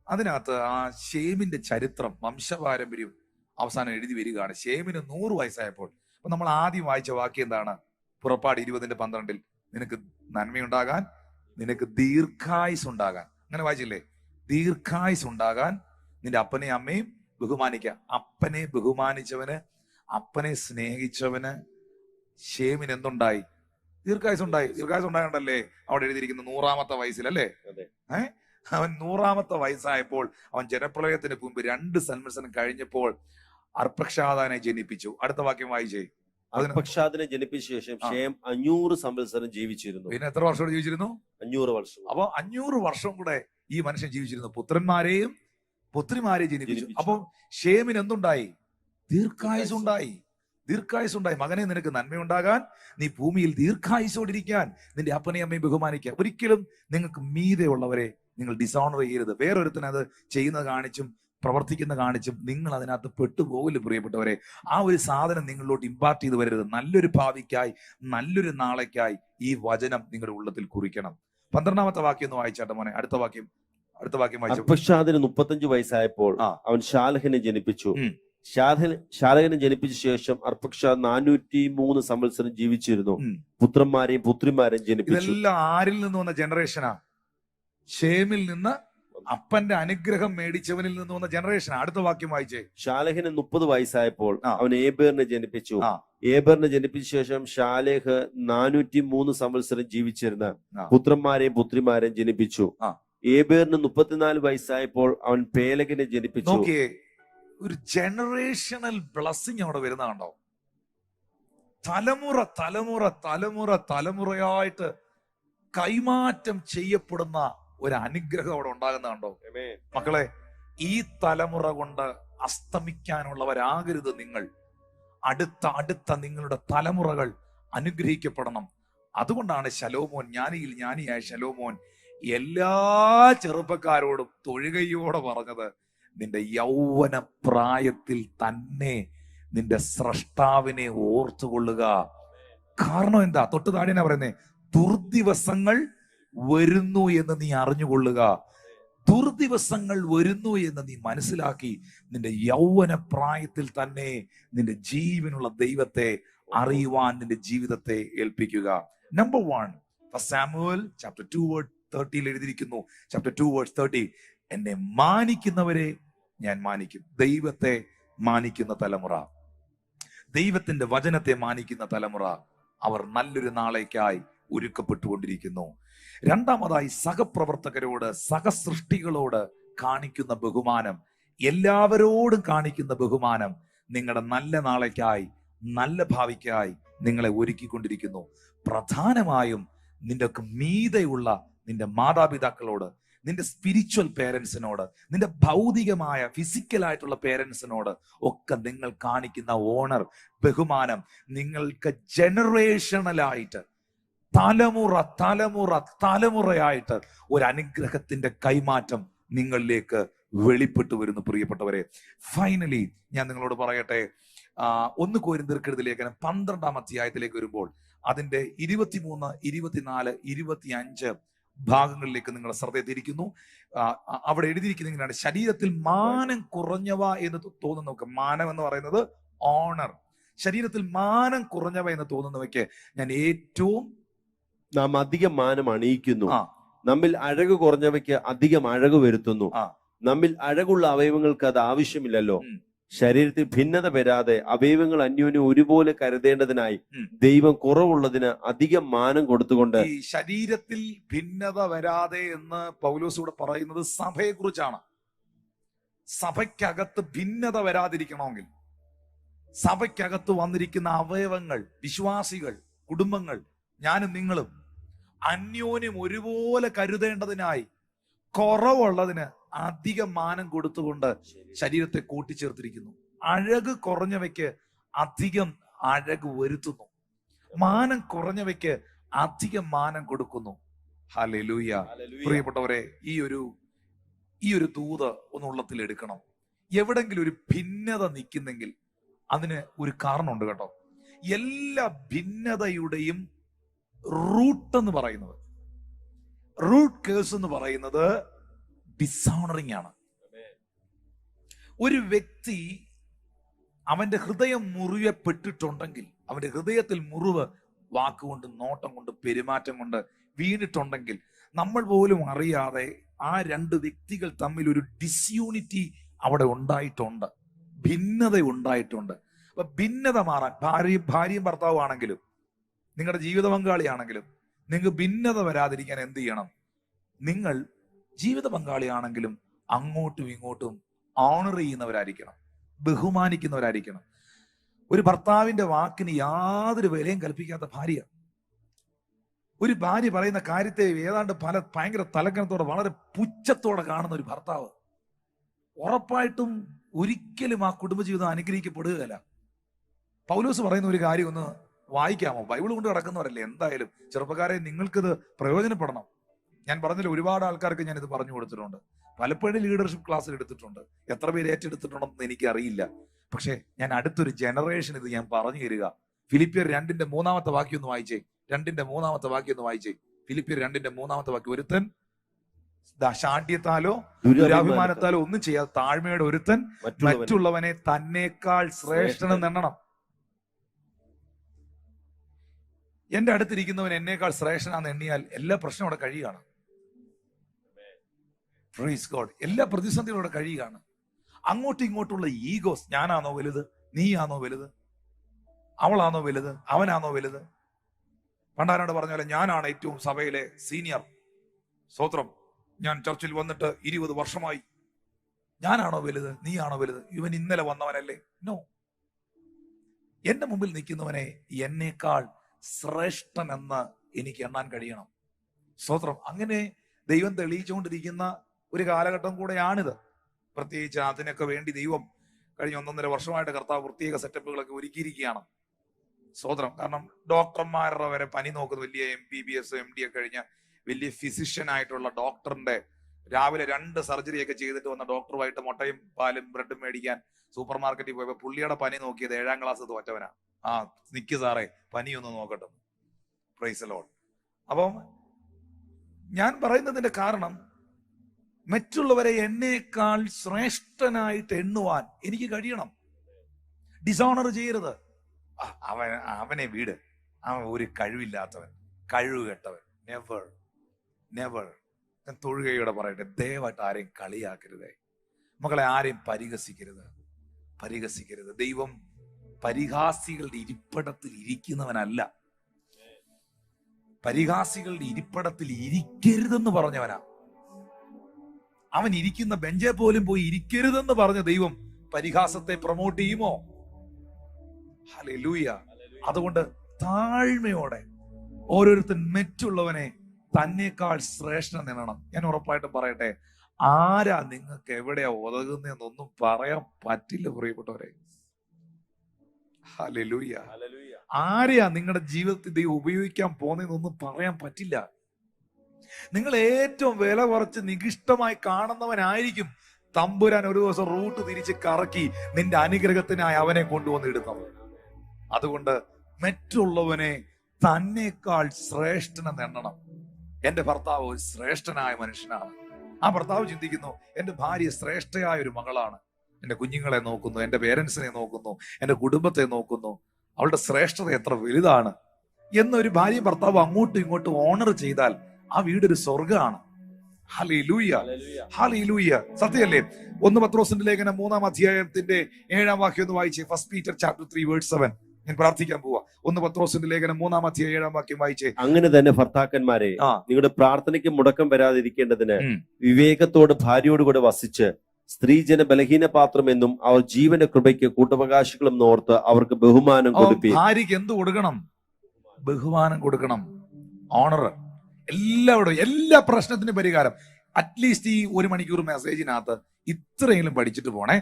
അതിനകത്ത് ആ ഷേമിന്റെ ചരിത്രം, വംശപാരമ്പര്യം അവസാനം എഴുതി വരികയാണ്. ഷേമിന് 100 വയസ്സായപ്പോൾ. അപ്പൊ നമ്മൾ ആദ്യം വായിച്ച വാക്യം എന്താണ്? പുറപ്പാട് 20:12 നിനക്ക് നന്മയുണ്ടാകാൻ, നിനക്ക് ദീർഘായുസ് ഉണ്ടാകാൻ. അങ്ങനെ വായിച്ചില്ലേ? ദീർഘായുസ് ഉണ്ടാകാൻ നിന്റെ അപ്പനെയും അമ്മയും ബഹുമാനിക്കുക. അപ്പനെ ബഹുമാനിച്ചവന്, അപ്പനെ സ്നേഹിച്ചവന് ഷേമിന് എന്തുണ്ടായി? ദീർഘായുസ് ഉണ്ടായി. ദീർഘായുസ് ഉണ്ടാകണ്ടല്ലേ അവിടെ എഴുതിയിരിക്കുന്നു 100-ാമത്തെ വയസ്സിലല്ലേ? അവൻ 100-ാമത്തെ വയസ്സായപ്പോൾ അവൻ ജലപ്രളയത്തിന് മുമ്പ് 2 സംവത്സരം കഴിഞ്ഞപ്പോൾ അർപ്പക്ഷാദനെ ജനിപ്പിച്ചു. അടുത്ത വാക്യം വായിച്ചേ. അർപ്പക്ഷാദിനെ ജനിപ്പിച്ച ശേഷം ഷേം 500 സംവത്സരം ജീവിച്ചിരുന്നു. പിന്നെ എത്ര വർഷം ജീവിച്ചിരുന്നു? 500 വർഷം. അപ്പൊ 500 വർഷം കൂടെ ഈ മനുഷ്യൻ ജീവിച്ചിരുന്നു. പുത്രന്മാരെയും പുത്രിമാരെയും ജനിപ്പിച്ചു. അപ്പൊ ഷേമിന് എന്തുണ്ടായി? ദീർഘായുസ് ഉണ്ടായി. ദീർഘായുസ് ഉണ്ടായി. മകനെ, നിനക്ക് നന്മയുണ്ടാകാൻ, നീ ഭൂമിയിൽ ദീർഘായുസോടിരിക്കാൻ നിന്റെ അപ്പനെയും അമ്മയും ബഹുമാനിക്കുക. ഒരിക്കലും നിങ്ങൾക്ക് മീതെ ഉള്ളവരെ നിങ്ങൾ ഡിസോണർ ചെയ്യരുത്. വേറൊരുത്തന് അത് ചെയ്യുന്നത് കാണിച്ചും പ്രവർത്തിക്കുന്ന കാണിച്ചും നിങ്ങൾ അതിനകത്ത് പെട്ടുപോകില്ല പ്രിയപ്പെട്ടവരെ. ആ ഒരു സാധനം നിങ്ങളിലോട്ട് ഇമ്പാർട്ട് ചെയ്ത് വരരുത്. നല്ലൊരു ഭാവിക്കായി, നല്ലൊരു നാളേക്കായി ഈ വചനം നിങ്ങളുടെ ഉള്ളത്തിൽ കുറിക്കണം. 12-ാമത്തെ വാക്യം ഒന്ന് വായിച്ചാട്ടെ മോനെ. അടുത്ത വാക്യം വായിച്ചു. അർപ്പക്ഷാദിന് 35 വയസ്സായപ്പോൾ അവൻ ശാലഹിനെ ജനിപ്പിച്ചു. ശാലഹിനെ ജനിപ്പിച്ച ശേഷം അർപ്പക്ഷാദ് 403 സംവത്സരം ജീവിച്ചിരുന്നു. പുത്രന്മാരെയും പുത്രിമാരെയും ജനിപ്പിച്ചു. ഇതെല്ലാം ആരിൽ നിന്ന് വന്ന ജനറേഷനാ? ഷേമിൽ നിന്ന്, അപ്പന്റെ അനുഗ്രഹം മേടിച്ചവനിൽ നിന്ന് വന്ന ജനറേഷൻ. അടുത്ത വാക്യം വായിച്ചേ. ശാലേഹിന് 30 വയസ്സായപ്പോൾ അവൻ ഏബേറിനെ ജനിപ്പിച്ചു. ഏബേറിനെ ജനിപ്പിച്ച ശേഷം ശാലേഹ് 403 സംവത്സരം ജീവിച്ചിരുന്ന പുത്രന്മാരെയും പുത്രിമാരെയും ജനിപ്പിച്ചു. ഏബേറിന് 34 വയസ്സായപ്പോൾ അവൻ പേലകിനെ ജനിപ്പിച്ചു. നോക്കിയേ, ഒരു ജനറേഷണൽ ബ്ലസ്സിങ് അവിടെ വരുന്ന കണ്ടോ? തലമുറ തലമുറ തലമുറ തലമുറയായിട്ട് കൈമാറ്റം ചെയ്യപ്പെടുന്ന ഒരു അനുഗ്രഹം അവിടെ ഉണ്ടാകുന്നുണ്ടോ? മക്കളെ, ഈ തലമുറ കൊണ്ട് അസ്തമിക്കാനുള്ളവരാകരുത് നിങ്ങൾ. അടുത്ത നിങ്ങളുടെ തലമുറകൾ അനുഗ്രഹിക്കപ്പെടണം. അതുകൊണ്ടാണ് ശലോമോൻ, ജ്ഞാനിയിൽ ജ്ഞാനിയായ ശലോമോൻ എല്ലാ ചെറുപ്പക്കാരോടും തൊഴുകയോടെ പറഞ്ഞത്, നിന്റെ യൗവന പ്രായത്തിൽ തന്നെ നിന്റെ സ്രഷ്ടാവിനെ ഓർത്തുകൊള്ളുക. കാരണം എന്താ? തൊട്ട് താഴെയാ പറയുന്നേ, ദുർദിവസങ്ങൾ വരുന്നു എന്ന് നീ അറിഞ്ഞുകൊള്ളുക. ദുർദിവസങ്ങൾ വരുന്നു എന്ന് നീ മനസ്സിലാക്കി നിന്റെ യൗവന പ്രായത്തിൽ തന്നെ നിന്റെ ജീവനുള്ള ദൈവത്തെ അറിയുവാൻ നിന്റെ ജീവിതത്തെ ഏൽപ്പിക്കുക. നമ്പർ 1, സാമുവേൽ ചാപ്റ്റർ 2:30 എഴുതിയിരിക്കുന്നു. ചാപ്റ്റർ 2:30, എന്നെ മാനിക്കുന്നവരെ ഞാൻ മാനിക്കും. ദൈവത്തെ മാനിക്കുന്ന തലമുറ, ദൈവത്തിന്റെ വചനത്തെ മാനിക്കുന്ന തലമുറ, അവർ നല്ലൊരു നാളേക്കായി ഒരുക്കപ്പെട്ടുകൊണ്ടിരിക്കുന്നു. രണ്ടാമതായി, സഹപ്രവർത്തകരോട്, സഹസൃഷ്ടികളോട് കാണിക്കുന്ന ബഹുമാനം, എല്ലാവരോടും കാണിക്കുന്ന ബഹുമാനം നിങ്ങളുടെ നല്ല നാളേക്കായി, നല്ല ഭാവിക്കായി നിങ്ങളെ ഒരുക്കിക്കൊണ്ടിരിക്കുന്നു. പ്രധാനമായും നിന്റെ മീതെയുള്ള നിന്റെ മാതാപിതാക്കളോട്, നിന്റെ സ്പിരിച്വൽ പേരൻസിനോട്, നിന്റെ ഭൗതികമായ ഫിസിക്കലായിട്ടുള്ള പേരൻസിനോട് ഒക്കെ നിങ്ങൾ കാണിക്കുന്ന ഓണർ, ബഹുമാനം നിങ്ങൾക്ക് ജനറേഷണലായിട്ട്, തലമുറ തലമുറ തലമുറയായിട്ട് ഒരു അനുഗ്രഹത്തിന്റെ കൈമാറ്റം നിങ്ങളിലേക്ക് വെളിപ്പെട്ടു വരുന്നു പ്രിയപ്പെട്ടവരെ. ഫൈനലി ഞാൻ നിങ്ങളോട് പറയട്ടെ, 1 കൊരിന്ത്യർക്കെഴുതിയ ലേഖനം 12-ാം അധ്യായത്തിലേക്ക് വരുമ്പോൾ അതിന്റെ 23, 24, 25 ഭാഗങ്ങളിലേക്ക് നിങ്ങളെ ശ്രദ്ധ തിരിക്കുന്നു. അവിടെ എഴുതിയിരിക്കുന്ന ഇങ്ങനെയാണ്: ശരീരത്തിൽ മാനം കുറഞ്ഞവ എന്ന് തോന്നുന്നവർക്ക്, മാനം എന്ന് പറയുന്നത് ഓണർ, ശരീരത്തിൽ മാനം കുറഞ്ഞവ എന്ന് തോന്നുന്നവയ്ക്ക് ഞാൻ ഏറ്റവും നാം അധികം മാനം അണിയിക്കുന്നു. നമ്മിൽ അഴക് കുറഞ്ഞവയ്ക്ക് അധികം അഴക് വരുത്തുന്നു. നമ്മിൽ അഴകുള്ള അവയവങ്ങൾക്ക് അത് ആവശ്യമില്ലല്ലോ. ശരീരത്തിൽ ഭിന്നത വരാതെ അവയവങ്ങൾ അന്യോന്യം ഒരുപോലെ കരുതേണ്ടതിനായി ദൈവം കുറവുള്ളതിന് അധികം മാനം കൊടുത്തുകൊണ്ട്. ഈ ശരീരത്തിൽ ഭിന്നത വരാതെ എന്ന് പൗലോസ് ഇവിടെ പറയുന്നത് സഭയെ കുറിച്ചാണ്. സഭയ്ക്കകത്ത് ഭിന്നത വരാതിരിക്കണമെങ്കിൽ, സഭയ്ക്കകത്ത് വന്നിരിക്കുന്ന അവയവങ്ങൾ, വിശ്വാസികൾ, കുടുംബങ്ങൾ, ഞാനും നിങ്ങളും അന്യോന്യം ഒരുപോലെ കരുതേണ്ടതിനായി കുറവുള്ളതിന് അധികം മാനം കൊടുത്തുകൊണ്ട് ശരീരത്തെ കൂട്ടിച്ചേർത്തിരിക്കുന്നു. അഴക് കുറഞ്ഞവയ്ക്ക് അധികം അഴക് വരുത്തുന്നു. മാനം കുറഞ്ഞവയ്ക്ക് അധികം മാനം കൊടുക്കുന്നു. ഹല്ലേലൂയ. പ്രിയപ്പെട്ടവരെ, ഈ ഒരു ദൂത് ഒന്ന് ഉള്ളത്തിൽ എടുക്കണം. എവിടെങ്കിലും ഒരു ഭിന്നത നിൽക്കുന്നെങ്കിൽ അതിന് ഒരു കാരണമുണ്ട് കേട്ടോ. എല്ലാ ഭിന്നതയുടെയും റൂട്ട് എന്ന് പറയുന്നത്, റൂട്ട് കേസ് എന്ന് പറയുന്നത് ഡിസോണറിങ് ആണ്. ഒരു വ്യക്തി അവന്റെ ഹൃദയം മുറിയപ്പെട്ടിട്ടുണ്ടെങ്കിൽ, അവന്റെ ഹൃദയത്തിൽ മുറിവ് വാക്കുകൊണ്ട്, നോട്ടം കൊണ്ട്, പെരുമാറ്റം കൊണ്ട് വീണിട്ടുണ്ടെങ്കിൽ, നമ്മൾ പോലും അറിയാതെ ആ 2 വ്യക്തികൾ തമ്മിൽ ഒരു ഡിസ്യൂണിറ്റി അവിടെ ഉണ്ടായിട്ടുണ്ട്, ഭിന്നത ഉണ്ടായിട്ടുണ്ട്. അപ്പൊ ഭിന്നത മാറാൻ, ഭാര്യയും ഭർത്താവും ആണെങ്കിലും, നിങ്ങളുടെ ജീവിത പങ്കാളിയാണെങ്കിലും, നിങ്ങൾക്ക് ഭിന്നത വരാതിരിക്കാൻ എന്ത് ചെയ്യണം? നിങ്ങൾ ജീവിത പങ്കാളിയാണെങ്കിലും അങ്ങോട്ടും ഇങ്ങോട്ടും ഓണർ ചെയ്യുന്നവരായിരിക്കണം, ബഹുമാനിക്കുന്നവരായിരിക്കണം. ഒരു ഭർത്താവിന്റെ വാക്കിന് യാതൊരു വിലയും കൽപ്പിക്കാത്ത ഭാര്യ, ഒരു ഭാര്യ പറയുന്ന കാര്യത്തെ ഏതാണ്ട് ഭയങ്കര തലക്കനത്തോടെ, വളരെ പുച്ഛത്തോടെ കാണുന്ന ഒരു ഭർത്താവ്, ഉറപ്പായിട്ടും ഒരിക്കലും ആ കുടുംബജീവിതം അനുഗ്രഹിക്കപ്പെടുകയല്ല. പൗലോസ് പറയുന്ന ഒരു കാര്യം ഒന്ന് വായിക്കാമോ? ബൈബിൾ കൊണ്ട് കിടക്കുന്നവരല്ലേ, എന്തായാലും ചെറുപ്പക്കാരെ നിങ്ങൾക്കിത് പ്രയോജനപ്പെടണം. ഞാൻ പറഞ്ഞില്ല, ഒരുപാട് ആൾക്കാർക്ക് ഞാൻ ഇത് പറഞ്ഞു കൊടുത്തിട്ടുണ്ട്. പലപ്പോഴും ലീഡർഷിപ്പ് ക്ലാസ്സിൽ എടുത്തിട്ടുണ്ട്. എത്ര പേര് ഏറ്റെടുത്തിട്ടുണ്ടെന്ന് എനിക്കറിയില്ല. പക്ഷെ ഞാൻ അടുത്തൊരു ജനറേഷൻ ഇത് ഞാൻ പറഞ്ഞു തരിക. ഫിലിപ്പിയർ 2:3 വാക്യം ഒന്ന് വായിച്ചേ. 2:3 വാക്യം ഒന്ന് വായിച്ചേ. ഫിലിപ്പിയർ 2:3 വാക്യം. ഒരുത്തൻ ശാഠ്യത്താലോ ദുരഭിമാനത്താലോ ഒന്നും ചെയ്യാതെ താഴ്മയുടെ ഒരുത്തൻ മറ്റുള്ളവനെ തന്നേക്കാൾ ശ്രേഷ്ഠനെന്ന് എണ്ണണം. എന്റെ അടുത്തിരിക്കുന്നവൻ എന്നേക്കാൾ ശ്രേഷ്ഠനാന്ന് എണ്ണിയാൽ എല്ലാ പ്രശ്നവും അവിടെ കഴിയുകയാണ്. Praise God. എല്ലാ പ്രതിസന്ധികളും അവിടെ കഴിയുകയാണ്. അങ്ങോട്ടും ഇങ്ങോട്ടുള്ള ഈഗോസ്, ഞാനാണോ വലുത്, നീയാണോ വലുത്, അവളാണോ വലുത്, അവനാണോ വലുത്. പണ്ടാരോട് പറഞ്ഞ പോലെ ഞാനാണ് ഏറ്റവും സഭയിലെ സീനിയർ, സ്തോത്രം, ഞാൻ ചർച്ചിൽ വന്നിട്ട് 20 വർഷമായി, ഞാനാണോ വലുത്, നീയാണോ വലുത്, ഇവൻ ഇന്നലെ വന്നവനല്ലേ? നോ. എന്റെ മുമ്പിൽ നിൽക്കുന്നവനെ എന്നേക്കാൾ ശ്രേഷ്ഠൻ എന്ന് എനിക്ക് എണ്ണാൻ കഴിയണം. സ്തോത്രം. അങ്ങനെ ദൈവം തെളിയിച്ചുകൊണ്ടിരിക്കുന്ന ഒരു കാലഘട്ടം കൂടെയാണിത്. പ്രത്യേകിച്ച് അതിനൊക്കെ വേണ്ടി ദൈവം കഴിഞ്ഞ 1.5 വർഷമായിട്ട് കർത്താവ് പ്രത്യേക സെറ്റപ്പുകളൊക്കെ ഒരുക്കിയിരിക്കുകയാണ്. സ്തോത്രം. കാരണം ഡോക്ടർമാരുടെ വരെ പനി നോക്കുന്ന വലിയ MBBS MD ഒക്കെ കഴിഞ്ഞ വലിയ ഫിസിഷ്യൻ ആയിട്ടുള്ള ഡോക്ടറിന്റെ രാവിലെ 2 സർജറി ഒക്കെ ചെയ്തിട്ട് വന്ന ഡോക്ടറുമായിട്ട് മുട്ടയും പാലും ബ്രെഡും മേടിക്കാൻ സൂപ്പർ മാർക്കറ്റിൽ പോയപ്പോ പുള്ളിയുടെ പനി നോക്കിയത് 7ാം ക്ലാസ് തോറ്റവനാ. നിക്ക് സാറേ, പനിയൊന്ന് നോക്കട്ടെ. Price the Lord. അപ്പം ഞാൻ പറയുന്നതിന്റെ കാരണം, മറ്റുള്ളവരെ എന്നേക്കാൾ ശ്രേഷ്ഠനായിട്ട് എണ്ണുവാൻ എനിക്ക് കഴിയണം. ഡിസോണർ ചെയ്യരുത്. അവനെ വീട്, അവൻ ഒരു കഴിവില്ലാത്തവൻ, കഴിവ് കെട്ടവൻ. Never never. ഞാൻ തൊഴുകയോടെ പറയട്ടെ, ദയവായിട്ട് ആരെയും കളിയാക്കരുതേ. മക്കളെ, ആരെയും പരിഹസിക്കരുത്. ദൈവം പരിഹാസികളുടെ ഇരിപ്പിടത്തിൽ ഇരിക്കുന്നവനല്ല. പരിഹാസികളുടെ ഇരിപ്പിടത്തിൽ ഇരിക്കരുതെന്ന് പറഞ്ഞവനാ. അവൻ ഇരിക്കുന്ന ബെഞ്ചെ പോലും പോയി ഇരിക്കരുതെന്ന് പറഞ്ഞ ദൈവം പരിഹാസത്തെ പ്രൊമോട്ട് ചെയ്യുമോ? ഹല്ലേലൂയ. അതുകൊണ്ട് താഴ്മയോടെ ഓരോരുത്തൻ മറ്റുള്ളവനെ തന്നേക്കാൾ ശ്രേഷ്ഠൻ എണ്ണണം. ഞാൻ ഉറപ്പായിട്ടും പറയട്ടെ, ആരാ നിങ്ങൾക്ക് എവിടെയാ ഒതുങ്ങുന്നതെന്നൊന്നും പറയാൻ പറ്റില്ല പ്രിയപ്പെട്ടവരെ. ഹല്ലേലൂയ. ആരെയാ നിങ്ങളുടെ ജീവിതത്തിൽ ദൈവം ഉപയോഗിക്കാൻ പോകുന്നതെന്നൊന്നും പറയാൻ പറ്റില്ല. നിങ്ങൾ ഏറ്റവും വില കുറച്ച് നികിഷ്ടമായി കാണുന്നവനായിരിക്കും തമ്പുരാൻ ഒരു ദിവസം റൂട്ട് തിരിച്ച് കറക്കി നിന്റെ അനുഗ്രഹത്തിനായി അവനെ കൊണ്ടുവന്നിടുന്നത്. അതുകൊണ്ട് മറ്റുള്ളവനെ തന്നേക്കാൾ ശ്രേഷ്ഠനെന്ന് എണ്ണണം. എന്റെ ഭർത്താവ് ഒരു ശ്രേഷ്ഠനായ മനുഷ്യനാണ്. ആ ഭർത്താവ് ചിന്തിക്കുന്നു, എന്റെ ഭാര്യ ശ്രേഷ്ഠയായ ഒരു മകളാണ്, എന്റെ കുഞ്ഞുങ്ങളെ നോക്കുന്നു, എന്റെ പേരൻസിനെ നോക്കുന്നു, എന്റെ കുടുംബത്തെ നോക്കുന്നു, അവളുടെ ശ്രേഷ്ഠത എത്ര വലുതാണ് എന്നൊരു ഭാര്യ ഭർത്താവ് അങ്ങോട്ടും ഇങ്ങോട്ടും ഓണർ ചെയ്താൽ ആ വീടൊരു സ്വർഗമാണ്. Hallelujah, hallelujah. സത്യമല്ലേ? 1 പത്രോസിന്റെ ലേഖനം 3-ാം അധ്യായത്തിന്റെ 7-ാം വാക്യം ഒന്ന് വായിച്ചേ. 1 Peter chapter 3 verse 7. ഞാൻ പ്രാർത്ഥിക്കാൻ പോവാ. 1 പത്രോസിന്റെ ലേഖനം 3-ാം അധ്യായം 7-ാം വാക്യം വായിച്ചേ. അങ്ങനെ തന്നെ ഭർത്താക്കന്മാരെ, നിങ്ങളുടെ പ്രാർത്ഥനയ്ക്ക് മുടക്കം വരാതിരിക്കേണ്ടതിന് വിവേകത്തോട് ഭാര്യയോട് കൂടെ വസിച്ച് സ്ത്രീജന ബലഹീന പാത്രം എന്നും അവർ ജീവന്റെ കൃപയ്ക്ക് കൂട്ടവകാശികളും ഓർത്ത് അവർക്ക് ബഹുമാനം കൊടുപ്പി. ഭാര്യയ്ക്ക് എന്ത് കൊടുക്കണം? ബഹുമാനം കൊടുക്കണം. ഓണർ. എല്ലാവരും എല്ലാ പ്രശ്നത്തിനും പരിഹാരം. അറ്റ്ലീസ്റ്റ് ഈ 1 മണിക്കൂർ മെസ്സേജിനകത്ത് ഇത്രയെങ്കിലും പഠിച്ചിട്ട് പോണേ.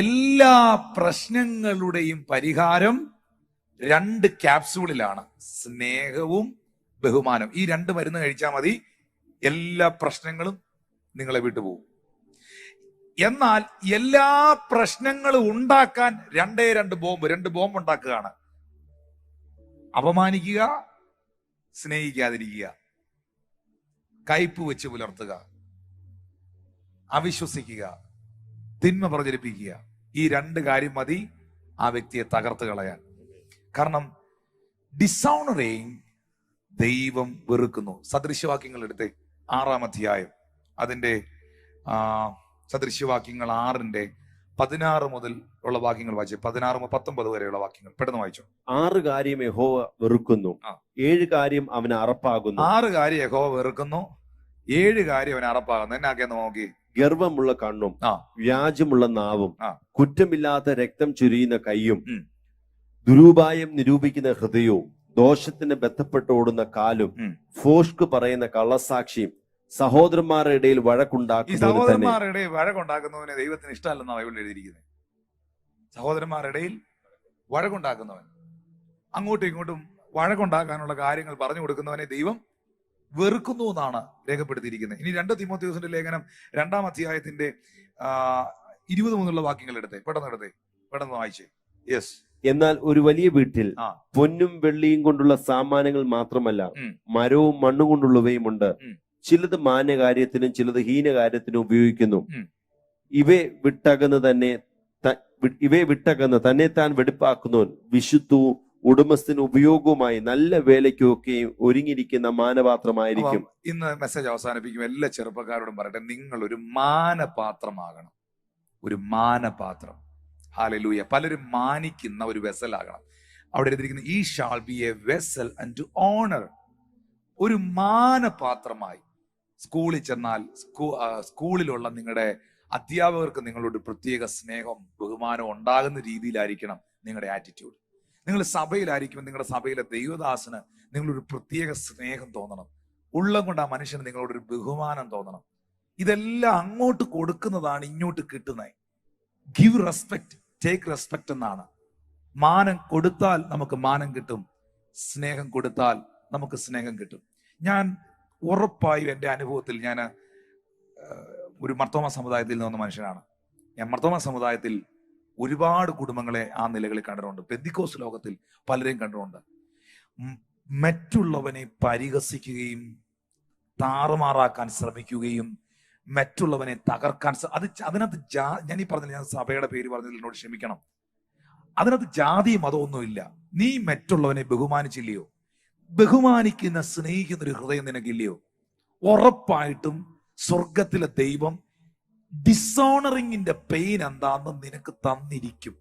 എല്ലാ പ്രശ്നങ്ങളുടെയും പരിഹാരം 2 ക്യാപ്സൂളിലാണ്. സ്നേഹവും ബഹുമാനം. ഈ 2 മരുന്ന് കഴിച്ചാൽ മതി, എല്ലാ പ്രശ്നങ്ങളും നിങ്ങളെ വിട്ടുപോകും. എന്നാൽ എല്ലാ പ്രശ്നങ്ങളും ഉണ്ടാക്കാൻ 2 ബോംബ് ഉണ്ടാക്കുകയാണ്. അപമാനിക്കുക, സ്നേഹിക്കാതിരിക്കുക, കയ്പ് വെച്ച് പുലർത്തുക, അവിശ്വസിക്കുക, തിന്മ പ്രചരിപ്പിക്കുക. ഈ 2 കാര്യം മതി ആ വ്യക്തിയെ തകർത്ത് കളയാൻ. കാരണം ഡിസോണറിങ് ദൈവം വെറുക്കുന്നു. സദൃശ്യവാക്യങ്ങൾ എടുത്തേ, 6-ാം അധ്യായം, അതിന്റെ സദൃശ്യവാക്യങ്ങൾ 6-ന്റെ 16 മുതൽ ഉള്ള വാക്യങ്ങൾ വായിച്ചു. 16-19 വരെയുള്ള വാക്യങ്ങൾ പെട്ടെന്ന് വായിച്ചു. 6 കാര്യം യഹോവ വെറുക്കുന്നു, 7 കാര്യം അവന് അറപ്പാകുന്നു. 6 കാര്യം യഹോവ വെറുക്കുന്നു, 7 കാര്യം അവന് അറപ്പാകുന്നു. എന്നാക്കെന്ന് നോക്കി. ഗർവമുള്ള കണ്ണും വ്യാജമുള്ള നാവും കുറ്റമില്ലാത്ത രക്തം ചുരിയുന്ന കൈയും ദുരുപായം നിരൂപിക്കുന്ന ഹൃദയവും ദോഷത്തിന് ബന്ധപ്പെട്ട് ഓടുന്ന കാലും ഫോഷ്ക് പറയുന്ന കള്ളസാക്ഷിയും സഹോദരന്മാരുടെ ഇടയിൽ വഴക്കുണ്ടാക്കുന്നവന് സഹോദരന്മാരുടെ ഇടയിൽ വഴക്കുണ്ടാക്കുന്നവനെ ദൈവത്തിന് ഇഷ്ടമല്ലെന്നാണ് ബൈബിളിൽ എഴുതിയിരിക്കുന്നത്. സഹോദരന്മാരുടെ ഇടയിൽ വഴക്കുണ്ടാക്കുന്നവൻ, അങ്ങോട്ടും ഇങ്ങോട്ടും വഴക്കുണ്ടാക്കാനുള്ള കാര്യങ്ങൾ പറഞ്ഞു കൊടുക്കുന്നവനെ ദൈവം വെറുക്കുന്നു എന്നാണ് രേഖപ്പെടുത്തിയിരിക്കുന്നത്. ഇനി 2 തീമോഥെയോസിന്റെ ലേഖനം 2-ാം അധ്യായത്തിന്റെ 20 മുതലുള്ള വാക്യങ്ങൾ പെട്ടെന്ന് വായിച്ചേ. യെസ്. എന്നാൽ ഒരു വലിയ വീട്ടിൽ ആ. പൊന്നും വെള്ളിയും കൊണ്ടുള്ള സാമാനങ്ങൾ മാത്രമല്ല, ഉം. മരവും മണ്ണും കൊണ്ടുള്ളവയും ഉണ്ട്. ഉം. ചിലത് മാന്യകാര്യത്തിനും ചിലത് ഹീനകാര്യത്തിനും ഉപയോഗിക്കുന്നു. ഉം. ഇവയെ വിട്ടകന്ന് തന്നെ താൻ വെടിപ്പാക്കുന്നവൻ വിശുദ്ധവും ഉടമസ്ഥന് ഉപയോഗവുമായി നല്ല വേലയ്ക്കൊക്കെയും ഒരുങ്ങിയിരിക്കുന്ന മാനപാത്രമായിരിക്കും. ഇന്ന് മെസ്സേജ് അവസാനിപ്പിക്കും. എല്ലാ ചെറുപ്പക്കാരോടും പറയട്ടെ, നിങ്ങൾ ഒരു മാനപാത്രമാകണം. ഒരു മാനപാത്രം. ഹല്ലേലൂയ. പലരും മാനിക്കുന്ന ഒരു വെസലാകണം. അവിടെ എഴുതിയിരിക്കുന്നത് ഈ shall be A vessel and owner. ഒരു മാനപാത്രമായി സ്കൂളിൽ ചെന്നാൽ സ്കൂളിലുള്ള നിങ്ങളുടെ അധ്യാപകർക്ക് നിങ്ങളോട് പ്രത്യേക സ്നേഹവും ബഹുമാനവും ഉണ്ടാകുന്ന രീതിയിലായിരിക്കണം നിങ്ങളുടെ ആറ്റിറ്റ്യൂഡ്. നിങ്ങൾ സഭയിലായിരിക്കുമ്പോൾ നിങ്ങളുടെ സഭയിലെ ദൈവദാസന് നിങ്ങളൊരു പ്രത്യേക സ്നേഹം തോന്നണം. ഉള്ളം കൊണ്ട് ആ മനുഷ്യന് നിങ്ങളോടൊരു ബഹുമാനം തോന്നണം. ഇതെല്ലാം അങ്ങോട്ട് കൊടുക്കുന്നതാണ് ഇങ്ങോട്ട് കിട്ടുന്നത്. ഗിവ് റെസ്പെക്ട്, ടേക്ക് റെസ്പെക്ട് എന്നാണ്. മാനം കൊടുത്താൽ നമുക്ക് മാനം കിട്ടും, സ്നേഹം കൊടുത്താൽ നമുക്ക് സ്നേഹം കിട്ടും. ഞാൻ ഉറപ്പായും എൻ്റെ അനുഭവത്തിൽ, ഞാൻ ഒരു മർത്തോമ സമുദായത്തിൽ നിന്ന് വന്ന മനുഷ്യനാണ്. ഞാൻ മർത്തോമ സമുദായത്തിൽ ഒരുപാട് കുടുംബങ്ങളെ ആ നിലകളിൽ കണ്ടിട്ടുണ്ട്. പെന്തിക്കോസ് ലോകത്തിൽ പലരെയും കണ്ടിട്ടുണ്ട്. മറ്റുള്ളവനെ പരിഹസിക്കുകയും താറുമാറാക്കാൻ ശ്രമിക്കുകയും മറ്റുള്ളവനെ തകർക്കാൻ അതിനകത്ത് ഞാൻ ഈ പറഞ്ഞില്ല, ഞാൻ സഭയുടെ പേര് പറഞ്ഞതിൽ എന്നോട് ക്ഷമിക്കണം. അതിനകത്ത് ജാതി മതമൊന്നുമില്ല. നീ മറ്റുള്ളവനെ ബഹുമാനിച്ചില്ലയോ, ബഹുമാനിക്കുന്ന സ്നേഹിക്കുന്ന ഒരു ഹൃദയം നിനക്കില്ലയോ, ഉറപ്പായിട്ടും സ്വർഗത്തിലെ ദൈവം ഡിസോണറിങ്ങിന്റെ പെയിൻ എന്താന്ന് നിനക്ക് തന്നിരിക്കും.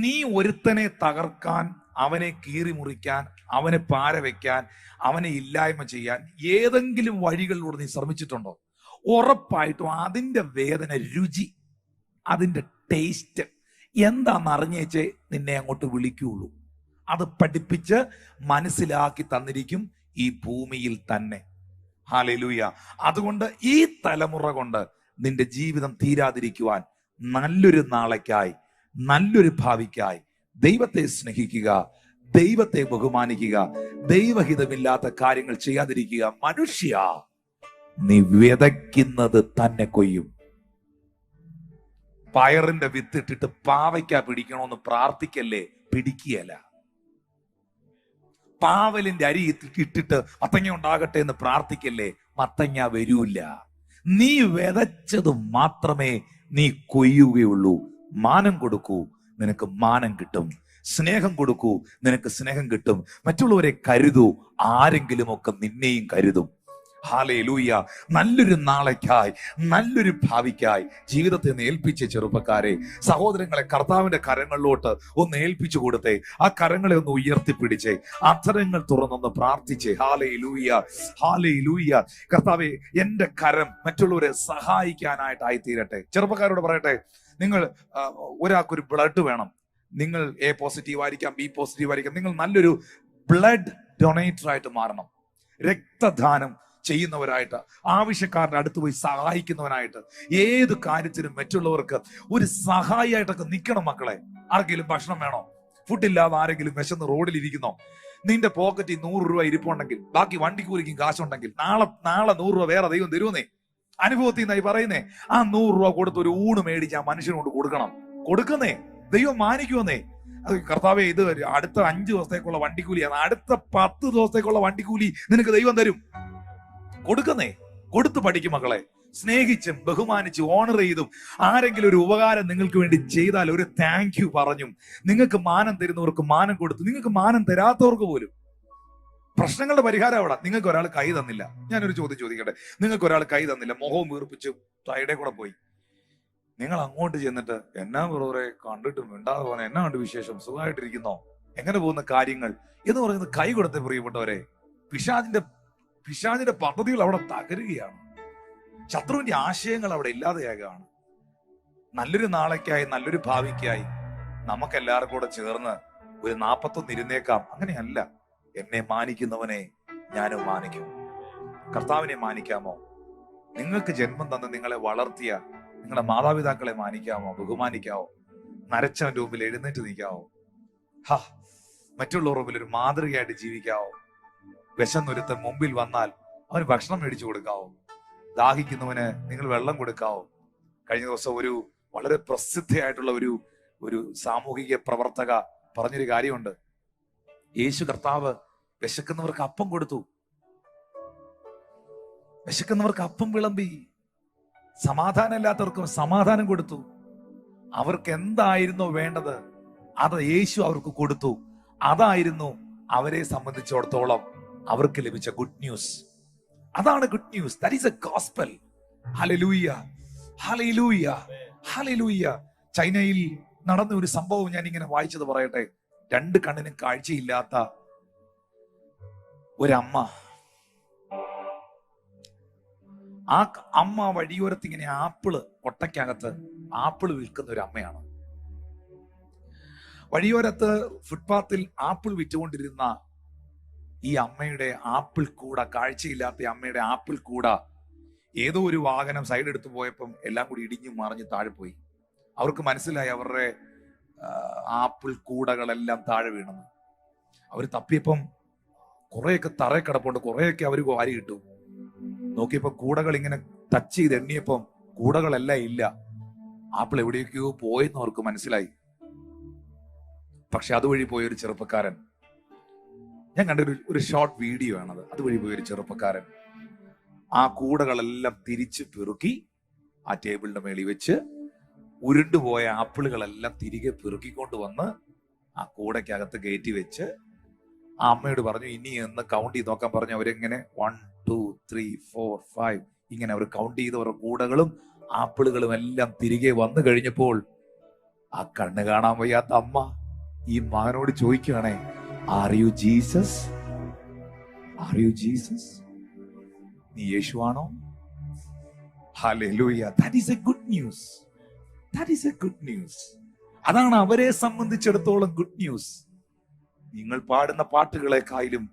നീ ഒരുത്തനെ തകർക്കാൻ, അവനെ കീറി മുറിക്കാൻ, അവനെ പാര വെക്കാൻ, അവനെ ഇല്ലായ്മ ചെയ്യാൻ ഏതെങ്കിലും വഴികളിലൂടെ നീ ശ്രമിച്ചിട്ടുണ്ടോ? ഉറപ്പായിട്ടും അതിന്റെ വേദന, രുചി, അതിന്റെ ടേസ്റ്റ് എന്താന്ന് അറിഞ്ഞേച്ചേ നിന്നെ അങ്ങോട്ട് വിളിക്കുള്ളൂ. അത് പഠിപ്പിച്ച് മനസ്സിലാക്കി തന്നിരിക്കും ഈ ഭൂമിയിൽ തന്നെ. ഹല്ലേലൂയ. അതുകൊണ്ട് ഈ തലമുറ കൊണ്ട് നിന്റെ ജീവിതം തീരാതിരിക്കുവാൻ നല്ലൊരു നാളേക്കായി, നല്ലൊരു ഭാവിക്കായി ദൈവത്തെ സ്നേഹിക്കുക, ദൈവത്തെ ബഹുമാനിക്കുക, ദൈവഹിതമില്ലാത്ത കാര്യങ്ങൾ ചെയ്യാതിരിക്കുക. മനുഷ്യ, നീ വിതയ്ക്കുന്നത് തന്നെ കൊയ്യും. പയറിന്റെ വിത്തിട്ടിട്ട് പാവയ്ക്ക പിടിക്കണമെന്ന് പ്രാർത്ഥിക്കല്ലേ, പിടിക്കുകയല്ല. പാവലിന്റെ അരി ഇട്ടിട്ട് മത്തങ്ങ ഉണ്ടാകട്ടെ എന്ന് പ്രാർത്ഥിക്കല്ലേ, മത്തങ്ങ വരൂല്ല. നീ വിതച്ചത് മാത്രമേ നീ കൊയ്യുകയുള്ളൂ. മാനം കൊടുക്കൂ, നിനക്ക് മാനം കിട്ടും. സ്നേഹം കൊടുക്കൂ, നിനക്ക് സ്നേഹം കിട്ടും. മറ്റുള്ളവരെ കരുതൂ, ആരെങ്കിലും ഒക്കെ നിന്നെയും കരുതും. ഹല്ലേലൂയ. നല്ലൊരു നാളേക്കായി, നല്ലൊരു ഭാവിക്കായി ജീവിതത്തെ ഒന്ന് ഏൽപ്പിച്ച ചെറുപ്പക്കാരെ, സഹോദരങ്ങളെ കർത്താവിന്റെ കരങ്ങളിലോട്ട് ഒന്ന് ഏൽപ്പിച്ചു കൊടുത്തേ. ആ കരങ്ങളെ ഒന്ന് ഉയർത്തിപ്പിടിച്ചേ, അധരങ്ങൾ തുറന്നൊന്ന് പ്രാർത്ഥിച്ചേ. Hallelujah, hallelujah. കർത്താവേ, എന്റെ കരം മറ്റുള്ളവരെ സഹായിക്കാനായിട്ടായി തീരട്ടെ. ചെറുപ്പക്കാരോട് പറയട്ടെ, നിങ്ങൾ ഒരാൾക്കൊരു ബ്ലഡ് വേണം. നിങ്ങൾ എ പോസിറ്റീവ് ആയിരിക്കാം, ബി പോസിറ്റീവ് ആയിരിക്കാം. നിങ്ങൾ നല്ലൊരു ബ്ലഡ് ഡൊണേറ്റർ ആയിട്ട് മാറണം. രക്തദാനം ചെയ്യുന്നവരായിട്ട്, ആവശ്യക്കാരുടെ അടുത്ത് പോയി സഹായിക്കുന്നവനായിട്ട്, ഏത് കാര്യത്തിനും മറ്റുള്ളവർക്ക് ഒരു സഹായിയായിട്ടൊക്കെ നിൽക്കണം. മക്കളെ, ആർക്കെങ്കിലും ഭക്ഷണം വേണോ? ഫുഡില്ലാതെ ആരെങ്കിലും വിശന്ന് റോഡിൽ ഇരിക്കുന്നോ? നിന്റെ പോക്കറ്റിൽ 100 രൂപ ഇരിപ്പുണ്ടെങ്കിൽ, ബാക്കി വണ്ടിക്കൂലിക്കും കാശുണ്ടെങ്കിൽ, നാളെ 100 രൂപ വേറെ ദൈവം തരുമെന്നേ. അനുഭവത്തിൽ നിന്നായി പറയുന്നേ. ആ 100 രൂപ കൊടുത്ത് ഒരു ഊണ് മേടിച്ച് ആ മനുഷ്യനോട് കൊടുക്കണം. കൊടുക്കുന്നേ, ദൈവം മാനിക്കുമെന്നേ. അത് കർത്താവേ, ഇത് അടുത്ത 5 ദിവസത്തേക്കുള്ള വണ്ടിക്കൂലിയാണ്, അടുത്ത 10 ദിവസത്തേക്കുള്ള വണ്ടിക്കൂലി നിനക്ക് ദൈവം തരും. കൊടുക്കുന്നേ, കൊടുത്തു പഠിക്കും മക്കളെ. സ്നേഹിച്ചും ബഹുമാനിച്ചും ഓണർ ചെയ്തും ആരെങ്കിലും ഒരു ഉപകാരം നിങ്ങൾക്ക് വേണ്ടി ചെയ്താൽ ഒരു താങ്ക് യു പറഞ്ഞും, നിങ്ങൾക്ക് മാനം തരുന്നവർക്ക് മാനം കൊടുത്തു, നിങ്ങൾക്ക് മാനം തരാത്തവർക്ക് പോലും. പ്രശ്നങ്ങളുടെ പരിഹാരം അവിടെ. നിങ്ങൾക്ക് ഒരാൾ കൈ തന്നില്ല, ഞാനൊരു ചോദ്യം ചോദിക്കട്ടെ. നിങ്ങൾക്ക് ഒരാൾ കൈ തന്നില്ല, മുഖവും വീർപ്പിച്ച് സൈഡേ കൂടെ പോയി. നിങ്ങൾ അങ്ങോട്ട് ചെന്നിട്ട്, എന്നാ ബ്രദറെ കണ്ടിട്ടും മിണ്ടാതെ പോലെ, എന്നാ കണ്ട് വിശേഷം, സുഖമായിട്ടിരിക്കുന്നോ, എങ്ങനെ പോകുന്ന കാര്യങ്ങൾ എന്ന് പറയുന്നത് കൈ കൊടുത്ത പ്രിയപ്പെട്ടവരെ, പിശാചിന്റെ പദ്ധതികൾ അവിടെ തകരുകയാണ്. ശത്രുവിന്റെ ആശയങ്ങൾ അവിടെ ഇല്ലാതെയാകുകയാണ്. നല്ലൊരു നാളേക്കായി, നല്ലൊരു ഭാവിക്കായി നമുക്കെല്ലാവർക്കും കൂടെ ചേർന്ന് ഒരു 41 ഇരുന്നേക്കാം. അങ്ങനെയല്ല. എന്നെ മാനിക്കുന്നവനെ ഞാനും മാനിക്കും. കർത്താവിനെ മാനിക്കാമോ? നിങ്ങൾക്ക് ജന്മം തന്ന് നിങ്ങളെ വളർത്തിയ നിങ്ങളുടെ മാതാപിതാക്കളെ മാനിക്കാമോ? ബഹുമാനിക്കാവോ? നരച്ചവന്റെ മുമ്പിൽ എഴുന്നേറ്റ് നിൽക്കാവോ? മറ്റുള്ളവരുടെ മുമ്പിൽ ഒരു മാതൃകയായിട്ട് ജീവിക്കാവോ? വിശന്നൊരുത്തൻ മുമ്പിൽ വന്നാൽ അവന് ഭക്ഷണം മേടിച്ചു കൊടുക്കാവോ? ദാഹിക്കുന്നവന് നിങ്ങൾ വെള്ളം കൊടുക്കാവോ? കഴിഞ്ഞ ദിവസം ഒരു വളരെ പ്രസിദ്ധയായിട്ടുള്ള ഒരു സാമൂഹിക പ്രവർത്തക പറഞ്ഞൊരു കാര്യമുണ്ട്. യേശു കർത്താവ് വിശക്കുന്നവർക്ക് അപ്പം കൊടുത്തു, വിശക്കുന്നവർക്ക് അപ്പം വിളമ്പി, സമാധാനമില്ലാത്തവർക്ക് സമാധാനം കൊടുത്തു. അവർക്ക് എന്തായിരുന്നോ വേണ്ടത് അത് യേശു അവർക്ക് കൊടുത്തു. അതായിരുന്നു അവരെ സംബന്ധിച്ചിടത്തോളം അവർക്ക് ലഭിച്ച ഗുഡ് ന്യൂസ്. അതാണ് good news. That is A gospel. Hallelujah, hallelujah, hallelujah. ചൈനയിൽ നടന്ന ഒരു സംഭവം ഞാൻ ഇങ്ങനെ വായിച്ചത് പറയട്ടെ. 2 കണ്ണിനും കാഴ്ചയില്ലാത്ത ഒരമ്മ, ആ അമ്മ വഴിയോരത്ത് ഇങ്ങനെ കൊട്ടയ്ക്കകത്ത് ആപ്പിള് വിൽക്കുന്ന ഒരു അമ്മയാണ്. വഴിയോരത്ത് ഫുട്പാത്തിൽ ആപ്പിൾ വിറ്റുകൊണ്ടിരുന്ന ഈ അമ്മയുടെ ആപ്പിൾ കൂട, കാഴ്ചയില്ലാത്ത അമ്മയുടെ ആപ്പിൾ കൂട ഏതോ ഒരു വാഹനം സൈഡ് എടുത്തു പോയപ്പം എല്ലാം കൂടി ഇടിഞ്ഞു മറിഞ്ഞ് താഴെ പോയി. അവർക്ക് മനസ്സിലായി അവരുടെ ആപ്പിൾ കൂടകളെല്ലാം താഴെ വീണെന്ന്. അവർ തപ്പിയപ്പം കുറെയൊക്കെ തറയിൽ കിടപ്പുണ്ട്, കുറെയൊക്കെ അവർ വാരി കിട്ടും. നോക്കിയപ്പോ കൂടകൾ ഇങ്ങനെ ടച്ച് ചെയ്ത് എണ്ണിയപ്പം കൂടകളെല്ലാം ഇല്ല. ആപ്പിൾ എവിടേക്കോ പോയെന്ന് അവർക്ക് മനസ്സിലായി. പക്ഷെ അതുവഴി പോയൊരു ചെറുപ്പക്കാരൻ, ഞാൻ കണ്ട ഒരു ഷോർട്ട് വീഡിയോ ആണത്. അതുവഴി പോയൊരു ചെറുപ്പക്കാരൻ ആ കൂടകളെല്ലാം തിരിച്ച് പെറുക്കി ആ ടേബിളിന്റെ മേളിൽ വെച്ച് ഉരുണ്ടുപോയ ആപ്പിളുകളെല്ലാം തിരികെ പെറുക്കിക്കൊണ്ട് വന്ന് ആ കൂടയ്ക്കകത്ത് കയറ്റി വെച്ച് ആ അമ്മയോട് പറഞ്ഞു, ഇനി എന്ന് കൗണ്ട് ചെയ്ത് നോക്കാൻ പറഞ്ഞു. അവരെങ്ങനെ 1 2 3 4 5 ഇങ്ങനെ അവർ കൗണ്ട് ചെയ്ത് അവരുടെ കൂടകളും ആപ്പിളുകളും എല്ലാം തിരികെ വന്നു കഴിഞ്ഞപ്പോൾ ആ കണ്ണ് കാണാൻ വയ്യാത്ത അമ്മ ഈ മകനോട് ചോദിക്കുകയാണേ, are you Jesus? Are you Jesus? നീ യേശുവാണോ? Hallelujah. That is a good news. That is a good news. അതാണ് അവരെ സംബന്ധിച്ചിടത്തോളം ഗുഡ് ന്യൂസ്. നിങ്ങൾ പാടുന്ന പാട്ടുകളെക്കാളും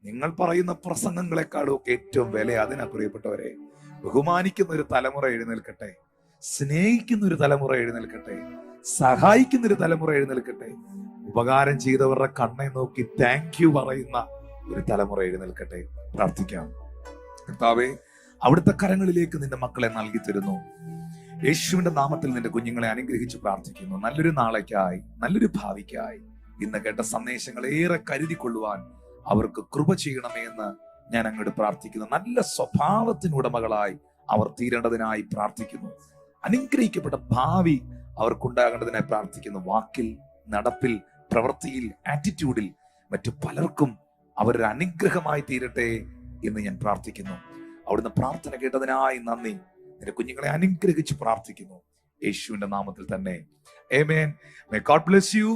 നിങ്ങൾ പറയുന്ന പ്രസംഗങ്ങളെക്കാളും ഒക്കെ ഏറ്റവും വില അതിനാ. പ്രിയപ്പെട്ടവരെ, ബഹുമാനിക്കുന്ന ഒരു തലമുറ എഴുന്നേൽക്കട്ടെ, സ്നേഹിക്കുന്ന ഒരു തലമുറ എഴുന്നേൽക്കട്ടെ, സഹായിക്കുന്ന ഒരു തലമുറ എഴുന്നേൽക്കട്ടെ, ഉപകാരം ചെയ്തവരുടെ കണ്ണെ നോക്കി താങ്ക് യു പറയുന്ന ഒരു തലമുറ എഴുന്നേൽക്കട്ടെ. പ്രാർത്ഥിക്കാം. കർത്താവേ, അവിടുത്തെ കരങ്ങളിലേക്ക് നിന്റെ മക്കളെ നൽകി തരുന്നു. യേശുവിന്റെ നാമത്തിൽ നിന്റെ കുഞ്ഞുങ്ങളെ അനുഗ്രഹിച്ച് പ്രാർത്ഥിക്കുന്നു. നല്ലൊരു നാളേക്കായി, നല്ലൊരു ഭാവിക്കായി ഇന്ന് കേട്ട സന്ദേശങ്ങൾ ഏറെ കരുതിക്കൊള്ളുവാൻ അവർക്ക് കൃപ ചെയ്യണമേ എന്ന് ഞാൻ അങ്ങോട്ട് പ്രാർത്ഥിക്കുന്നു. നല്ല സ്വഭാവത്തിനുടമകളായി അവർ തീരേണ്ടതിനായി പ്രാർത്ഥിക്കുന്നു. അനുഗ്രഹിക്കപ്പെട്ട ഭാവി അവർക്കുണ്ടാകേണ്ടതിനായി പ്രാർത്ഥിക്കുന്നു. വാക്കിൽ, നടപ്പിൽ, പ്രവൃത്തിയിൽ, ആറ്റിറ്റ്യൂഡിൽ മറ്റു പലർക്കും അവരൊരു അനുഗ്രഹമായി തീരട്ടെ എന്ന് ഞാൻ പ്രാർത്ഥിക്കുന്നു. അവിടുന്ന് പ്രാർത്ഥന കേട്ടതിനായി നന്ദി. നിന്റെ കുഞ്ഞുങ്ങളെ അനുഗ്രഹിച്ച് പ്രാർത്ഥിക്കുന്നു യേശുവിന്റെ നാമത്തിൽ തന്നെ. ആമേൻ. May God bless you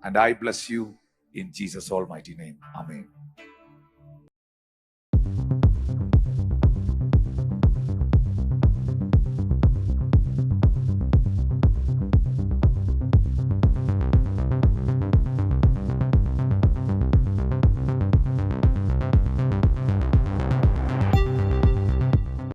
and I bless you in Jesus' almighty name. Amen.